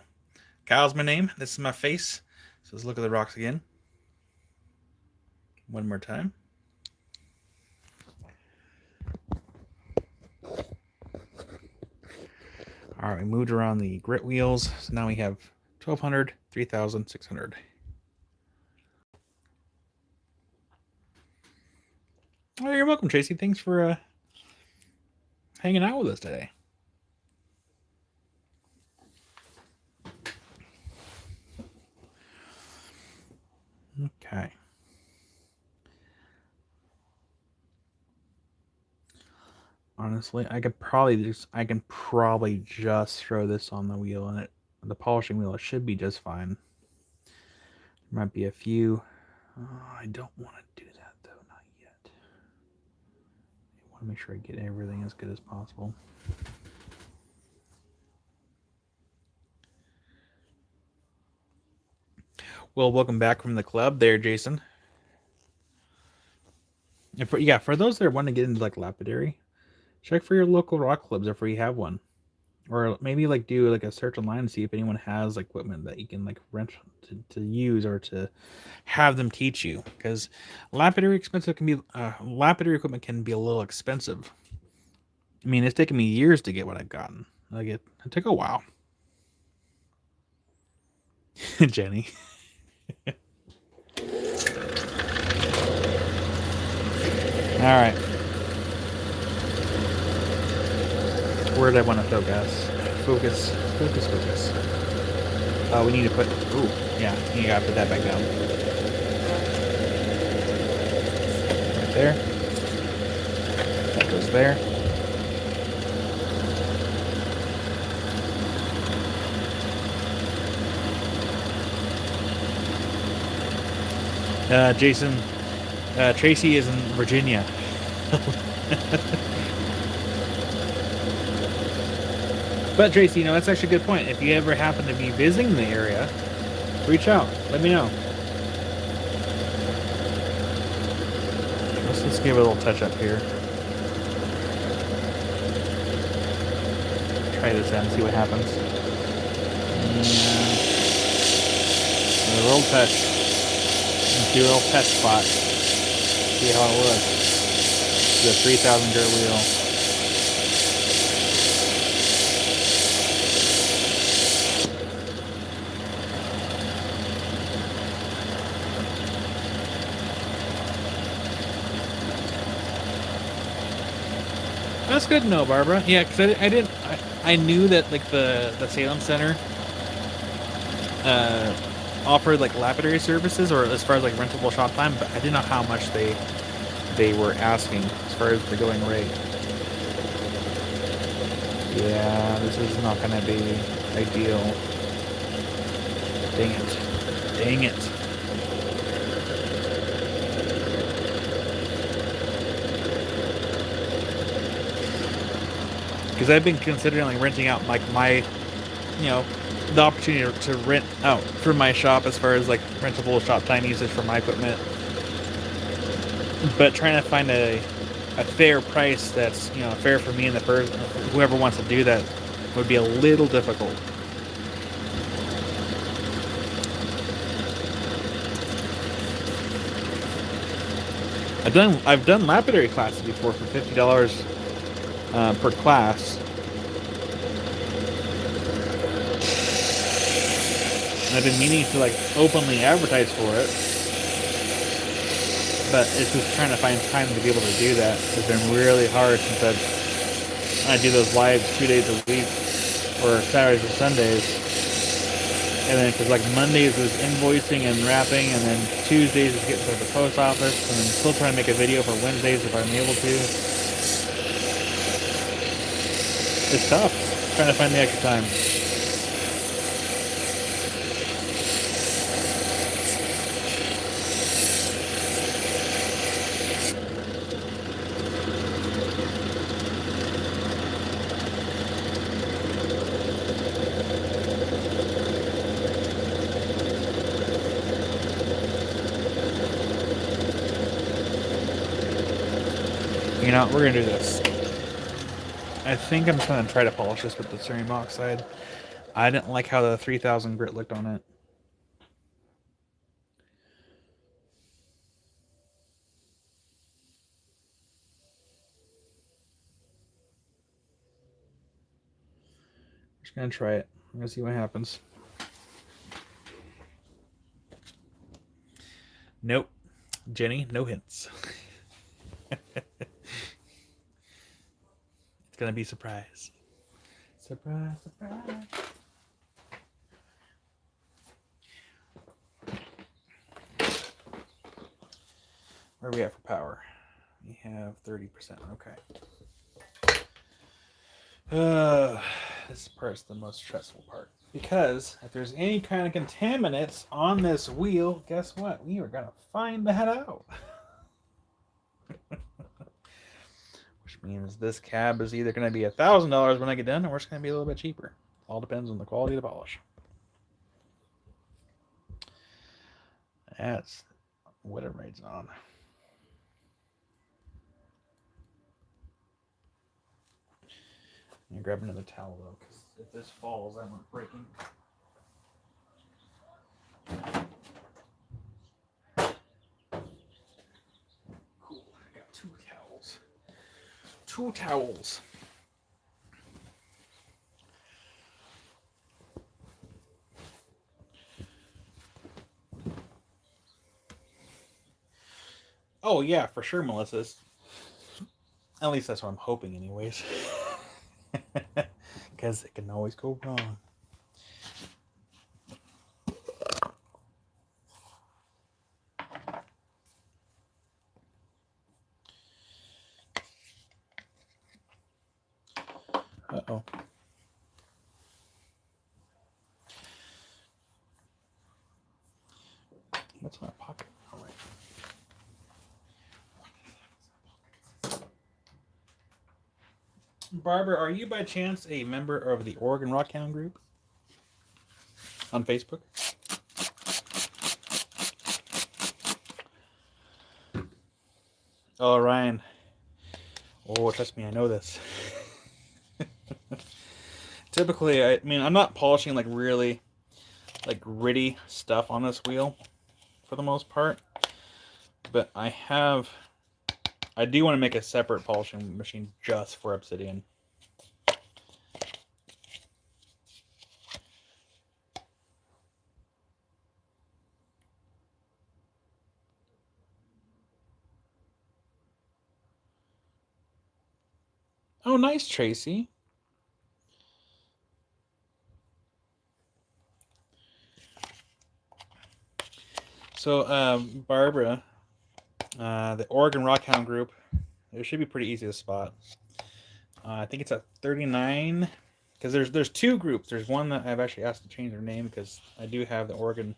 Kyle's my name. This is my face. So let's look at the rocks again. One more time. All right, we moved around the grit wheels. So now we have 1,200, 3,600. Oh, you're welcome, Tracy. Thanks for hanging out with us today. Okay. Honestly, I can probably just throw this on the wheel, and the polishing wheel, it should be just fine. There might be a few. I don't want to do that though, not yet. I want to make sure I get everything as good as possible. Well, welcome back from the club there, Jason. And for those that want to get into like lapidary, check for your local rock clubs if you have one. Or maybe like do like a search online and see if anyone has like equipment that you can like rent to use or to have them teach you. Because lapidary equipment can be a little expensive. I mean, it's taken me years to get what I've gotten. Like it took a while. Jenny. All right. Where did I want to focus? Focus. Oh, we need to put. Ooh, yeah. You gotta put that back down. Right there. That goes there. Jason, Tracy is in Virginia. But Tracy, that's actually a good point. If you ever happen to be visiting the area, reach out. Let me know. Let's give it a little touch up here. Try this out and see what happens. A little touch. Do a little test spot. See how it looks. The 3,000 grit wheel. That's good to know, Barbara. Yeah, because I knew that like the Salem Center offered like lapidary services, or as far as like rentable shop time, but I didn't know how much they were asking as far as the going rate. Yeah, this is not going to be ideal. Dang it. Because I've been considering like renting out like my, the opportunity to rent out for my shop as far as like rentable shop time usage for my equipment. But trying to find a fair price that's fair for me and the person, whoever wants to do that, would be a little difficult. I've done lapidary classes before for $50 per class. And I've been meaning to like openly advertise for it, but it's just trying to find time to be able to do that. It's been really hard since I do those lives 2 days a week, or Saturdays or Sundays. And then because like Mondays is invoicing and wrapping, and then Tuesdays is getting to the post office, and then still trying to make a video for Wednesdays if I'm able to. It's tough trying to find the extra time. You know, we're gonna do this. I think I'm just gonna try to polish this with the cerium oxide. I didn't like how the 3000 grit looked on it. Just gonna try it. I'm gonna see what happens. Nope. Jenny, no hints. It's gonna be a surprise. Surprise, surprise. Where are we at for power? We have 30%. Okay. This part's the most stressful part. Because if there's any kind of contaminants on this wheel, guess what? We are gonna find that out. Which means this cab is either gonna be $1,000 when I get done, or it's gonna be a little bit cheaper. All depends on the quality of the polish. That's what it rides on. I'm gonna grab another towel though, because if this falls, I'm not breaking. Cool. I got 2 towels. 2 towels. Oh yeah, for sure, Melissa. At least that's what I'm hoping, anyways. Because it can always go wrong. Uh-oh. What's in my pocket? All right. Barbara, are you by chance a member of the Oregon Rockhound group on Facebook? Oh, Ryan. Oh, trust me, I know this. Typically, I mean, I'm not polishing like really like gritty stuff on this wheel for the most part, but I do want to make a separate polishing machine just for Obsidian. Oh, nice, Tracy. So, Barbara, the Oregon Rockhound group, it should be pretty easy to spot. I think it's at 39, because there's 2 groups. There's one that I've actually asked to change their name because I do have the Oregon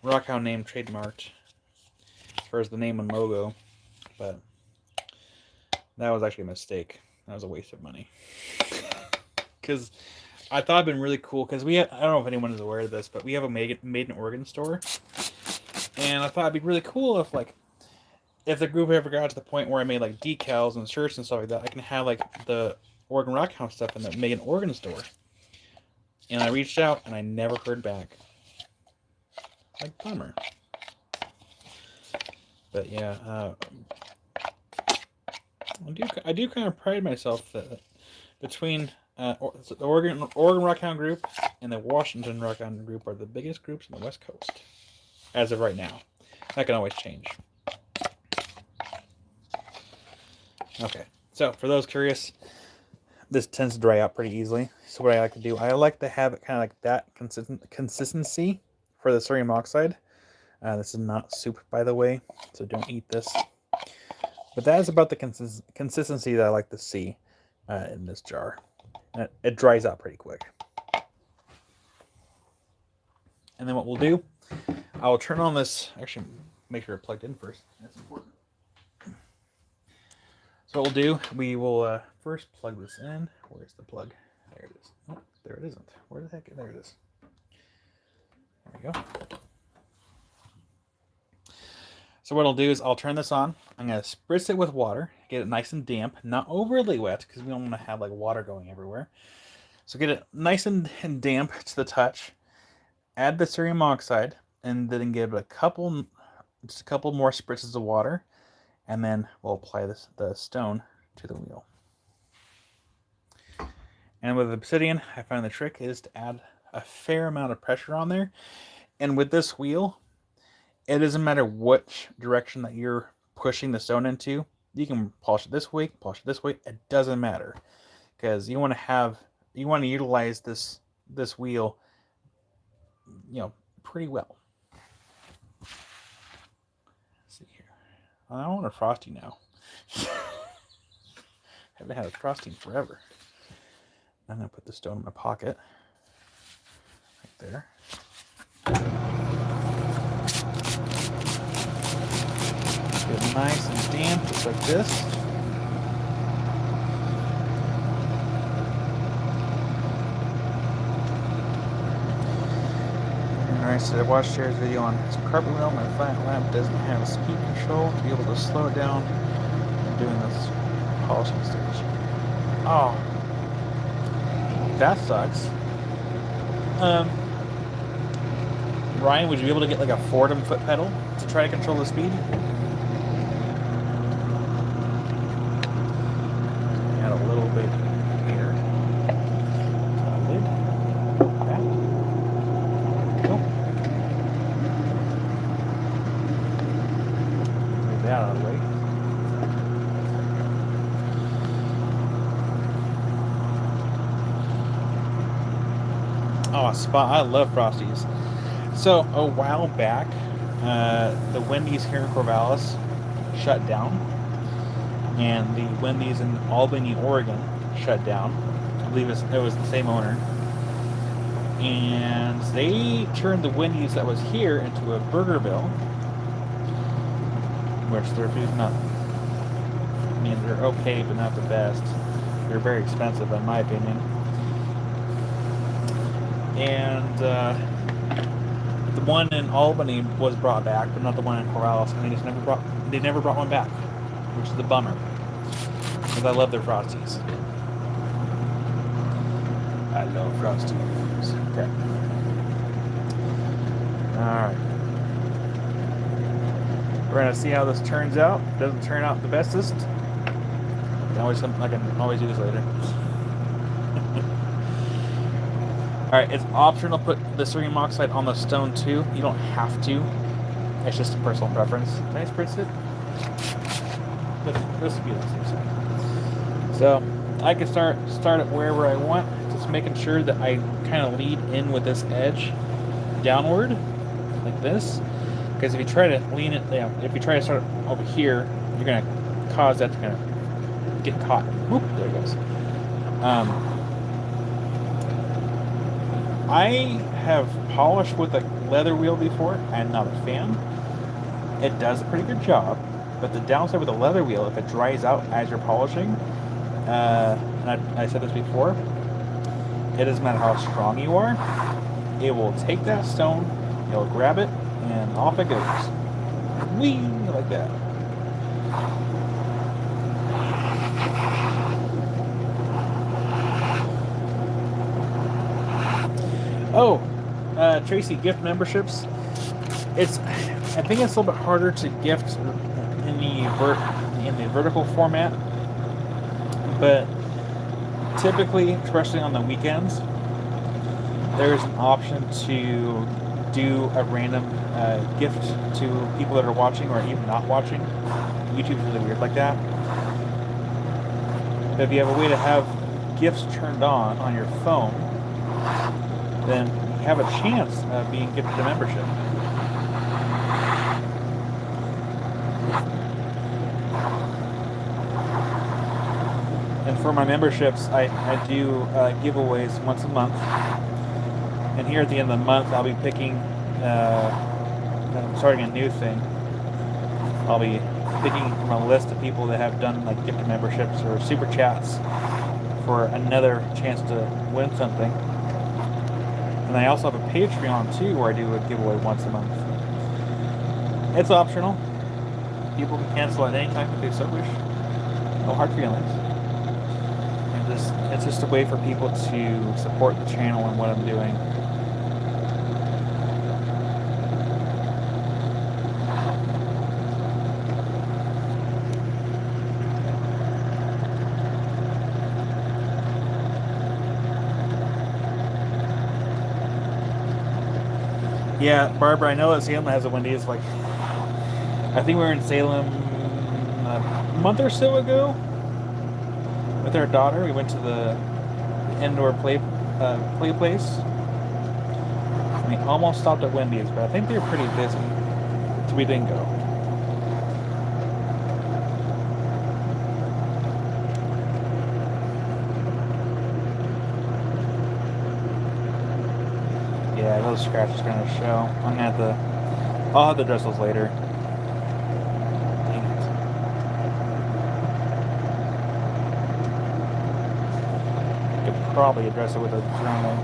Rockhound name trademarked as far as the name and logo, but that was actually a mistake. That was a waste of money. Because I thought it'd been really cool, because I don't know if anyone is aware of this, but we have a made in Oregon store. And I thought it'd be really cool if the group ever got to the point where I made like decals and shirts and stuff like that, I can have like the Oregon Rockhound stuff in the Made in Oregon store. And I reached out and I never heard back. Like, bummer. But yeah, I do kind of pride myself that between the Oregon Rockhound group and the Washington Rockhound group are the biggest groups on the West Coast as of right now. That can always change. Okay, so for those curious, this tends to dry out pretty easily. So what I like to do, I like to have it kind of like that consistency for the sodium oxide. This is not soup, by the way, so don't eat this. But that is about the consistency that I like to see in this jar. And it dries out pretty quick. And then what we'll do, I will turn on this, actually make sure it's plugged in first. That's important. So what we'll do, we will first plug this in. Where's the plug? There it is. Oh, there it isn't. Where the heck? There it is. There we go. So what I'll do is I'll turn this on. I'm going to spritz it with water, get it nice and damp, not overly wet because we don't want to have like water going everywhere. So get it nice and damp to the touch. Add the sodium oxide, and then give it just a couple more spritzes of water, and then we'll apply the stone to the wheel. And with Obsidian, I found the trick is to add a fair amount of pressure on there. And with this wheel, it doesn't matter which direction that you're pushing the stone into. You can polish it this way, polish it this way. It doesn't matter, because you want to utilize this wheel, pretty well. Let's see here. I want a frosty now. Haven't had a frosty in forever. I'm gonna put the stone in my pocket, right there. Get it nice and damp, just like this. Alright, so I watched Jared's video on his carpet wheel. My flat lamp doesn't have speed control to be able to slow it down when doing this polishing stage. Oh, that sucks. Ryan, would you be able to get like a Fordham foot pedal to try to control the speed? Add a little bit here. Lid. That. Go. Move that out of the way. Oh, spot! I love Frosties. So a while back, the Wendy's here in Corvallis shut down, and the Wendy's in Albany, Oregon, shut down. I believe it was the same owner, and they turned the Wendy's that was here into a Burgerville, which their food's not. I mean, they're okay, but not the best. They're very expensive, in my opinion. And the one in Albany was brought back, but not the one in Corvallis, and they never brought one back, which is a bummer, because I love their Frosties. I love Frosties. Okay. Alright. We're gonna see how this turns out. If it doesn't turn out the bestest, I can always do this later. Alright, it's optional to put the sodium oxide on the stone too. You don't have to. It's just a personal preference. Can I spritz it? This would be the same side. So I can start it wherever I want, just making sure that I kind of lead in with this edge downward, like this. Because if you try to lean it, if you try to start it over here, you're gonna cause that to kind of get caught. Whoop, there it goes. I have polished with a leather wheel before. I'm not a fan. It does a pretty good job, but the downside with a leather wheel, if it dries out as you're polishing, and I said this before, it doesn't matter how strong you are, it will take that stone, it'll grab it, and off it goes. Whee! Like that. Oh, Tracy, gift memberships. I think it's a little bit harder to gift in the vertical format, but typically, especially on the weekends, there's an option to do a random gift to people that are watching or even not watching. YouTube's really weird like that. But if you have a way to have gifts turned on your phone, then you have a chance of being gifted a membership. And for my memberships, I do giveaways once a month. And here at the end of the month, I'll be picking, I'm starting a new thing. I'll be picking from a list of people that have done like gifted memberships or super chats for another chance to win something. And I also have a Patreon too, where I do a giveaway once a month. It's optional. People can cancel at any time if they so wish. No hard feelings. It's just a way for people to support the channel and what I'm doing. Yeah, Barbara, I know that Salem has a Wendy's. Like, I think we were in Salem a month or so ago with our daughter. We went to the indoor play place. We almost stopped at Wendy's, but I think they were pretty busy, so we didn't go. Yeah, those scratches are gonna show. I'll have to address those later. Dang it. I could probably address it with a journal.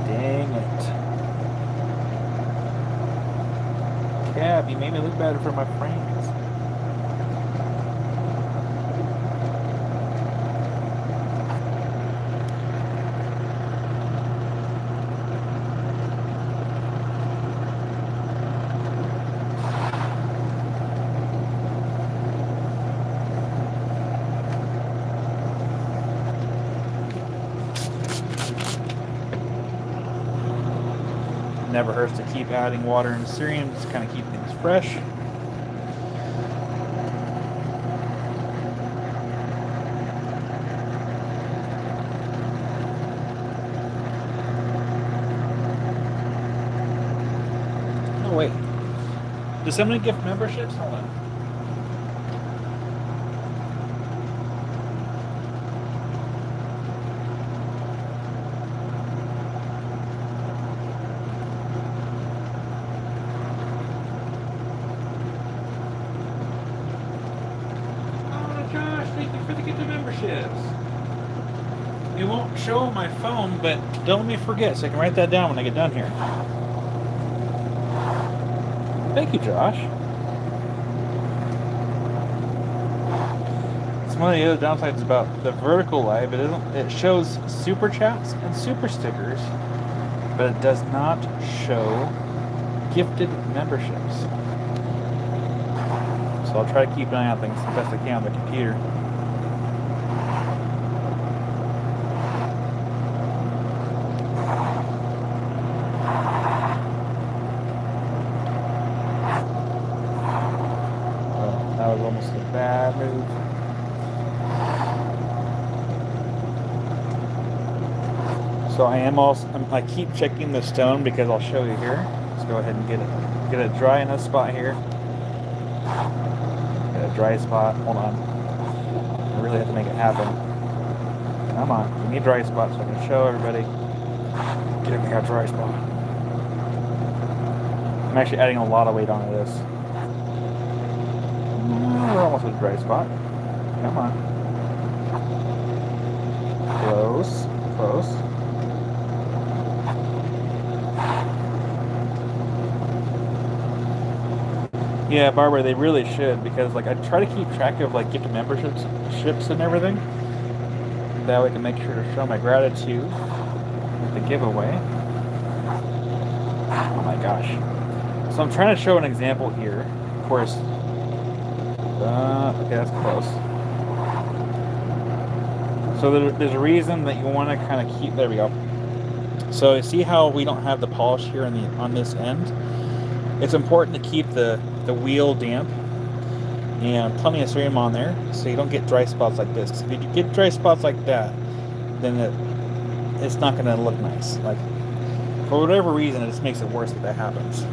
Dang it. Cab, you made me look better for my friends. Never hurts to keep adding water and Syrian, just kind of keep things fresh. Oh wait, does somebody gift memberships? Hold on. It won't show on my phone, but don't let me forget, so I can write that down when I get done here. Thank you, Josh. It's one of the other downsides about the vertical live. It shows super chats and super stickers, but it does not show gifted memberships. So I'll try to keep an eye on things the best I can on the computer. Almost a bad move. So I keep checking the stone because I'll show you here. Let's go ahead and get it dry in this spot here. Get a dry spot. Hold on. I really have to make it happen. Come on. We need a dry spot so I can show everybody. Get in here, a dry spot. I'm actually adding a lot of weight onto this. We're almost at a dry spot. Come on. Close. Close. Yeah, Barbara, they really should, because like I try to keep track of like gifted memberships and everything. That way I can make sure to show my gratitude with the giveaway. Oh my gosh. So I'm trying to show an example here. Of course. Okay, that's close. So there's a reason that you want to kind of keep... There we go. So you see how we don't have the polish here on this end? It's important to keep the wheel damp and plenty of stream on there so you don't get dry spots like this. If you get dry spots like that, then it's not going to look nice. Like, for whatever reason, it just makes it worse if that happens.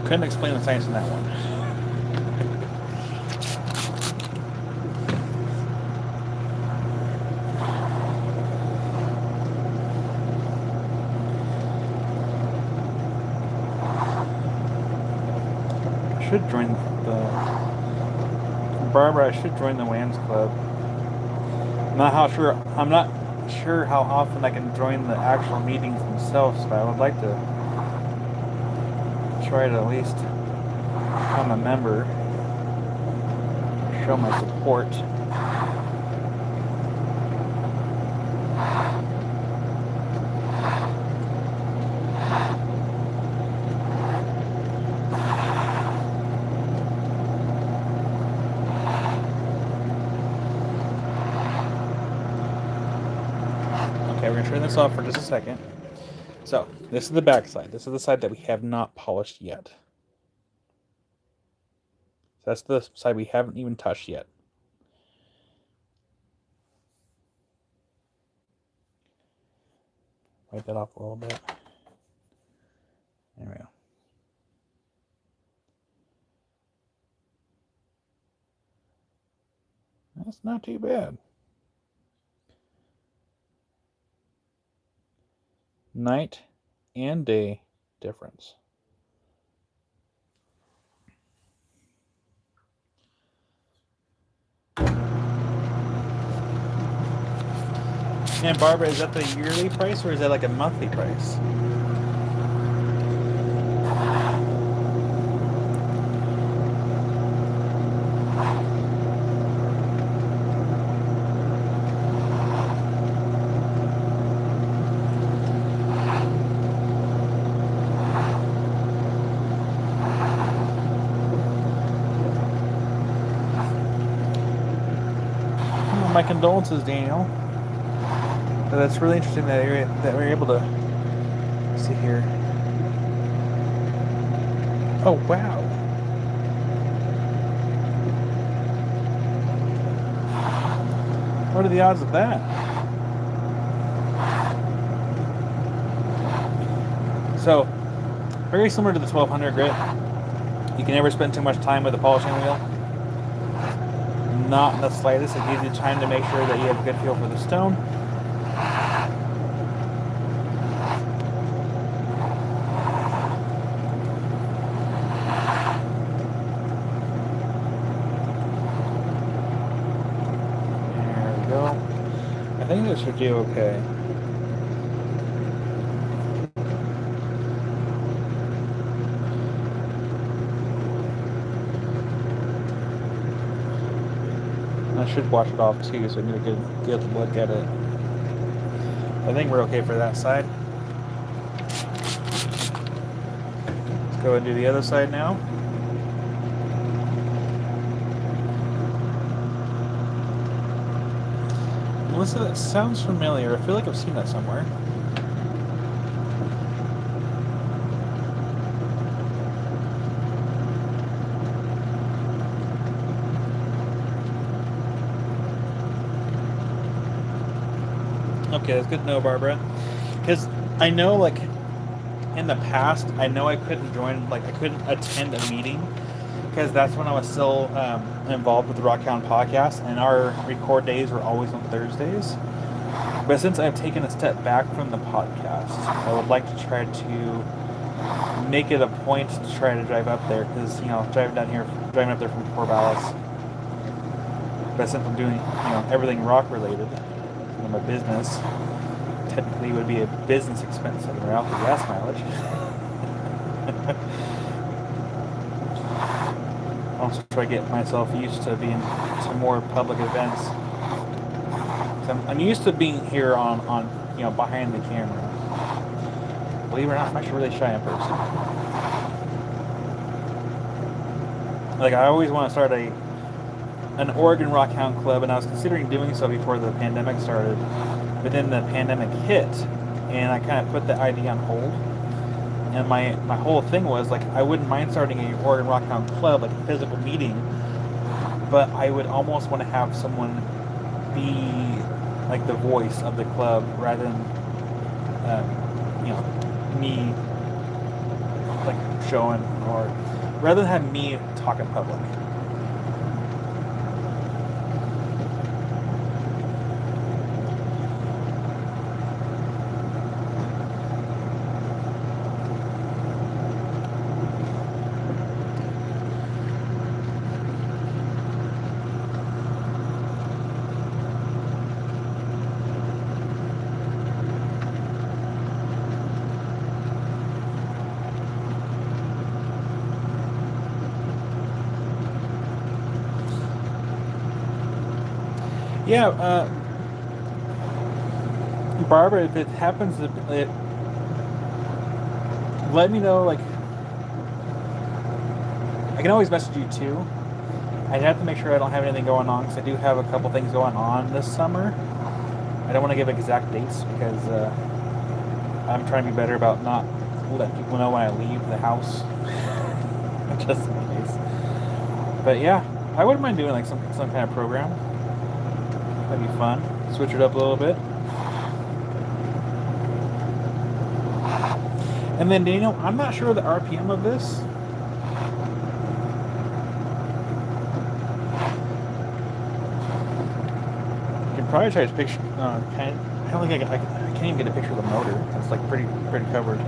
Couldn't explain the science in that one. Should join Barbara. I should join the WANs club. I'm not sure how often I can join the actual meetings themselves, but I would like to try to at least become a member, show my support. Okay, we're going to turn this off for just a second. So, this is the back side. This is the side that we have not polished yet. So that's the side we haven't even touched yet. Wipe that off a little bit. There we go. That's not too bad. Night and day difference. And Barbara, is that the yearly price or is that like a monthly price? My condolences, Daniel. That's really interesting that we're able to see here. Oh, wow. What are the odds of that? So, very similar to the 1200 grit. You can never spend too much time with the polishing wheel. Not in the slightest. It gives you time to make sure that you have a good feel for the stone. There we go. I think this should do okay. I should wash it off too, so I get a good look at it. I think we're okay for that side. Let's go and do the other side now. Melissa, that sounds familiar. I feel like I've seen that somewhere. Okay, that's good to know, Barbara. Because I know, like, in the past, I know I couldn't join, like, I couldn't attend a meeting because that's when I was still involved with the Rockhound podcast, and our record days were always on Thursdays. But since I've taken a step back from the podcast, I would like to try to make it a point to try to drive up there because, you know, driving up there from Corvallis. But since I'm doing, you know, everything rock related, my business technically would be a business expense and we're out the gas mileage. Also try to get myself used to being to more public events I'm used to being here on behind the camera. Believe it or not, I'm actually really shy in person. Like, I always want to start an Oregon Rockhound Club, and I was considering doing so before the pandemic started. But then the pandemic hit, and I kind of put the idea on hold. And my whole thing was, like, I wouldn't mind starting a Oregon Rockhound Club, like a physical meeting, but I would almost want to have someone be like the voice of the club rather than me like showing, or rather than have me talk in public. Yeah, Barbara, if it happens, let me know. Like, I can always message you too. I'd have to make sure I don't have anything going on, because I do have a couple things going on this summer. I don't want to give exact dates because I'm trying to be better about not letting people know when I leave the house, just in case. But yeah, I wouldn't mind doing like some kind of program. That'd be fun. Switch it up a little bit. And then Daniel, I'm not sure the RPM of this. You can probably try to picture. I don't think I can't even get a picture of the motor. It's like pretty covered.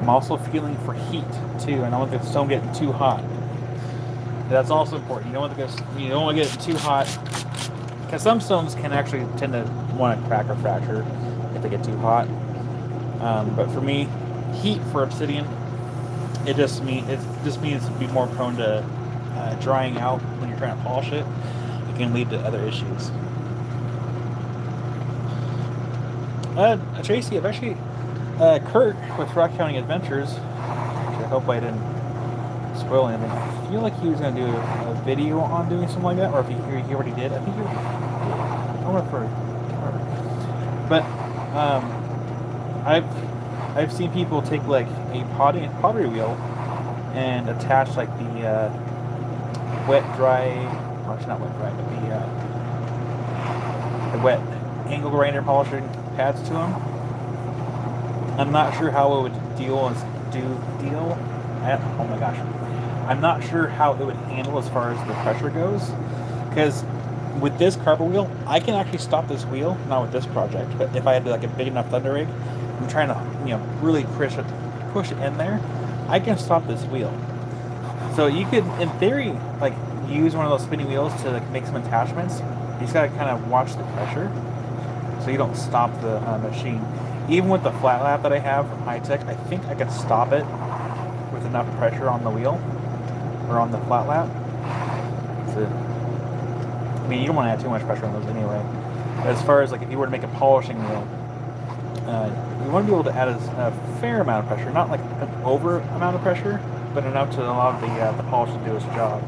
I'm also feeling for heat too, and I don't want the stone getting too hot. That's also important. You don't want to get it too hot, because some stones can actually tend to want to crack or fracture if they get too hot. But for me, heat for obsidian, it just means to be more prone to drying out when you're trying to polish it. It can lead to other issues. Tracy, I've actually Kurt with Rock County Adventures. I hope I didn't spoil anything. I feel like he was going to do a video on doing something like that, or if he already did. I think he already did. I don't remember. But I've seen people take like a pottery wheel and attach like the wet dry, or it's not wet dry, but the wet angle grinder polishing pads to them. I'm not sure how it would oh my gosh. I'm not sure how it would handle as far as the pressure goes, because with this carpet wheel, I can actually stop this wheel, not with this project, but if I had like a big enough thunder rig, I'm trying to really push it in there, I can stop this wheel. So you could, in theory, like use one of those spinning wheels to like make some attachments. You just gotta kind of watch the pressure so you don't stop the machine. Even with the flat lap that I have from High Tech, I think I can stop it with enough pressure on the wheel or on the flat lap. So, I mean, you don't want to add too much pressure on those anyway. But as far as like if you were to make a polishing wheel, you want to be able to add a fair amount of pressure, not like an over amount of pressure, but enough to allow the polish to do its job.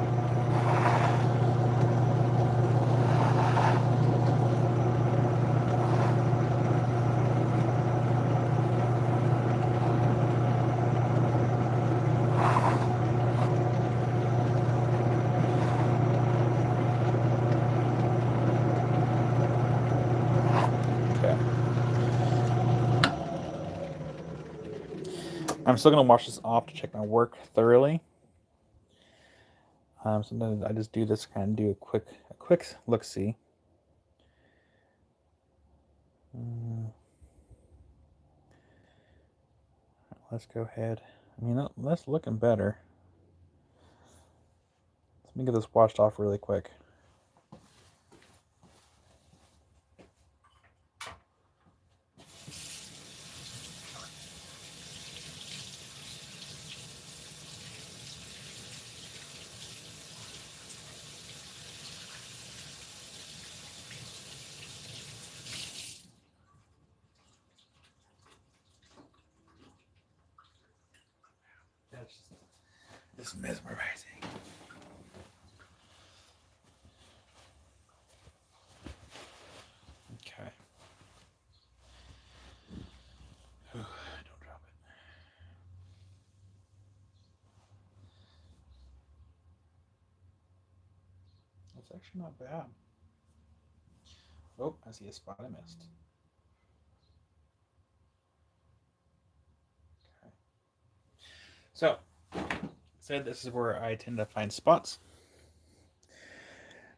I'm still going to wash this off to check my work thoroughly. Sometimes I just do this, kind of do a quick look-see. Let's go ahead. I mean, that's looking better. Let me get this washed off really quick. That's just mesmerizing. Okay. Don't drop it. That's actually not bad. Oh, I see a spot I missed. Okay. So, said this is where I tend to find spots.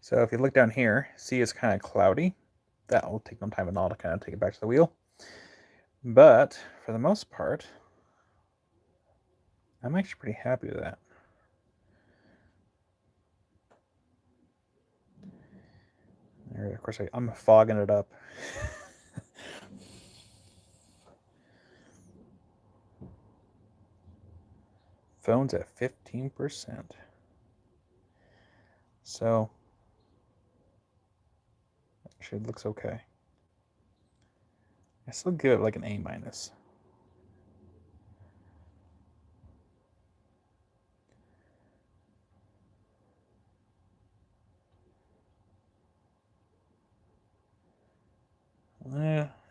So if you look down here, see it's kind of cloudy. That will take some time and all to kind of take it back to the wheel. But for the most part, I'm actually pretty happy with that. There, of course, I'm fogging it up. Phone's at 15%. So, actually, it looks okay. I still give it like an A minus.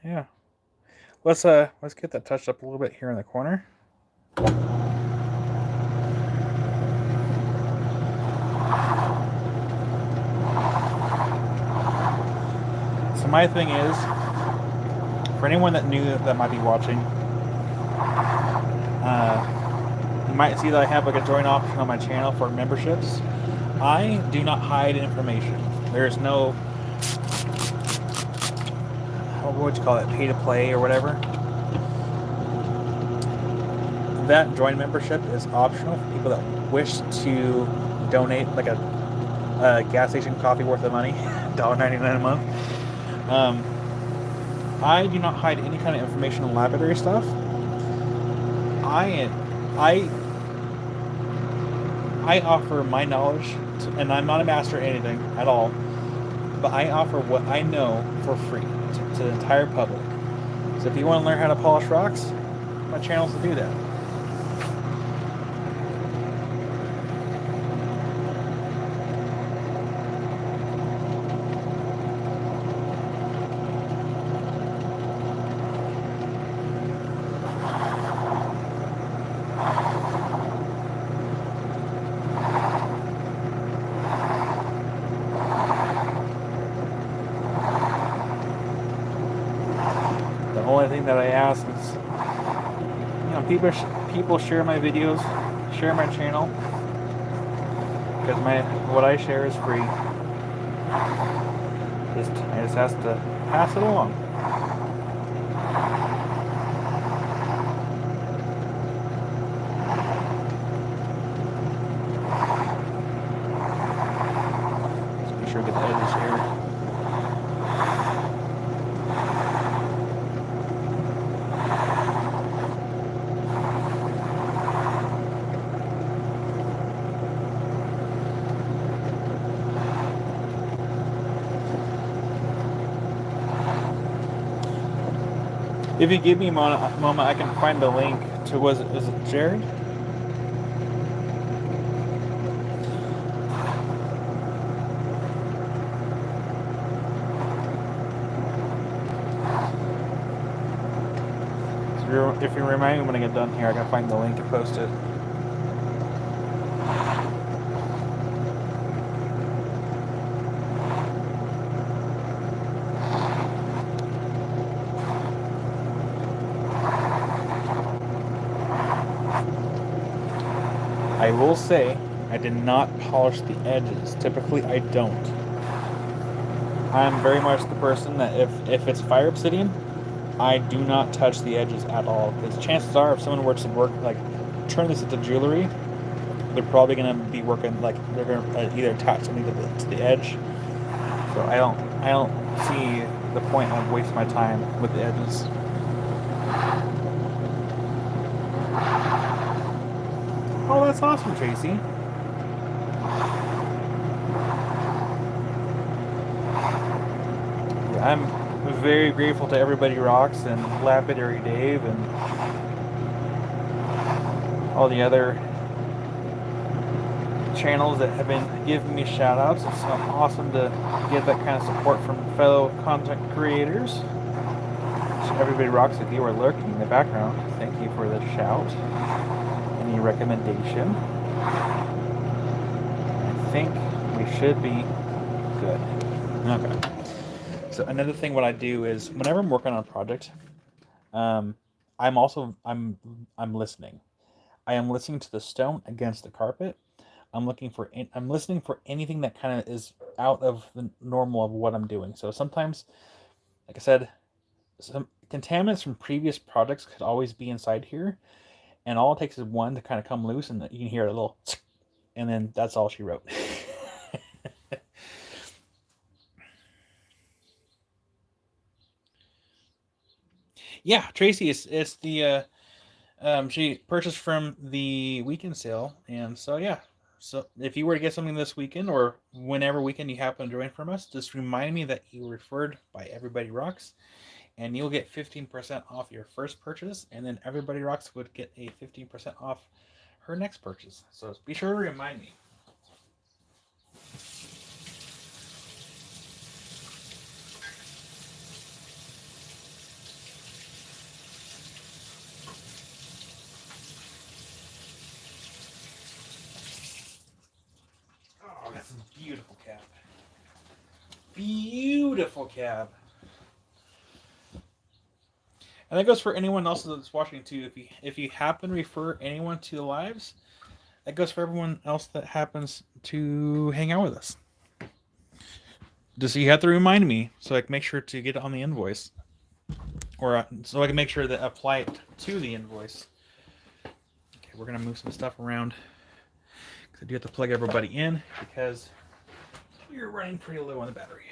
Yeah. Let's get that touched up a little bit here in the corner. So my thing is, for anyone that new that might be watching, you might see that I have like a join option on my channel for memberships. I do not hide information. There's no, what would you call it, pay to play or whatever. That join membership is optional for people that wish to donate like a gas station coffee worth of money, $1.99 a month. I do not hide any kind of information on library stuff. I offer my knowledge, and I'm not a master at anything at all, but I offer what I know for free to the entire public. So if you want to learn how to polish rocks, my channel's to do that. The only thing that I ask is, people share my videos, share my channel, because what I share is free. I just have to pass it along. Just be sure to get the edges here. If you give me a moment, I can find the link to, is it Jared? So if you remind me when I get done here, I can find the link and post it. I will say, I did not polish the edges. Typically, I don't. I'm very much the person that if it's fire obsidian, I do not touch the edges at all. Because chances are, if someone were to work, like, turn this into jewelry, they're probably going to be working, like, they're going to either attach something to the edge. So I don't see the point of wasting my time with the edges. Oh, that's awesome, Tracy. I'm very grateful to Everybody Rocks and Lapidary Dave and all the other channels that have been giving me shout outs. It's so awesome to get that kind of support from fellow content creators. So Everybody Rocks, if you are lurking in the background, thank you for the shout. Any recommendation? I think we should be good. Okay. So another thing, what I do is whenever I'm working on a project, I'm listening. I am listening to the stone against the carpet. I'm listening for anything that kind of is out of the normal of what I'm doing. So sometimes, like I said, some contaminants from previous projects could always be inside here, and all it takes is one to kind of come loose, and you can hear a little, and then that's all she wrote. Yeah, Tracy is the she purchased from the weekend sale, and so yeah. So if you were to get something this weekend or whenever weekend you happen to join from us, just remind me that you were referred by Everybody Rocks, and you'll get 15% off your first purchase, and then Everybody Rocks would get a 15% off her next purchase. So be sure to remind me. Oh, that's a beautiful cab. Beautiful cab. And that goes for anyone else that's watching too. If you happen to refer anyone to the lives, that goes for everyone else that happens to hang out with us. Just you have to remind me so I can make sure to get it on the invoice, or so I can make sure that apply it to the invoice. Okay, we're gonna move some stuff around because I do have to plug everybody in because we're running pretty low on the battery.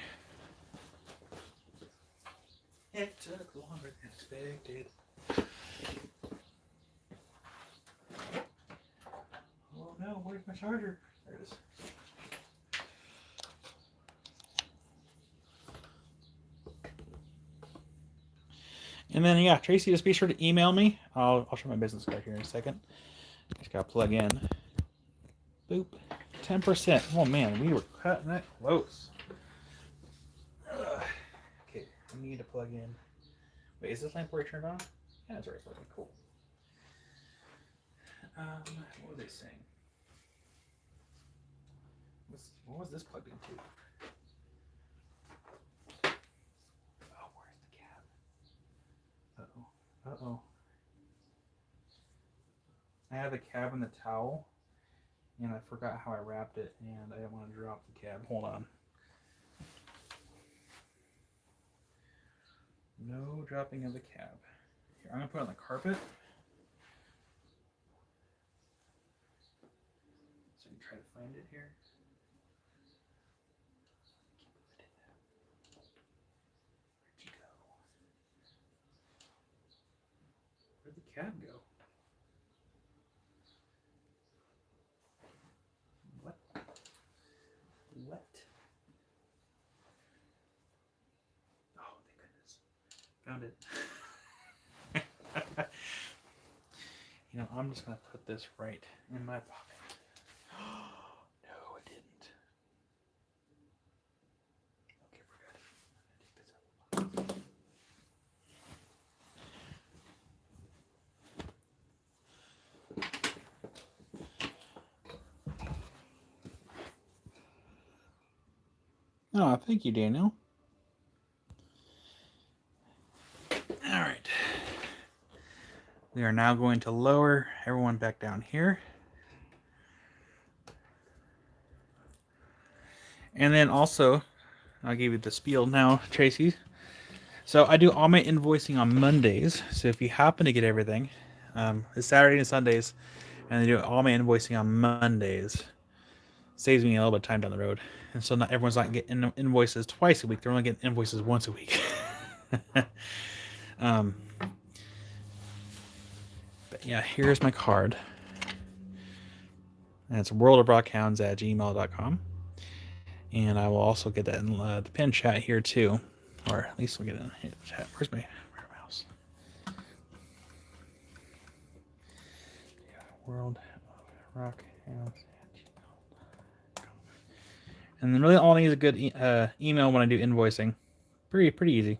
It took longer than expected. Oh no, where's my charger? There it is. And then yeah, Tracy, just be sure to email me. I'll show my business card here in a second. Just gotta plug in. Boop. 10%. Oh man, we were cutting that close. Ugh. Okay, we need to plug in. Wait, is this lamp already turned on? Yeah, it's already plugged in. Cool. What were they saying? What was this plugged into? Oh, where's the cab? Uh-oh. Uh-oh. I had the cab in the towel, and I forgot how I wrapped it, and I didn't want to drop the cab. Hold on. No dropping of the cab. Here, I'm going to put it on the carpet. So you can try to find it here. Where'd you go? Where'd the cab go? What? What? Oh, thank goodness. Found it. You know, I'm just going to put this right in my pocket. No, it didn't. Okay, we're good. Take this out. Oh, thank you, Daniel. All right. We are now going to lower everyone back down here. And then also, I'll give you the spiel now, Tracy. So I do all my invoicing on Mondays. So if you happen to get everything, it's Saturday and Sundays, and I do all my invoicing on Mondays. Saves me a little bit of time down the road, and so not everyone's not getting invoices twice a week. They're only getting invoices once a week. um, but yeah, here's my card. And it's worldofrockhounds@gmail.com. And I will also get that in the pin chat here too, or at least we'll get it in the chat. Where's my mouse? Yeah, World of Rockhounds. And then really all I need is a good email when I do invoicing. Pretty easy.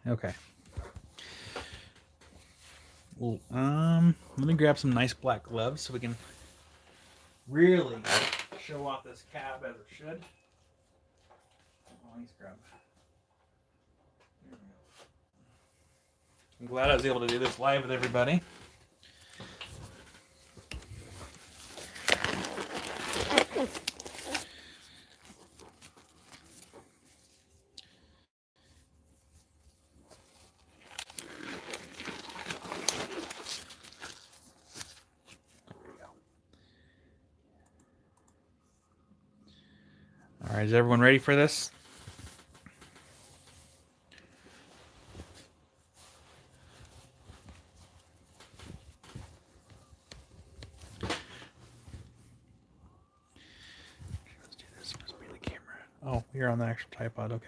Okay. Well, let me grab some nice black gloves so we can really show off this cab as it should. Oh, he's grabbed. I'm glad I was able to do this live with everybody. All right, is everyone ready for this? Let's do this. Must be the camera. Oh, you're on the actual tripod. Okay.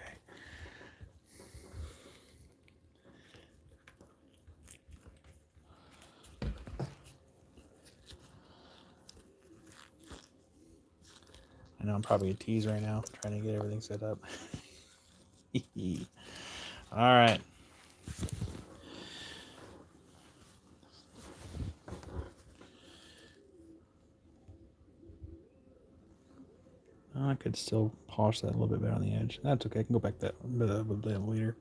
I know I'm probably a tease right now, trying to get everything set up. All right. I could still polish that a little bit better on the edge. That's okay. I can go back that a bit later.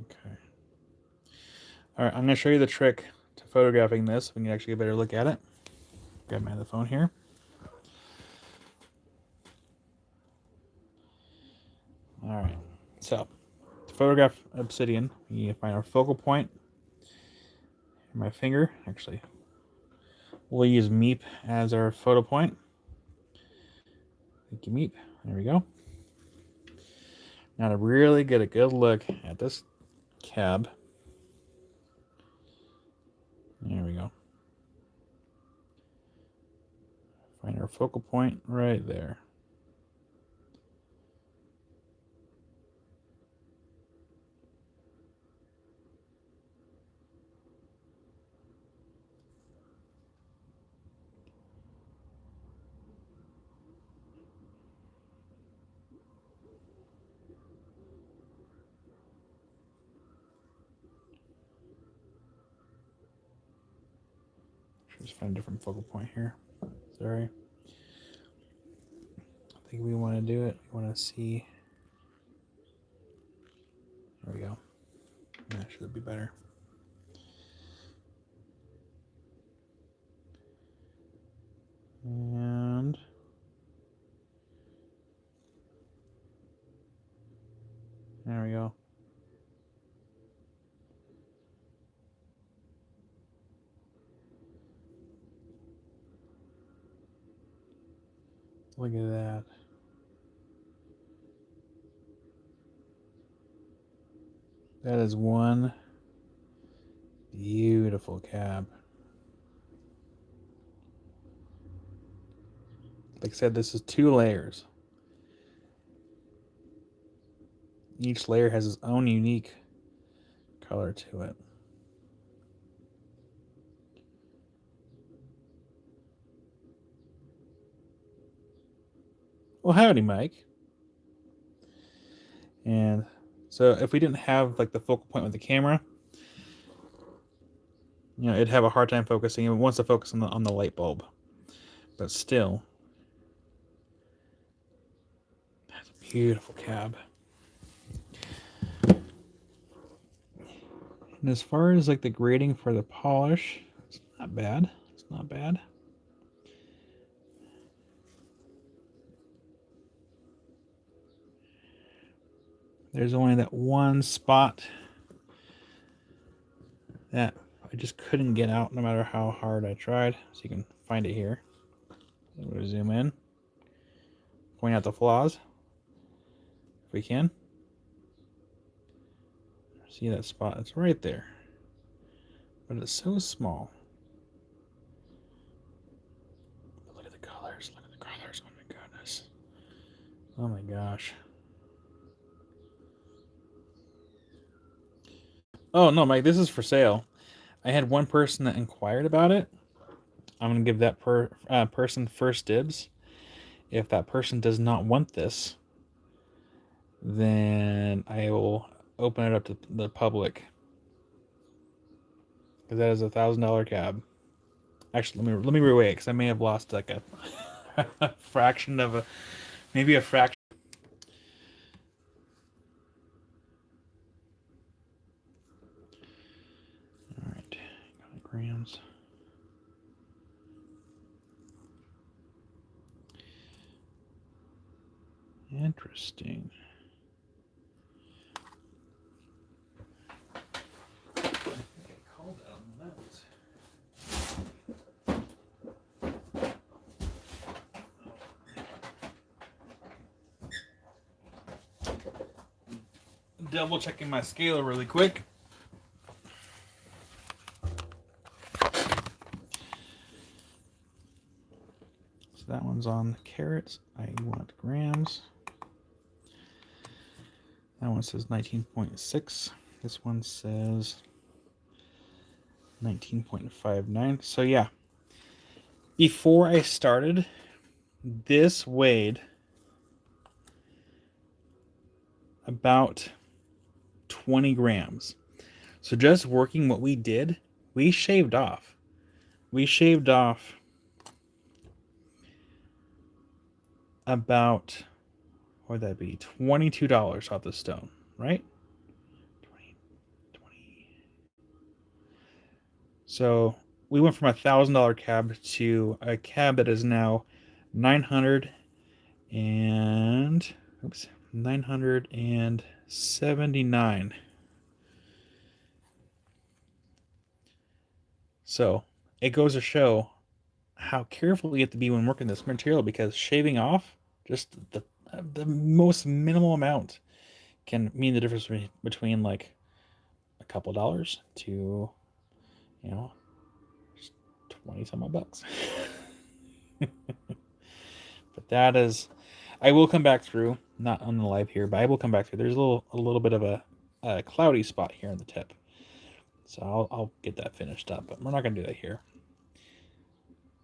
Okay. All right, I'm going to show you the trick to photographing this so we can actually get a better look at it. Grab my other phone here. All right, so to photograph Obsidian, you find our focal point. My finger, actually, we'll use Meep as our photo point. Thank you, Meep. There we go. Now to really get a good look at this cab. There we go. Find our focal point right there. Just find a different focal point here. Sorry. I think we want to do it. We want to see. There we go. That should be better. And there we go. Look at that. That is one beautiful cab. Like I said, this is 2 layers. Each layer has its own unique color to it. Well, howdy, Mike. And so if we didn't have like the focal point with the camera, it'd have a hard time focusing. It wants to focus on the light bulb, but still, that's a beautiful cab. And as far as like the grading for the polish, it's not bad. It's not bad. There's only that one spot that I just couldn't get out no matter how hard I tried. So you can find it here. I'm going to zoom in, point out the flaws if we can. See that spot? It's right there. But it's so small. But look at the colors. Look at the colors. Oh my goodness. Oh my gosh. Oh no, Mike, this is for sale. I had one person that inquired about it. I'm going to give that person first dibs. If that person does not want this, then I will open it up to the public. Because that is $1,000 cab. Actually, let me reweigh it because I may have lost like a fraction of maybe a fraction. All right, grams. Interesting. Double checking my scale really quick. So that one's on carats. I want grams. That one says 19.6. This one says 19.59. So yeah, before I started, this weighed about 20 grams. So just working what we did, we shaved off. We shaved off about, what would that be? $22 off the stone, right? 20. So we went from $1,000 cab to a cab that is now 979. So it goes to show how careful we have to be when working this material, because shaving off just the most minimal amount can mean the difference between like a couple dollars to 20 some odd bucks. But that is, I will come back through, not on the live here, but I will come back through. There's a little bit of a cloudy spot here on the tip, so I'll get that finished up, but we're not gonna do that here.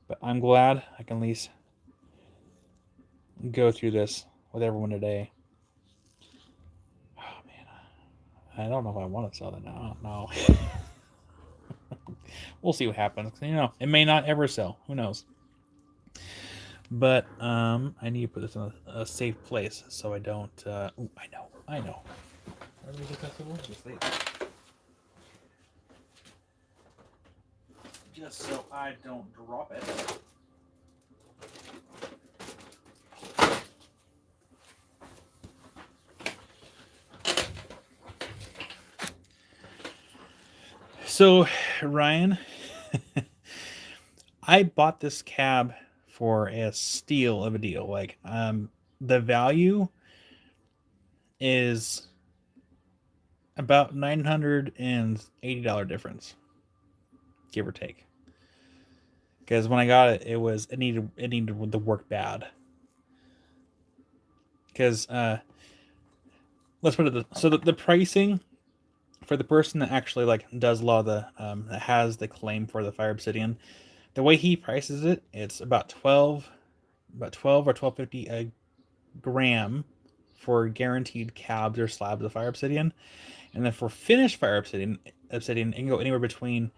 But I'm glad I can at least go through this with everyone today. Oh man, I don't know if I want to sell that now. No. We'll see what happens. It may not ever sell. Who knows? But I need to put this in a safe place so I don't. Ooh, I know. Just so I don't drop it. So, Ryan, I bought this cab for a steal of a deal. Like, the value is about $980 difference, give or take. Because when I got it, it needed the work bad. Because let's put it this, so the pricing for the person that actually like does a lot of the that has the claim for the Fire Obsidian, the way he prices it's about 12 or 12.50 a gram for guaranteed cabs or slabs of fire obsidian. And then for finished fire obsidian, it can go anywhere between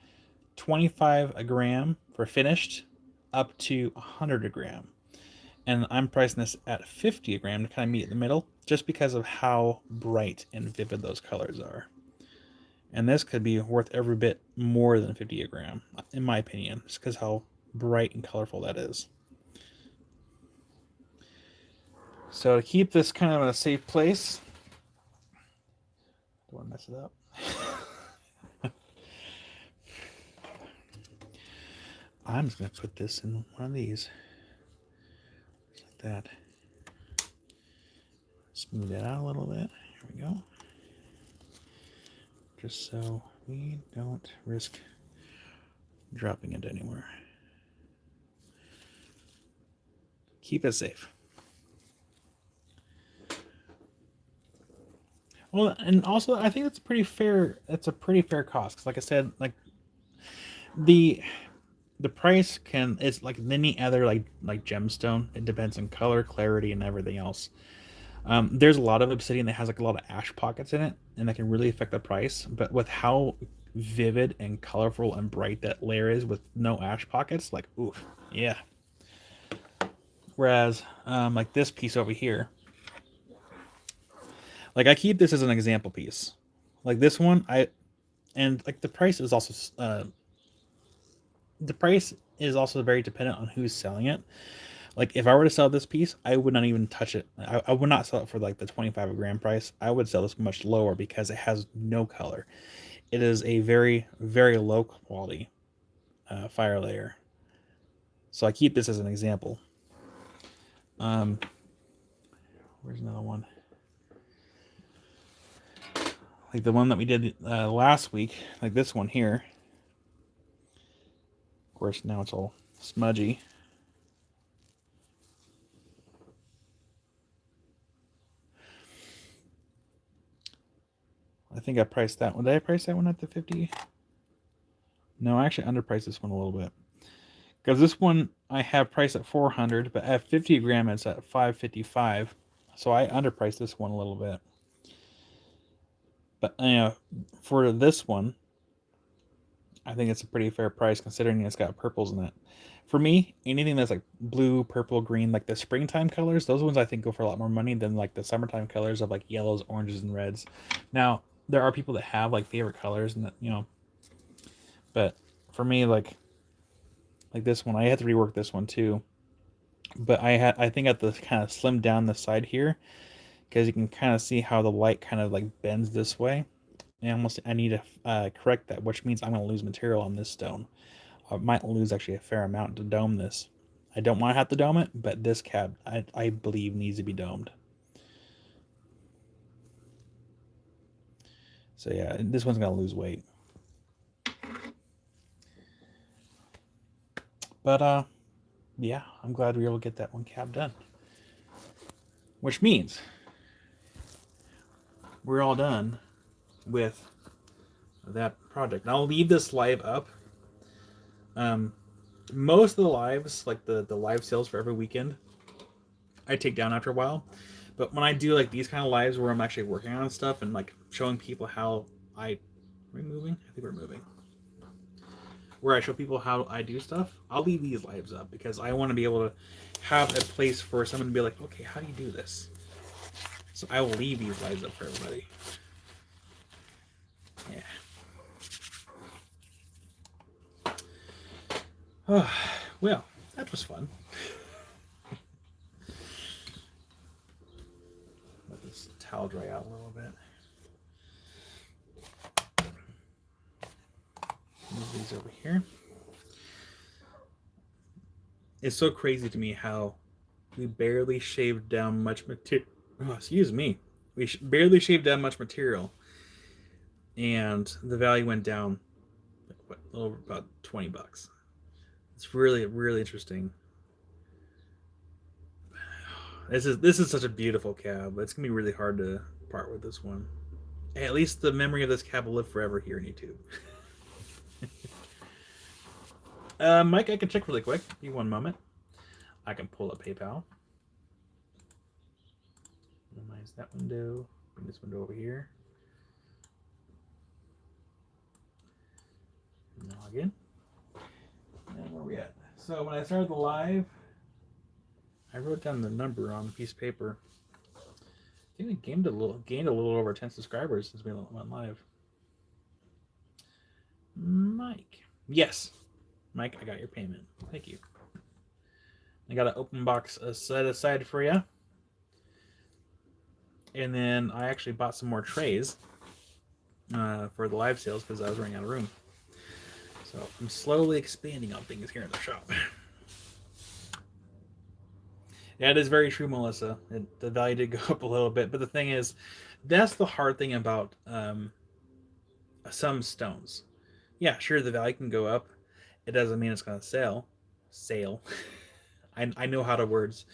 25 a gram for finished up to 100 a gram. And I'm pricing this at 50 a gram to kind of meet in the middle, just because of how bright and vivid those colors are. And this could be worth every bit more than 50 a gram, in my opinion, just because how bright and colorful that is. So to keep this kind of in a safe place, don't want to mess it up. I'm just going to put this in one of these. Just like that. Smooth that out a little bit. Here we go. Just so we don't risk dropping it anywhere. Keep it safe. Well, and also I think that's pretty fair. That's a pretty fair cost. 'Cause like I said, like the price it's like any other like gemstone. It depends on color, clarity, and everything else. There's a lot of obsidian that has like a lot of ash pockets in it, and that can really affect the price. But with how vivid and colorful and bright that layer is with no ash pockets, like, oof, yeah. Whereas, like this piece over here, like I keep this as an example piece. Like this one, and like the price is also very dependent on who's selling it. Like if I were to sell this piece, I would not even touch it. I would not sell it for like the 25 a gram price. I would sell this much lower because it has no color. It is a very, very low quality fire layer. So I keep this as an example. Where's another one? Like the one that we did last week, like this one here. Of course, now it's all smudgy. I think I priced that one. Did I price that one at the 50? No, I actually underpriced this one a little bit. Because this one I have priced at 400, but at 50 gram it's at 555. So I underpriced this one a little bit. But for this one, I think it's a pretty fair price considering it's got purples in it. For me, anything that's like blue, purple, green, like the springtime colors, those ones I think go for a lot more money than like the summertime colors of like yellows, oranges, and reds. Now, there are people that have like favorite colors and that, but for me, like this one, I had to rework this one too. But I think I have to kind of slim down the side here because you can kind of see how the light kind of like bends this way. And I need to correct that, which means I'm going to lose material on this stone. I might lose actually a fair amount to dome this. I don't want to have to dome it, but this cab, I believe, needs to be domed. So yeah, this one's going to lose weight. But yeah, I'm glad we were able to get that one cab done. Which means we're all done with that project. And I'll leave this live up. Most of the lives, like the live sales for every weekend, I take down after a while. But when I do like these kind of lives where I'm actually working on stuff and like showing people how are we moving? I think we're moving. Where I show people how I do stuff, I'll leave these lives up because I want to be able to have a place for someone to be like, okay, how do you do this? So I will leave these lives up for everybody. Yeah. Well, that was fun. Let this towel dry out a little bit. Move these over here. It's so crazy to me how we barely shaved down much material. Oh, excuse me. We barely shaved down much material, and the value went down like what, over about $20. It's really, really interesting. This is such a beautiful cab. It's gonna be really hard to part with this one. At least the memory of this cab will live forever here in YouTube. Mike, I can check really quick. Give me one moment. I can pull up PayPal. Minimize that window. Bring this window over here. Log in. And where are we at? So when I started the live, I wrote down the number on a piece of paper. I think we gained a little over 10 subscribers since we went live. Mike. Yes. Mike, I got your payment. Thank you. I got an open box set aside for you. And then I actually bought some more trays for the live sales because I was running out of room. So I'm slowly expanding on things here in the shop. Yeah, it is very true, Melissa. The value did go up a little bit, but the thing is, that's the hard thing about some stones. Yeah, sure, the value can go up. It doesn't mean it's going to sell. Sale. I know how to words.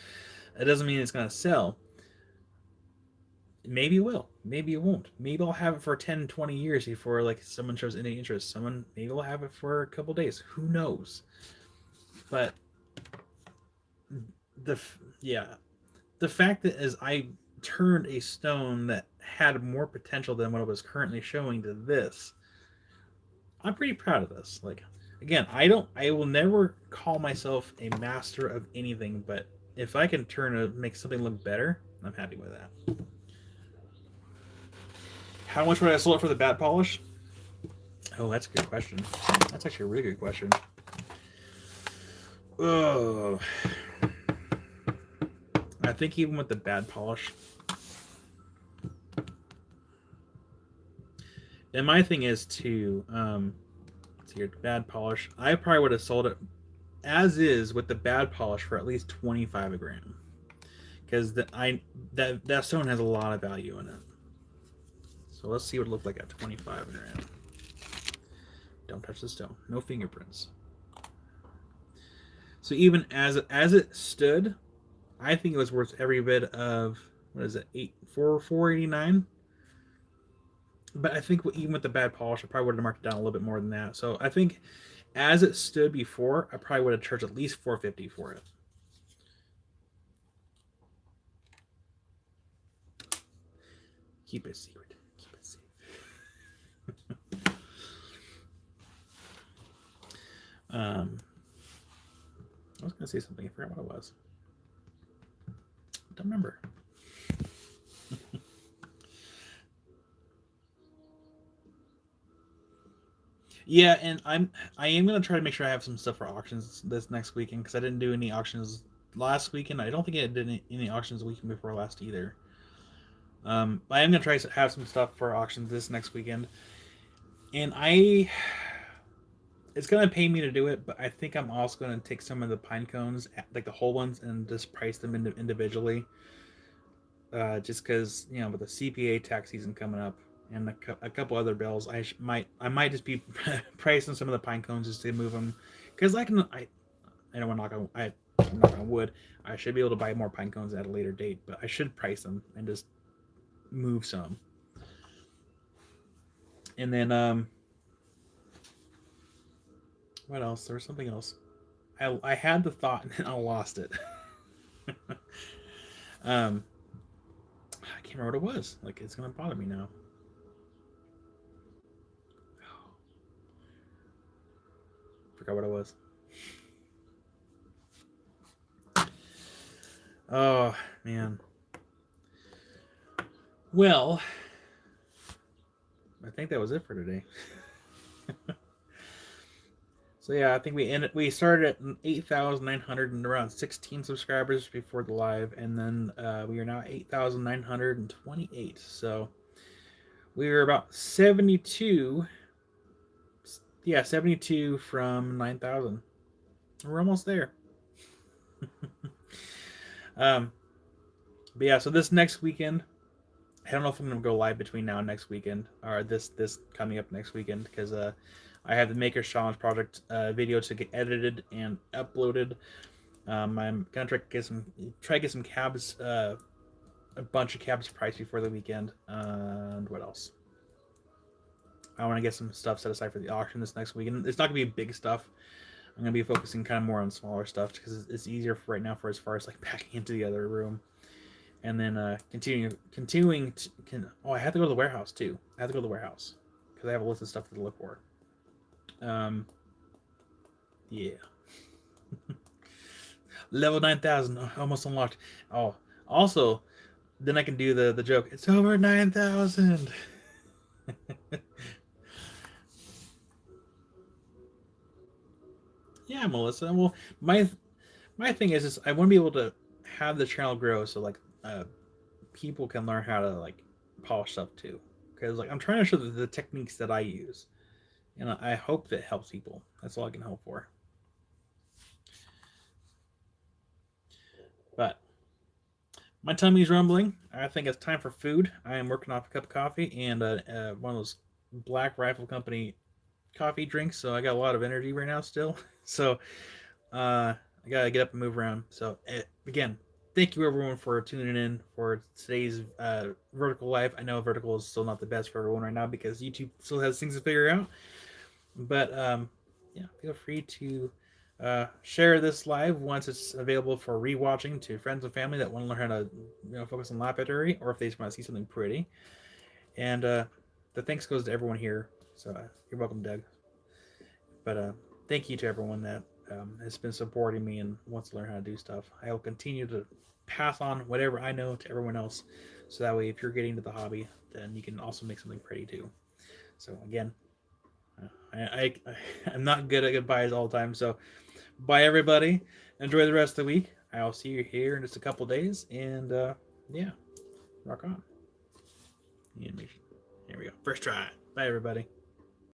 It doesn't mean it's going to sell. Maybe it will. Maybe it won't. Maybe I'll have it for 10, 20 years before like someone shows any interest. Maybe will have it for a couple days. Who knows? But the fact that as I turned a stone that had more potential than what it was currently showing to this, I'm pretty proud of this. Like, again, I will never call myself a master of anything, but if I can make something look better, I'm happy with that. How much would I sell it for the bat polish? Oh, that's a good question. That's actually a really good question. Oh, I think even with the bad polish. And my thing is to your bad polish. I probably would have sold it as is with the bad polish for at least 25 a gram, because that stone has a lot of value in it. So let's see what it looked like at 25 a gram. Don't touch the stone. No fingerprints. So even as it stood, I think it was worth every bit of, what is it, $4.89. But I think even with the bad polish, I probably would have marked it down a little bit more than that. So I think as it stood before, I probably would have charged at least $4.50 for it. Keep it secret. Keep it safe. I was going to say something. I forgot what it was. Don't remember. Yeah, and I am gonna try to make sure I have some stuff for auctions this next weekend, because I didn't do any auctions last weekend. I don't think I did any auctions the weekend before last either. I am gonna try to have some stuff for auctions this next weekend, and it's gonna pay me to do it, but I think I'm also gonna take some of the pine cones, like the whole ones, and just price them individually. Just because, with the CPA tax season coming up and a couple other bills, I might just be pricing some of the pine cones just to move them, because I don't want to knock on wood. I should be able to buy more pine cones at a later date, but I should price them and just move some. And then what else? There was something else. I had the thought and then I lost it. I can't remember what it was. Like, it's gonna bother me now. Forgot what it was. Oh man. Well, I think that was it for today. So yeah, I think we started at 8,900 and around 16 subscribers before the live, and then we are now at 8,928. So we were about 72. Yeah, 72 from 9,000. We're almost there. But yeah, so this next weekend, I don't know if I'm gonna go live between now and next weekend, or this coming up next weekend, because I have the Maker's Challenge project video to get edited and uploaded. I'm gonna try to get some cabs, a bunch of cabs priced before the weekend. And what else? I want to get some stuff set aside for the auction this next weekend. It's not gonna be big stuff. I'm gonna be focusing kind of more on smaller stuff because it's easier for right now, for as far as like packing into the other room. and then I have to go to the warehouse too. I have to go to the warehouse because I have a list of stuff to look for. Yeah. Level 9,000, almost unlocked. Oh, also, then I can do the joke. It's over 9,000. Yeah, Melissa. Well, my thing is I want to be able to have the channel grow so like people can learn how to like polish stuff too. Because like I'm trying to show the techniques that I use, and I hope that helps people. That's all I can hope for. But my tummy's rumbling. I think it's time for food. I am working off a cup of coffee and one of those Black Rifle Company coffee drinks, so I got a lot of energy right now still. So I gotta get up and move around. So again, thank you everyone for tuning in for today's vertical life. I know vertical is still not the best for everyone right now because YouTube still has things to figure out. But yeah, feel free to share this live once it's available for rewatching to friends and family that want to learn how to focus on lapidary, or if they just want to see something pretty. And the thanks goes to everyone here. So you're welcome, Doug. But thank you to everyone that has been supporting me and wants to learn how to do stuff. I will continue to pass on whatever I know to everyone else. So that way, if you're getting to the hobby, then you can also make something pretty too. So again, I'm not good at goodbyes all the time. So bye everybody. Enjoy the rest of the week. I'll see you here in just a couple days. And yeah, rock on. Here we go. First try. Bye everybody.